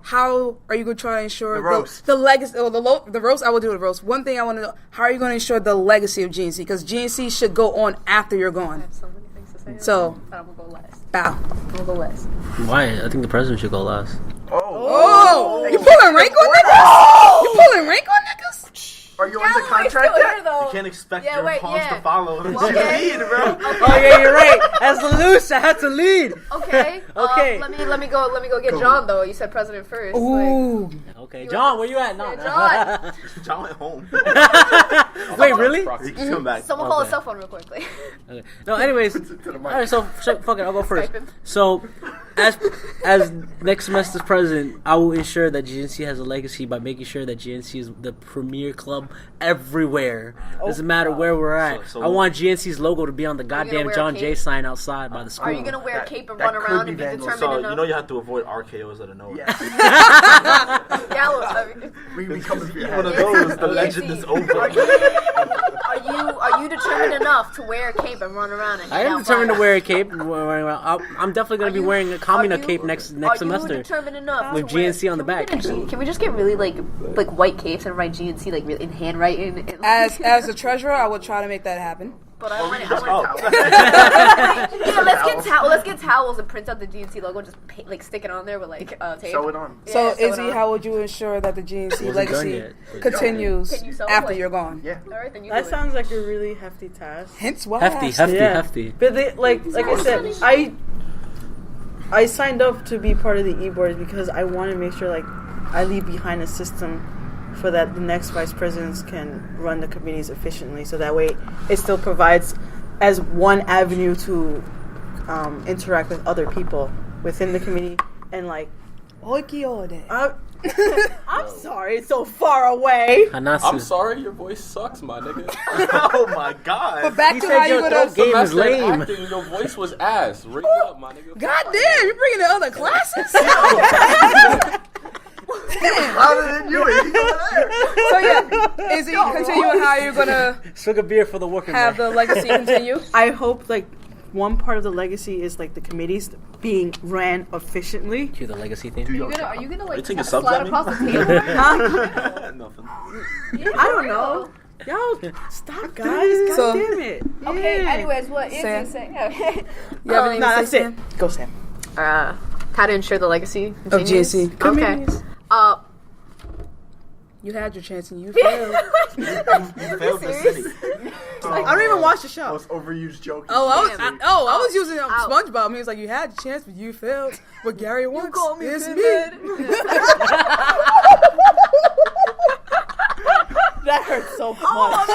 how are you going to try to ensure The roast. the legacy? Or the roast. I will do the roast. One thing I want to know: how are you going to ensure the legacy of GNC? Because GNC should go on after you're I gone. have so many things to say. So, but I'm gonna go last. bow. I'm gonna go last. Why? I think the president should go last. Oh, you pulling rank on niggas? You pulling rank on niggas? Are you under Galloway's contract still yet? here, though. You can't expect Yeah, your wait, pawns yeah. to follow. Okay. Lead, bro. Oh yeah, you're right. As the loose, I had to lead. Okay. Okay. Let me go get John though. You said president first. Ooh. Okay, John, where you at? No, John. John went home. Wait, really? You can come back. Someone call his cell phone real quickly. Okay. No, anyways. To the mic. Alright, so fuck it, I'll go first. Skype him. So, as next semester's president, I will ensure that GNC has a legacy by making sure that GNC is the premier club everywhere. Doesn't matter where we're at. So I want GNC's logo to be on the gonna goddamn wear a John cape? Jay sign outside by the school. Are you gonna wear a cape and that run could around be and be vandalism. determined So enough? you know you have to avoid RKOs out of nowhere. Gallows. I mean, We coming for your One of head. those, the legend is over. Are you determined enough to wear a cape and run around and I hang am out determined to fire? wear a cape. I'm definitely going to be wearing a Kamina cape next Are you semester. determined enough With to wear- GNC on the back. Can we just get really like white capes and write GNC like really in handwriting? And, As the treasurer, I would try to make that happen. but I want Oh. yeah, let's get towels and print out the GNC logo and just like stick it on there with like tape. Sew it on. Yeah, So, sew it Izzy, on. how would you ensure that the GNC Wasn't done legacy yet. continues Can you sew it, after like- you're gone? Yeah. All right, then you That do it. sounds like a really hefty task. Hence why I asked. Hefty. But they, like I said, I signed up to be part of the e-board because I want to make sure like I leave behind a system for that the next vice presidents can run the committees efficiently. So that way, it still provides as one avenue to interact with other people within the committee and like. Oiki ode. I'm sorry, it's so far away. I'm sorry, your voice sucks, my nigga. Oh my god. But back He to said how you your gonna. throat game is Semester in lame. acting, your voice was ass. Ring it up, my nigga. God damn, you're bringing in other classes. Louder than you. Izzy, over there. So yeah, Izzy, continue on how you're gonna Swig a beer for the working have man. the legacy continue. I hope like one part of the legacy is like the committees being ran efficiently. Cue the legacy theme. Are you gonna like you taking slide subs at me? across the table? Huh? Nothing. I don't know. Y'all, stop, guys. God So- damn it. Okay. Yeah. Anyways, what is Sam. he saying? Okay. You have anything No, to that's say, it. Go, Sam. How to ensure the legacy Of continues? GNC. Okay. Committees. You had your chance and you failed. You failed the city. I don't even watch the show. Most overused joke. Damn. I was using Ow. SpongeBob. I mean, it's like you had your chance, but you failed. But Gary wants. It's me. That hurts so much.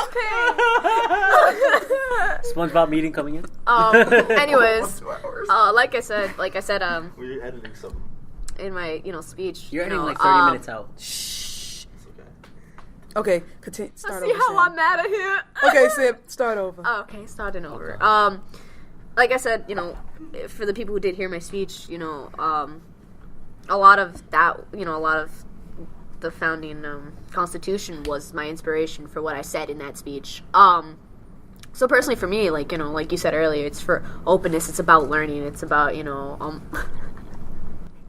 SpongeBob meeting coming in. Anyways, 2 hours. like I said, Were you editing something? in my speech. You're editing know, like 30 minutes out. It's okay. Okay, continue. Start See over. how Sam. I'm mad at him. Okay, Sam, start over. Oh, okay, starting over. Like I said, for the people who did hear my speech, a lot of that, a lot of the founding Constitution was my inspiration for what I said in that speech. So personally, for me, like you said earlier, it's for openness. It's about learning. It's about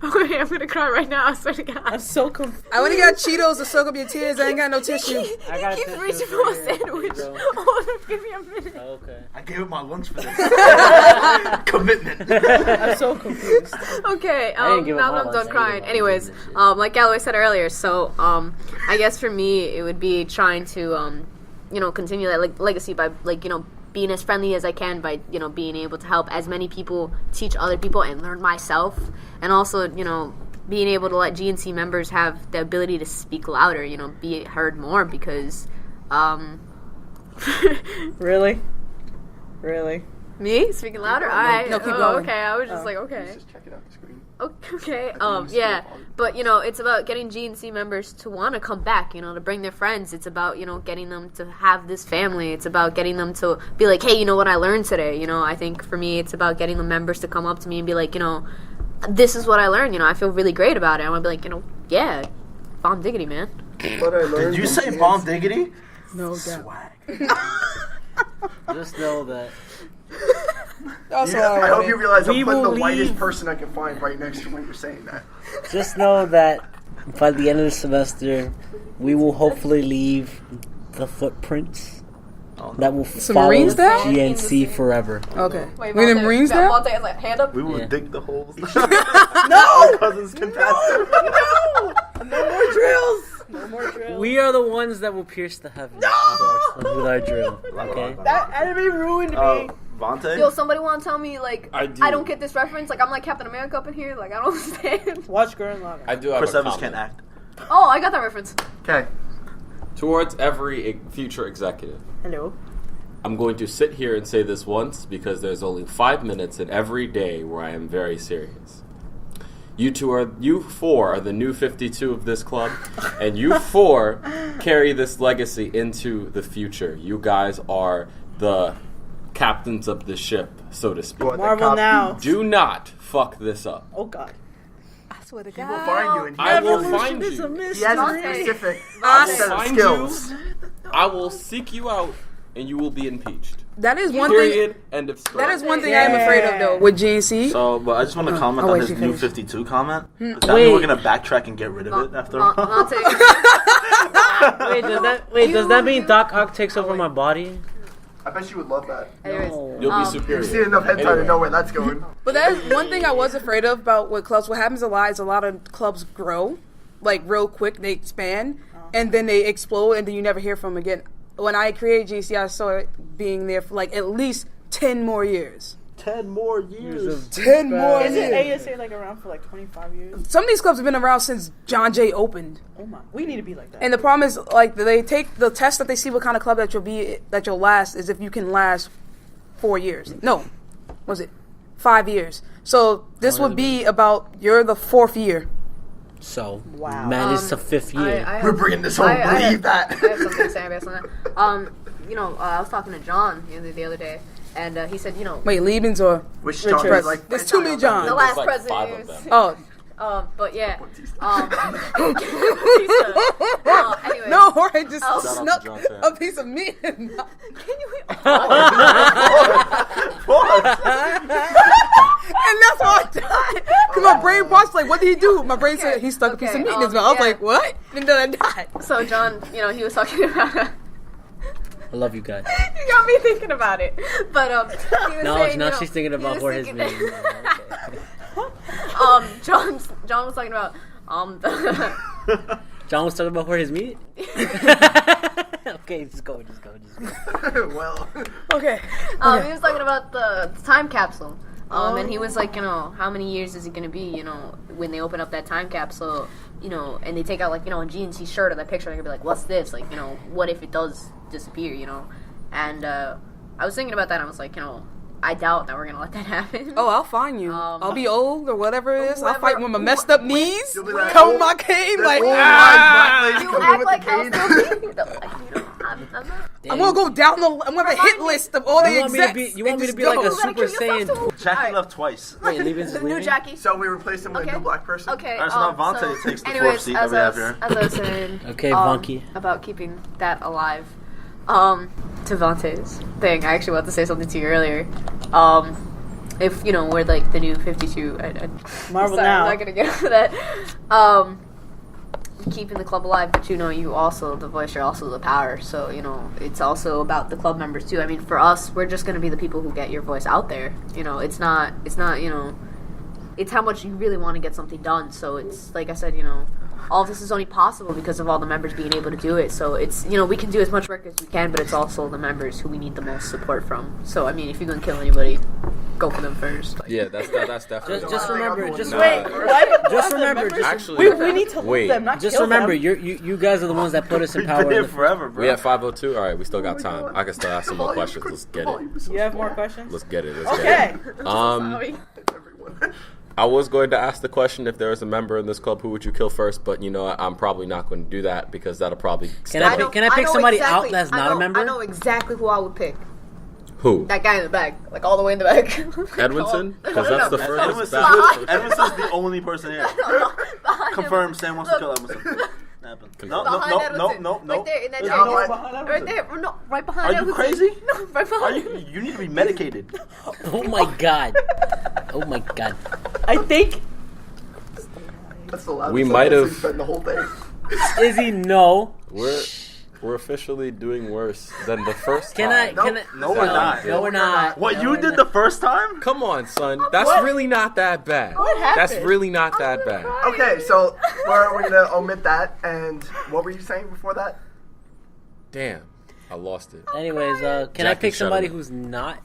Okay, I'm gonna cry right now. I swear to God. I'm so confused. I only got Cheetos to soak up your tears. I ain't got no tissue. I got a Keep tissue reaching right for a here. sandwich. There you go. Oh, give me a minute. Okay. I gave up my lunch for this. Commitment. I'm so confused. Okay, I didn't give up now my that I'm lunch. done I crying. gave up Anyways, my lunch. like Galloway said earlier, so I guess for me it would be trying to continue that legacy by being as friendly as I can by being able to help as many people, teach other people, and learn myself, and also being able to let GNC members have the ability to speak louder, be heard more because Really? me speaking louder. All right. No, keep going. Okay, I was just like okay. Just check it out the screen. Okay. think it's Yeah. still on. But it's about getting GNC members to want to come back. To bring their friends. It's about getting them to have this family. It's about getting them to be like, hey, you know what I learned today. I think for me, it's about getting the members to come up to me and be like, this is what I learned. I feel really great about it. I want to be like, yeah, bomb diggity, man. What I learned. Did you say is- bomb diggity? No doubt. Swag. Just know that That's Yeah, all I hope you realize We I'm putting the will whitest leave. person I can find right next to when you're saying that. Just know that by the end of the semester, we will hopefully leave the footprints that will Some follow Marines there? GNC forever. Okay. We the Marines there? Monte has like hand up. We will Yeah. dig the holes. No! Our cousins can pass through. No more drills. No more drills. We are the ones that will pierce the heavens with our drill. Okay. That enemy ruined me. Vontae? Yo, somebody want to tell me like I I, do. don't get this reference? Like I'm like Captain America up in here. Like I don't understand. Watch Gurren Lagann. I do have Chris a Evans comment. can't act. Oh, I got that reference. Okay. towards every future executive. Hello. I'm going to sit here and say this once because there's only 5 minutes in every day where I am very serious. You four are the new 52 of this club, and you four carry this legacy into the future. You guys are the captains of the ship, so to speak. Marvel now. Do not fuck this up. Oh God. I swear to He will find you. And I will find is a you. mystery. He has a specific I set will of find skills. you. I will seek you out, and you will be impeached. That is one Period. thing. End of story. That is one thing I am afraid of, though, with GNC. So, but I just want to comment Oh, on wait, his you new finish. 52 comment. Hmm. Does that mean we're gonna backtrack and get rid of it after a while? Does that mean Doc Ock takes over my body? I bet you would love that. Anyways, You'll be superior. You've seen enough hentai to know where that's going. But that is one thing I was afraid of about with clubs. What happens a lot is a lot of clubs grow, like real quick. They expand, and then they explode, and then you never hear from them again. When I created GC, I saw it being there for like at least 10 more years. 10 more years. 10 more Is it years. ASA like around for like 25 years? Some of these clubs have been around since John Jay opened. Oh my, we need to be like that. And the problem is, like, they take the test that they see what kind of club that you'll last is if you can last 4 years. No, was it 5 years? So this would be about you're the 4th year. So, Wow. managed to 5th year. We're bringing this home. Believe that. I have something to say based on that. I was talking to John the other day, and he said, Wait, Liebens or Which Richard. John is like? There's too many Johns. the last like president. 5 of is- them. Oh But yeah. Anyways, no, Jorge just Oh. Shout out to snuck John Terry. a piece of meat. And that's why I died. Because my brain was like, what did he do? My brain said he stuck a piece of meat in his mouth. I was like, what? And then I died. So John, he was talking about. I love you guys. You got me thinking about it, but he was Now saying, she's thinking he about was Jorge's thinking- name. John was talking about the John was talking about Jorge's meat? Okay, just go. Well, Okay. he was talking about the time capsule. And he was like, how many years is it gonna be, when they open up that time capsule, and they take out like, a GNC shirt or that picture, and they're gonna be like, what's this? Like, what if it does disappear, And I was thinking about that, and I was like, I doubt that we're gonna let that happen. Oh, I'll find you. I'll be old or whatever it is. I'll fight with my messed up knees. You'll be like, Come with my cane. Like, you act like how cane. I'm not. I'm going to go down the... I'm going to have a hit list of all the You want me to execs. be, you want me to and be just like a go. Super Saiyan? Jackie Alright. left twice. Wait, Liebens is The new leaving? Jackie. So we replaced him with a new black person. Okay. Alright, so now Vontae takes the anyways, fourth seat that we have here. As I was saying, Okay, Vonky. about keeping that alive. To Vontae's thing, I actually wanted to say something to you earlier. If we're like the new 52, Marvel sorry, now. I'm not gonna get into that. Keeping the club alive, but you also the voice, you're also the power. So it's also about the club members too. I mean, for us, we're just gonna be the people who get your voice out there. It's not. It's how much you really want to get something done. So it's like I said, all of this is only possible because of all the members being able to do it. So it's we can do as much work as we can, but it's also the members who we need the most support from. So I mean, if you're gonna kill anybody, go for them first. Yeah, that's definitely. Just remember, just remember, Actually, we need to wait. let them, not just kill remember, them. you guys are the ones that put us in We've power. been here forever, bro. We at 5:02. All right, we still got time. I can still ask some more questions. Let's get it. You have more questions? Let's get it. Okay. I was going to ask the question if there was a member in this club, who would you kill first? But I'm probably not going to do that because that'll probably. Can I pick somebody out that's not a member? I know exactly who I would pick. Who? That guy in the back, like all the way in the back. Edwinson? Because that's the first. Edwinson's the only person here. Confirm. Sam wants to kill Edwinson. No. Right there in that There's jacket. no one behind Right there. No, right behind Are you Edwinson. crazy? No, right behind. You need to be medicated. Oh my god. Oh my god. I think That's the loudest We might have- I've spent the whole thing. Izzy, no. We're officially doing worse than the first Can time. I? No, we're not. No, we're not. What No, you we're did not. the first time? Come on, son. That's really not that bad. What happened? That's really not that bad. Okay, so we're gonna omit that. And what were you saying before that? Damn, I lost it. Anyways, can I Jackie, pick shut somebody up. who's not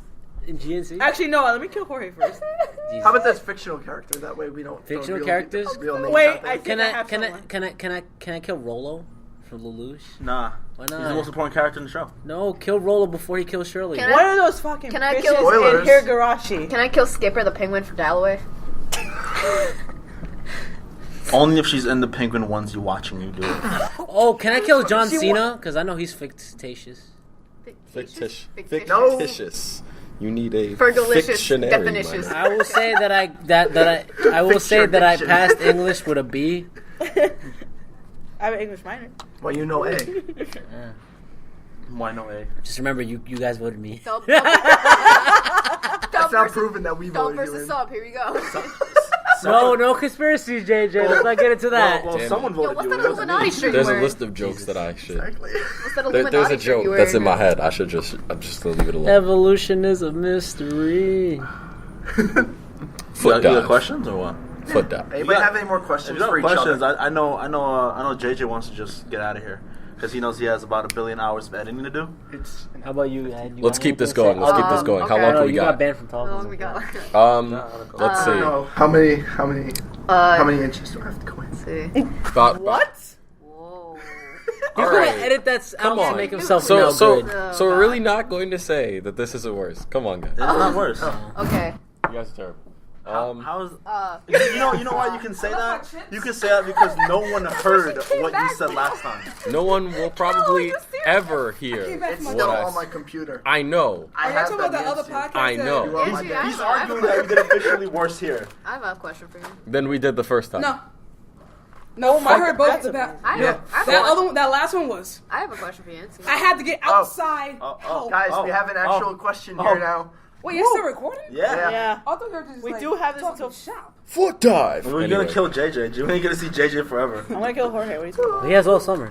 in GNC? actually no. Let me kill Jorge first. Jesus. How about this fictional character? That way we don't. Fictional throw characters? Real names Wait, out there. I think I have someone. Can I kill Rolo from Lelouch? Nah. Why He's the not? most important character in the show. No, kill Rolo before he kills Shirley. Can What are those fucking Can I bitches kill- in Spoilers. Higurashi? Can I kill Skipper the penguin for Dalloway? Only if she's in the penguin onesie watching you do it. Oh, can I kill John Cena? Because I know he's fictitious. Fictitious. Fictitious. You need a Fergalicious fictionary definitions. mind. I will say that I will say that I passed English with a B. I have an English minor. Well, you know A. Why no A? Just remember, you guys voted me. Dub It's not versus, proven that we dub voted you versus in. sub. Here we go. No conspiracies, JJ. Let's not get into that. Well, someone Yo, voted what's you. that It wasn't me. Illuminati shirt you There's a wearing? list of jokes that I should. Exactly. What's that There's Illuminati a shirt joke you that's in wearing? my head. I'm just gonna leave it alone. Evolution is a mystery. Foot You got dive. questions or what? Foot dive. Anybody got- have any more If questions you for have each questions, other? I know JJ wants to just get out of here because he knows he has about 1 billion hours of editing to do. It's How about you, Ed? You Let's have keep this anything to going. say? Let's keep this going. How okay. long No, do we you got got? banned from talking. Oh my god. Let's see. no. How many inches do I have to go in? Let's see. About What? Whoa. He's All gonna right. edit that out to on. make himself So feel so good. so we're really not going to say that this isn't worse. Come on, guys. It's not worse. Okay. You guys are terrible. How is Uh, you know why you can say that? You can say that because no one heard what you said last time. No one will probably ever hear It's what still I on my s- computer. I know. I Are you have talking about them the other Yantzy. podcast? I know. You are my Izzie, dad. He's I have arguing that you did officially worse here. I have a question for you. Than we did the first time. No, I heard both of that. I have, I have That a, other one, that last one was. I have a question for Yantzy. I had to get outside. help. Guys, we have an actual question here now. Wait, you're still recording? Yeah. Yeah. I thought you were just We like, do have this talking until- shop. Foot dive. We're Anyway. gonna kill JJ. You're gonna see JJ forever. I'm gonna kill Jorge. What are you talking about? He has all summer.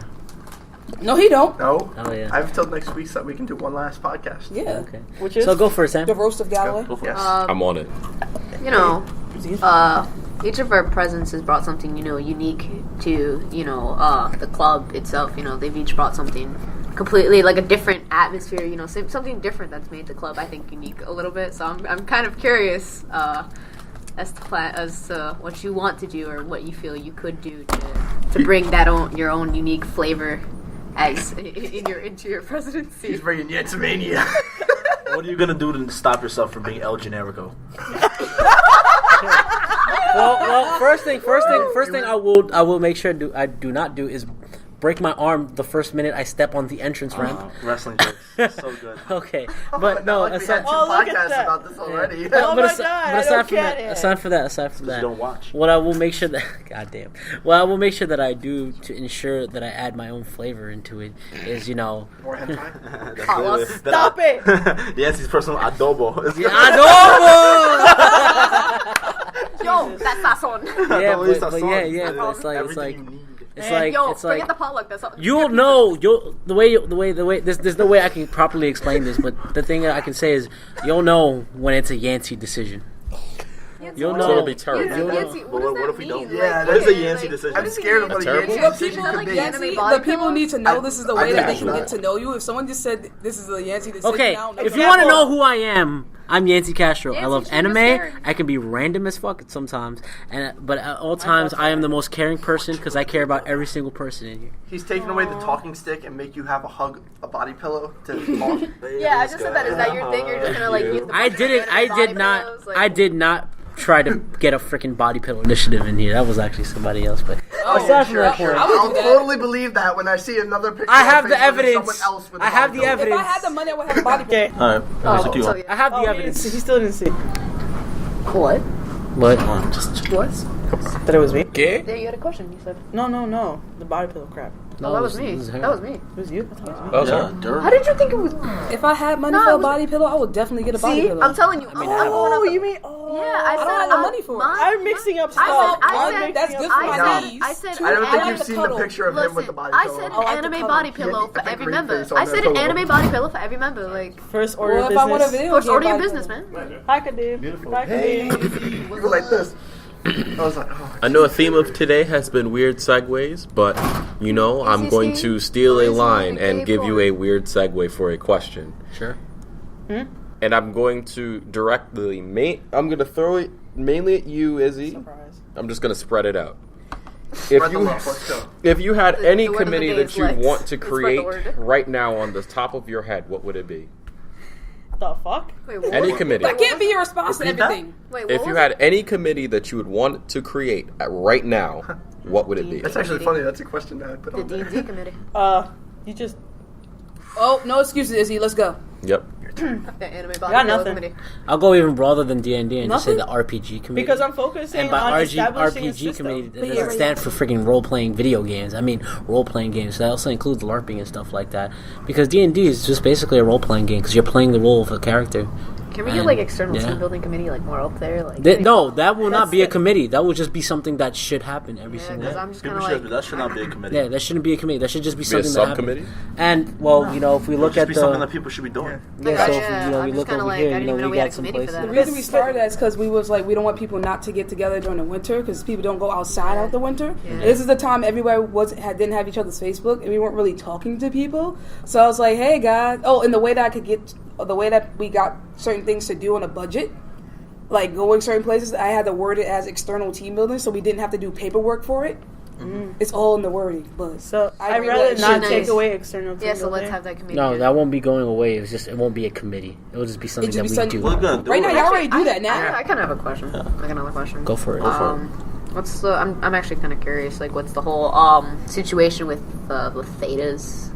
No, he don't. No. Oh yeah. I have till next week so that we can do one last podcast. Yeah. Okay. Which is? So go for it, Sam. The roast of Galloway. Go for it. Yes. I'm on it. You know, each of our presents has brought something, unique to, the club itself. They've each brought something completely, like a different atmosphere, something different that's made the club, I think, unique a little bit. So I'm kind of curious as to what you want to do or what you feel you could do to bring your own unique flavor as into your presidency. He's bringing Yantzymania. What are you gonna do to stop yourself from being El Generico? Well, first thing I will make sure I do not do is break my arm the first minute I step on the entrance ramp. Wrestling jokes. So good. Okay, but no, Like we had aside, two Oh, look at podcasts that. about this already. Oh my but God, I aside don't from get that, it. aside from You that, don't watch. what I will make sure that, goddamn, what I will make sure that I do to ensure that I add my own flavor into it is, More hentai. Stop it. Yes, he's personal adobo. adobo. Yo, that's sasson. Yeah, Adobo is but sazon. yeah, but it's like Everything you need. it's like Yo, it's forget like the potluck. That's all. you'll know the way there's no way I can properly explain this, but the thing that I can say is you'll know when it's a Yantzy decision. You'll So know. it'll be terrible. Yantzy, what does What that if we mean? don't? Yeah, that is a okay, Yantzy decision. I'm scared of what a Terrible. Yantzy The decision people, could like be. Yantzy- Anime Yantzy, body the people pillows? need to know this is the way that they can not. get to know you. If someone just said this is a Yantzy decision, Okay, now, if you want to know who I am, I'm Yantzy Castro. I Yantzy, love she was anime. scared. I can be random as fuck sometimes, but at all times I am the most caring person because I care about every single person in here. He's taking away the talking stick and make you have a body pillow to talk. Yeah, I just said that. Is that your thing? You're just gonna like use the I didn't. I body did not. pillows, like- I did not try to get a freaking body pillow initiative in here. That was actually somebody else. But aside from that point, I would I'll do that. totally believe that when I see another picture. I have on the Facebook of evidence. someone else with a I have body the pillow. If evidence. I had the money, I would have a body pillow. Okay. All right. Oh, keep so going. yeah. I have the Oh, he evidence. still didn't see. What? But What? That it was me? Okay. There, you had a question. You said. No. The body pillow crap. No, that was me. That was me. It was you? I thought it was me. That was Yeah, her. dirt. How did you think it was? If I had money No, for it a was- body pillow, I would definitely get a body See, pillow. I'm telling you. I'm going Oh, up. you mean? Oh. Yeah, I don't said have the money for it. I'm mixing up stuff. I said- that's good for I my said- knees. I said- Two, I don't think like you've the seen cuddle. the picture of him with the body I pillow. said I like the anime color. body pillow Yeah, for the every green member. face on I that said pillow. anime body pillow for every member. Like, First order Well, of if I want a business. video first game order of body business, pillow. man. I could do. Beautiful. I could Hey, do. you go like this. I was like, oh. I know a theme of today has been weird segues, but I'm going to steal a line and give you a weird segue for a question. sure. And I'm going to I'm going to throw it mainly at you, Izzie. Surprise. I'm just going to spread it out. Spread the love. Let's go. if you had any the word of the committee day that is you legs. want to Let's spread the create word. right now on the top of your head, what would it be? The fuck? Wait, what Any was- committee. That can't be your response to Repeat that? everything. Wait, what If you was had it? any committee that you would want to create right now, what would it be? That's actually funny. That's a question that I put The on there. D&D committee. You just Oh, no excuses, Izzy. Let's go. Yep. The anime got body nothing. committee. I'll go even broader than D&D and just say Nothing? the RPG committee. because I'm focusing and by on RPG, establishing a RPG system. committee, that yeah, doesn't right. stand for freaking role-playing video games. I mean, role-playing games. That also includes LARPing and stuff like that. Because D&D is just basically a role-playing game because you're playing the role of a character. Can we get And- like external yeah. team building committee like more up there? Like No, that will not That's be a it. committee. That will just be something that should happen every single because day. I'm just kind People of should, like that should not be a committee. Yeah, that shouldn't be a committee. That should just be Be a something that subcommittee? happens. And well, you know, if we It look should at be the something that people should be doing. yeah, so if, yeah, you know, I'm we just look kinda over like, here, I you didn't know, even know we we had got a some committee for places. that. The reason we started that is because we was like, we don't want people not to get together during the winter because people don't go outside out the winter. Yeah. This is the time everybody didn't have each other's Facebook and we weren't really talking to people. So I was like, hey guys, and the way that we got certain things to do on a budget, like going certain places, I had to word it as external team building, so we didn't have to do paperwork for it. It's all in the wording, but So I'd agree rather with not you. take Nice. away external team Yeah, so let's building. have that committee. No, that won't be going away. It won't be a committee. It will just be something just that be we something- do. We're gonna do right now it. y'all already do that now. I kind of have a question. I got another question. Go for it. What's the? I'm actually kind of curious. Like, what's the whole situation with the thetas?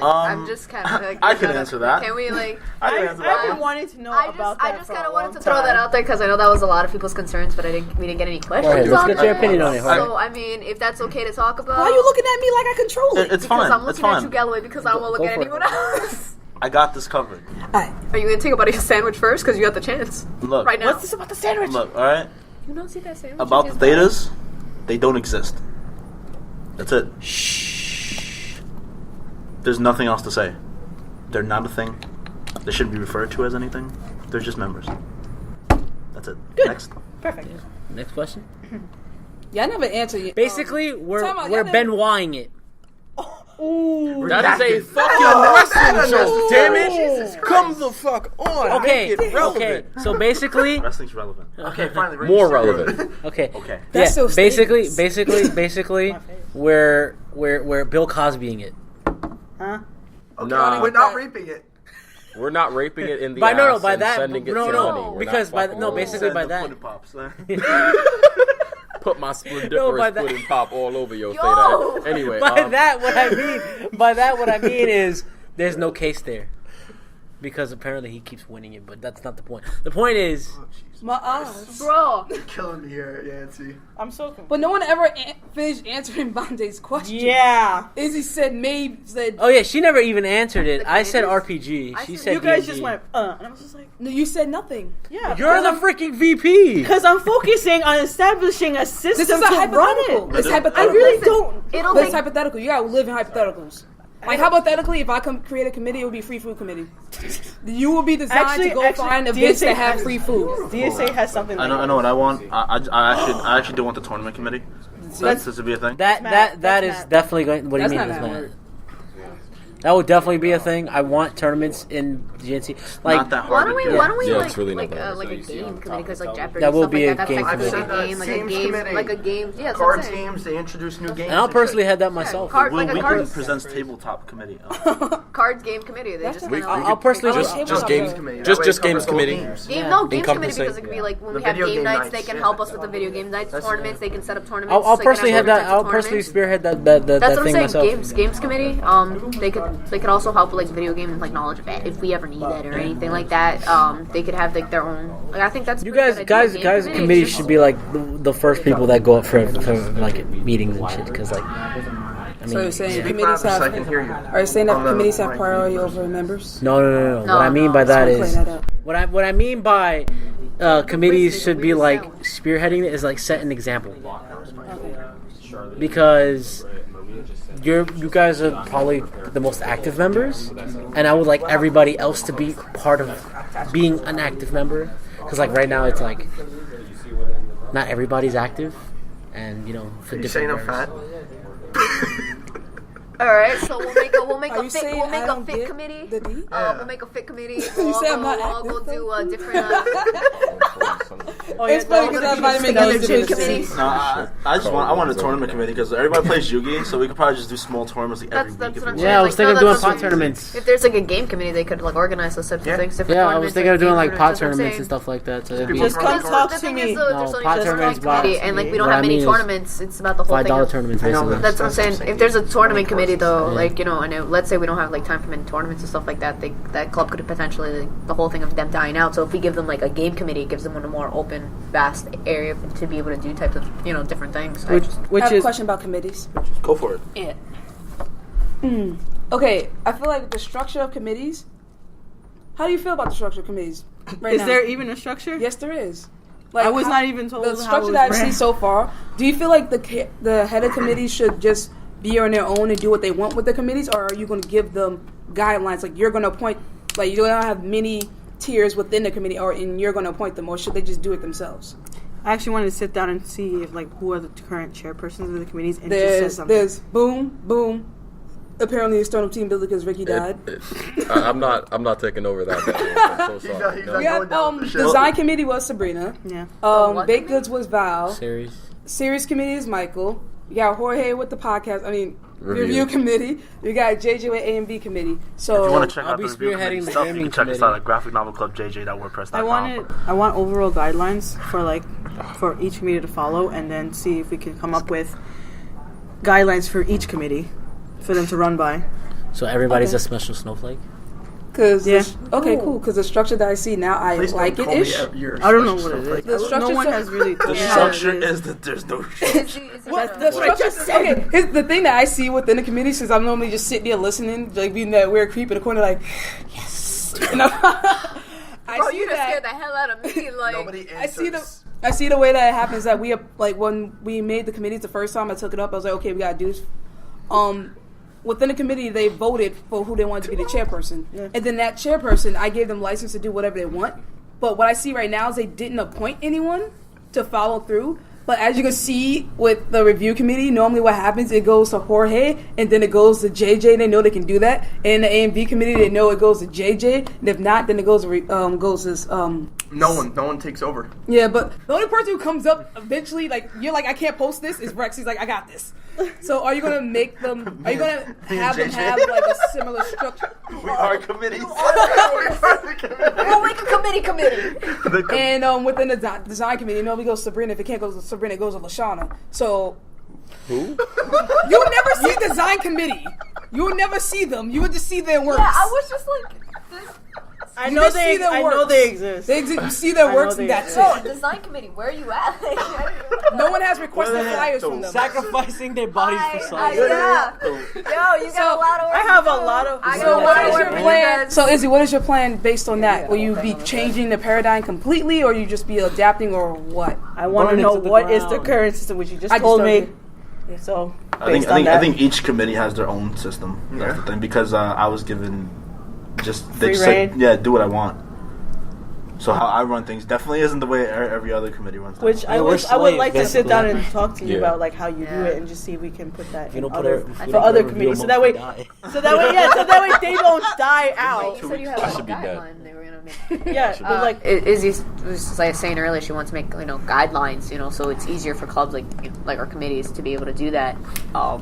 I'm just kind of. Like, I can answer that. Can we like? I can answer that I've been one. wanting to know I about just that for kind a of wanted long to throw that time. out there because I know that was a lot of people's concerns, but we didn't get any questions. ahead, let's on get your it. opinion on it, Jorge. So I mean, if that's okay to talk about. Why are you looking at me like I control it? It's Because fine. I'm It's looking at fine. you, Galloway, because I won't look Go at for it. anyone else. I got this covered. Are you gonna take a buddy sandwich first? Because you got the chance. Look, Right now. What's this about the sandwich? look. All right. You don't see that sandwich? About the It's thetas, they don't exist. That's it. Shh. There's nothing else to say. They're not a thing. They shouldn't be referred to as anything. They're just members. That's it. Good. Next. Perfect. Next question. Y'all never answer yet. Basically, time out, we're y'all Benoiting it. Ooh. That is a fucking wrestling show, damn it! Come the fuck on, Okay, make it relevant. okay. So basically, Wrestling's relevant. Okay, finally. we're More gonna start. relevant. okay, Okay. That's yeah. still Basically, statements. basically, we're Bill Cosbying it. Huh? Nah, We're not raping it. we're not raping it in the By ass no, by and that, sending it no, to no, money. We're because not by fucking no, around. basically by The that. pudding pops. Put my No, splendiferous by that- pudding pop all over your Yo! theta. Anyway, By that, what I mean is there's no case there. Because apparently he keeps winning it, but that's not the point. The point is, My eyes. Bro. Killing me here, Yantzy. I'm so confused. But no one ever finished answering Bande's question. Yeah. Izzy said oh yeah, she never even answered it. The I said committees? RPG. I She said- said You guys D&D. just went, and I was just like, no, you said nothing. yeah. You're the freaking VP. Because I'm focusing on establishing a system This is a to run hypothetical. it. It's I hypothetical. really don't. It'll But it's take. hypothetical. You gotta live in hypotheticals. Like hypothetically, if I create a committee, it would be free food committee. You will be designed to go find events that have free food. DSA has something like I know what I want. I actually do want the tournament committee. That's to be a thing. That Matt, that is that's Matt. definitely going. What do you That's mean? not That's how it Matt? works. That would definitely be a thing. I want tournaments in GNC. Like Not that Why hard don't to we? do. Why don't we Yeah, like it's really not like that like a game committee because like Jeopardy That will stuff be like a that. game That's I've like said that. game, like a Games game, committee. like a game. Yeah, that's what I'm Cards saying. games, they introduce new games. and I'll and personally shit. had that myself. Card- Will like a Weekly cards- presents tabletop committee. Cards game committee. They just We- kind of I'll personally just Game just committee. games, committee. That just way just it games covers all committee. games. Game, no, games committee Encompassing. because it could be like when The we have video game game nights, nights, they can yeah. help us with the video game nights, That's- tournaments. They can set up tournaments. I'll they can have personally have different that. types of I'll personally tournaments. spearhead that That's that what I'm thing saying. myself. Games committee. They could also help with like video game like knowledge of it if we ever need it or anything like that. They could have like their own. Like I think that's You a pretty guys, good idea. guys, Game committee just- should be like the first people that go up for like meetings and shit. Because like, I So you're mean, saying Be committees proud so I have? can hear you. Are you saying that On the committees have mic. priority over members? no. No, What I mean no. by that Someone is clear that up. what I mean by committees should be like spearheading it is like set an example. Because you guys are probably the most active members, and I would like everybody else to be part of being an active member. Because like right now it's like not everybody's active, and you know for Are you saying different I'm reasons. fat? All right, so we'll make Are a you fit saying we'll make I a don't fit get committee. the D? We'll make a fit committee. You say I'm not We'll all go active, do though? different. Oh, It's funny because I might make other committees. No, I want a tournament committee because everybody plays Yugi, so we could probably just do small tournaments like every That's week. what I'm if we saying. Yeah, I want. was thinking of doing that's pot what- tournaments. If there's like a game committee, they could like organize those types of things. Different Yeah, I was tournaments, thinking of doing like pot that's what I'm tournaments saying. and stuff like that. So it'd People be Just come Because talk The to thing me. is, though, No, there's only pot just tournaments, one committee, box. and like we don't What have I many mean is tournaments. It's about the whole thing. $5 of- tournaments I know basically. That's what I'm saying. If there's a tournament committee, though, Yeah. like and let's say we don't have like time for many tournaments and stuff like that, that club could potentially like, the whole thing of them dying out. So if we give them like a game committee, it gives them a more open, vast area to be able to do types of different things. Which I have a is question about committees. Go for it. Yeah. Okay, I feel like the structure of committees. How do you feel about the structure of committees right is now? there even a structure? Yes, there is. I was not even told the how structure it that I've was seen ran. so far. Do you feel like the head of committees should just be on their own and do what they want with the committees, or are you going to give them guidelines? Like you're going to appoint, like you're going to have many tiers within the committee, and you're going to appoint them, or should they just do it themselves? I actually wanted to sit down and see if like who are the current chairpersons of the committees and just say something. There's boom. Apparently, the startup team building because Ricky died. I'm not taking over that. I'm so sorry. He's No. not We had going down the ship. design committee was Sabrina. Yeah. what Baked goods was Val. Series. Series committee is Michael. We got Jorge with the podcast. I mean, Review. review committee. We got JJ with A and B committee. So If you want to check I'll out be the review spearheading committee the stuff, you gaming can check us committee. out at Graphic Novel Club JJ.wordpress.com. I want overall guidelines for each committee to follow, and then see if we can come up with guidelines for each committee for them to run by. So everybody's Okay. a special snowflake. Cause Yeah. cool. Because the structure that I see now, I Please don't like it call me ish. your I don't know special what it is. snowflake. The structure No one so- has really told The me Yeah. how it structure is. is that there's no The structure. Okay, here's the thing that I see within the committee, since I'm normally just sitting there listening, like being that weird creep in the corner, like yes. You know? I Bro, see you just that. scared the hell out of me. Like, Nobody I see answers. the way that it happens. That we have, like when we made the committees the first time, I took it up. I was like, okay, we gotta do this. Within the committee, they voted for who they wanted to be the chairperson, and then that chairperson, I gave them license to do whatever they want. But what I see right now is they didn't appoint anyone to follow through. But as you can see with the review committee, normally what happens, it goes to Jorge, and then it goes to JJ. They know they can do that. And the A and B committee, they know it goes to JJ. And if not, then it goes to No one takes over. yeah, but the only person who comes up eventually, like you're like, I can't post this, is Rex. He's like, I got this. So are you gonna make them? Are you gonna have them JJ. have like a similar structure? We are committees. we'll make a committee. And within the design committee, it normally goes to Sabrina. If it can't go to Sabrina, it goes to Lashana. So Who? you'll never see design committee. You will never see them. You would just see their works. Yeah, I was just like, this. I You know just see they. their I know works. they exist. You see their I know works, they and that's Yo, it. design committee, where are you at? No one has requested flyers from them. Sacrificing their bodies for science. Yeah. Yo, you got a lot of work. I have to a do. lot of- I got So a what lot of is work your to do, plan? guys. So Izzy, what is your plan based on that? Will you be changing the paradigm completely, or you just be adapting, or what? I want to Burn it know to the what is the ground. current system, which you just I just told don't me. get So I think based on that, I think each committee has their own system. That's the thing because I was given they just reign? said, yeah, do what I want. So how I run things definitely isn't the way every other committee runs. which things. I Yeah, we're wish I would slaves, like to sit down basically. and talk to you Yeah. about like how you do Yeah. it and just see if we can put that If you in don't put other a- if you for don't other put a committees, so review, that way, most will die. so that way they don't die Wait, out. you said you had I a should be dead. guideline they were gonna make. Yeah, but like Izzy was like saying earlier, she wants to make guidelines, so it's easier for clubs like our committees to be able to do that. So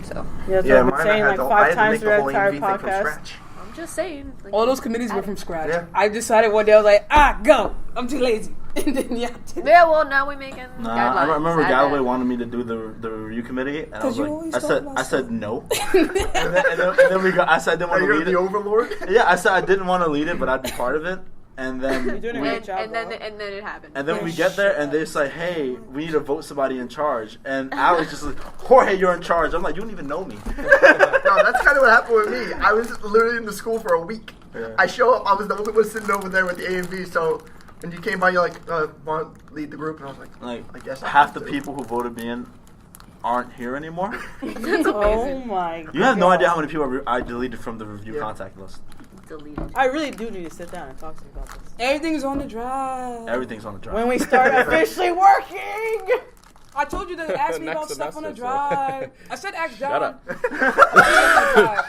yeah, Yeah, I've been mine saying I like had to 5 make times the through the whole entire AV thing from podcast. scratch. I'm just saying. Like, All those committees were from scratch. Yeah. I decided one day I was like, go. I'm too lazy, and then yeah. Yeah, well, now we're making guidelines. I remember Add Galloway that. wanted me to do the review committee, and I 'Cause was you like, always I talk said about I said stuff. no, and then we got. I said I didn't Are want to you lead the it. overlord? Yeah, I said I didn't want to lead it, but I'd be part of it. And then You're doing a we, great job. And then bro. it happened. and then we get there, and they say, "Hey, we need to vote somebody in charge." And I was just like, "Jorge, you're in charge." I'm like, "You don't even know me." No, that's kind of what happened with me. I was literally in the school for a week. Yeah. I show up. I was the only one sitting over there with the A and B. So when you came by, you're like, "Want to lead the group?" And I was like, Like I guess I half have the to. people who voted me in aren't here anymore. Oh my! You have no God. idea how many people I deleted from the review Yeah. contact list. Deleted. I really do need to sit down and talk to you about this Everything's on the drive. Everything's on the drive. when we start officially working. I told you to ask me about Next stuff on the semester, so. drive. I said ask Shut John. up.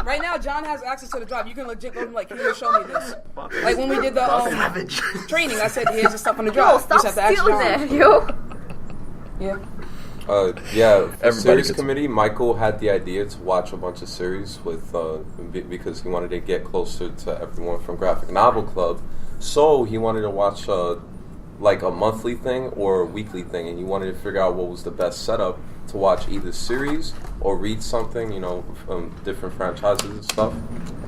Right Right now, John has access to the drive. You can legit go and like, here, show me this. Like when we did the training, I said, here's the stuff on the drive. Yo, stop you just have to stealing ask that, John. yo. Yeah. Everybody Series gets- committee, Michael had the idea to watch a bunch of series with because he wanted to get closer to everyone from Graphic Novel Club. So he wanted to watch like a monthly thing or a weekly thing, and he wanted to figure out what was the best setup to watch either series or read something, from different franchises and stuff.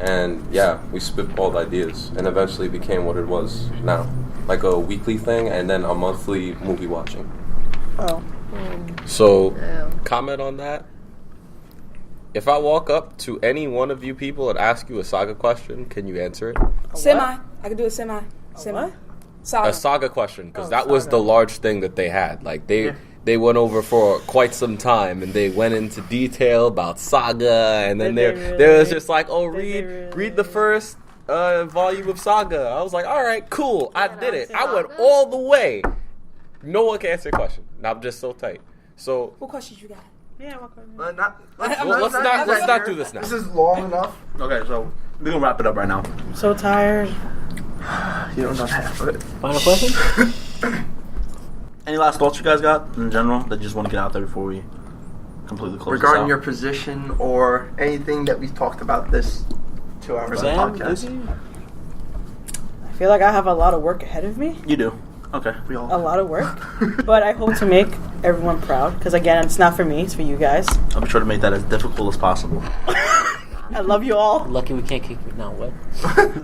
And yeah, we spitballed ideas, and eventually became what it was now, like a weekly thing and then a monthly movie watching. Oh. So, comment on that. If I walk up to any one of you people and ask you a saga question, can you answer it? Semi. I can do a semi. Semi. Saga. A saga question, because that was the large thing that they had. Like they went over for quite some time, and they went into detail about saga, and then there was just like, read the first volume of saga. I was like, all right, cool, I did it. I went all the way. No one can answer a question. I'm just so tight. So what questions you got? Yeah, what question? let's not do this now. This is long enough. Okay, so we're gonna wrap it up right now. So tired. You don't know half of it. Final question? Any last thoughts you guys got in general that you just want to get out there before we completely close Regarding this your out? position or anything that we talked about this 2 hours of Sam, podcast. Izzie? I feel like I have a lot of work ahead of me. You do. Okay. We all A lot of work. But I hope to make everyone proud. Because again, it's not for me, it's for you guys. I'll be sure to make that as difficult as possible. I love you all. Lucky we can't kick you now. What?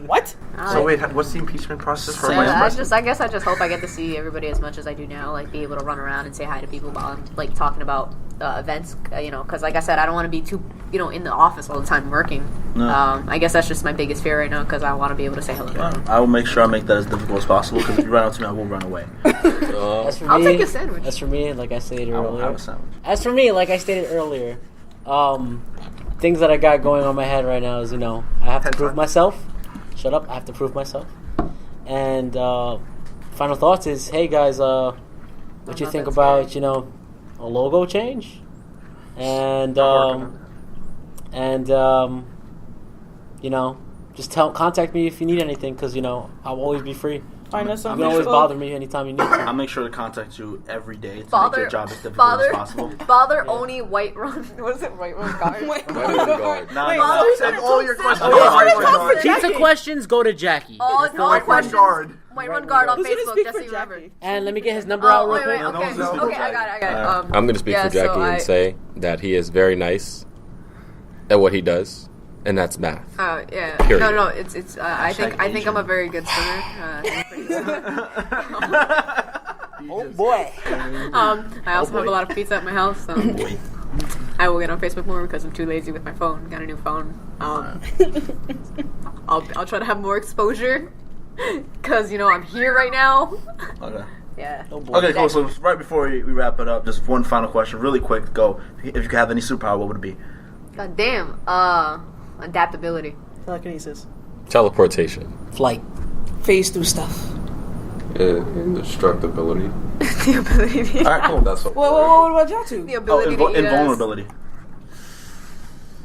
What? So wait, what's the impeachment process for So vice I president? guess I just hope I get to see everybody as much as I do now, like be able to run around and say hi to people while I'm like talking about events, because like I said, I don't want to be too, in the office all the time working. No. I guess that's just my biggest fear right now, because I want to be able to say hello to everyone. I will make sure I make that as difficult as possible, because if you run out to me, I will run away. As for I'll me, take a sandwich. As for me, like I stated I will have earlier. a sandwich. As for me, like I stated earlier, things that I got going on my head right now is, I have to prove myself. Shut up! I have to prove myself. And final thoughts is, hey guys, what you think about a logo change? And just contact me if you need anything, because I'll always be free. Find us You on can always Facebook. bother me anytime you need I'll to. make sure to contact you every day to make Father, your job as difficult as possible. Father Oni White Run. What is it? White Run Guard. Send all your questions. Oh, yeah, sorry, talk for Pizza questions, go to Jackie. All White Run questions. Guard. White Run Guard on Who's gonna Facebook. speak Just for so you remember. Jackie? And let me get his number out real Wait, quick. okay, I got it. I'm going to speak for Jackie and say that he is very nice at what he does, and that's math. Yeah. Period. No, it's. I think I'm a very good swimmer. I'm pretty good. Oh boy. I also have a lot of pizza at my house, so I will get on Facebook more because I'm too lazy with my phone. Got a new phone. I'll try to have more exposure because I'm here right now. Okay. Yeah. Okay, cool. So right before we wrap it up, just one final question, really quick. Go. If you could have any superpower, what would it be? God damn. Adaptability. Telekinesis. Teleportation. Flight. Phase through stuff. Indestructibility. The ability to. All right, cool. That's what. What about y'all two? The ability to eat us. Invulnerability.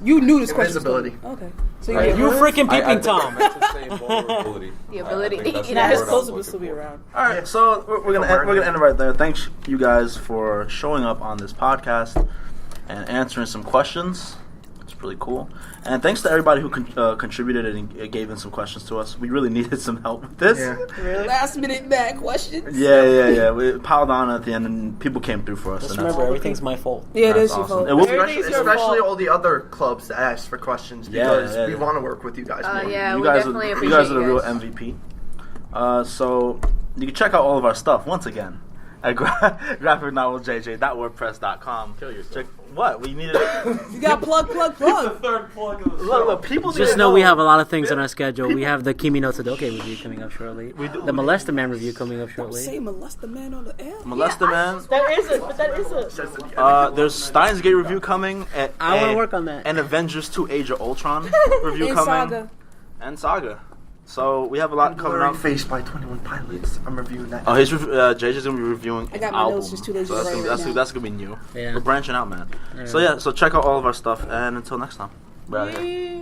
You knew this question. Invisibility. Okay. So I- you You freaking I peeping think Tom. I meant to say vulnerability. The ability I to think that's eat the us. His word I clothes was will still be looking for. around. All right, so we're gonna end it right there. Thanks you guys for showing up on this podcast and answering some questions. It's really cool. And thanks to everybody who contributed and gave in some questions to us. We really needed some help with this. Yeah. last minute bad questions. Yeah. We piled on at the end, and people came through for us. Just and that's remember, everything's my fault. Yeah, it That's is your awesome. fault. It will be Everything's your Especially fault. all the other clubs that asked for questions Yeah, because yeah. we want to work with you guys more. Yeah, you we guys definitely are appreciate you guys are the real guys. MVP. So you can check out all of our stuff once again at graphicnoveljj.wordpress.com. Kill yourself. Check what we needed. You got plug. Look, people need Just to know we have a lot of things on our schedule. We have the Kimi no Todoke review coming up shortly. We do- The Molester Man review coming up Say shortly. molest the man on the air. Molester Man. That is it, but that is it. There's Steins Gate review coming. I want to work on that. And Avengers 2 Age of Ultron review And coming. Saga. And Saga. So we have a lot coming Blurry out. Face by 21 Pilots. I'm reviewing that. Oh, JJ's gonna be reviewing I got an my album. notes, just too lazy So to that's write gonna, right now. that's gonna be new. Yeah. We're branching out, man. Yeah. So check out all of our stuff, and until next time, we're out of here.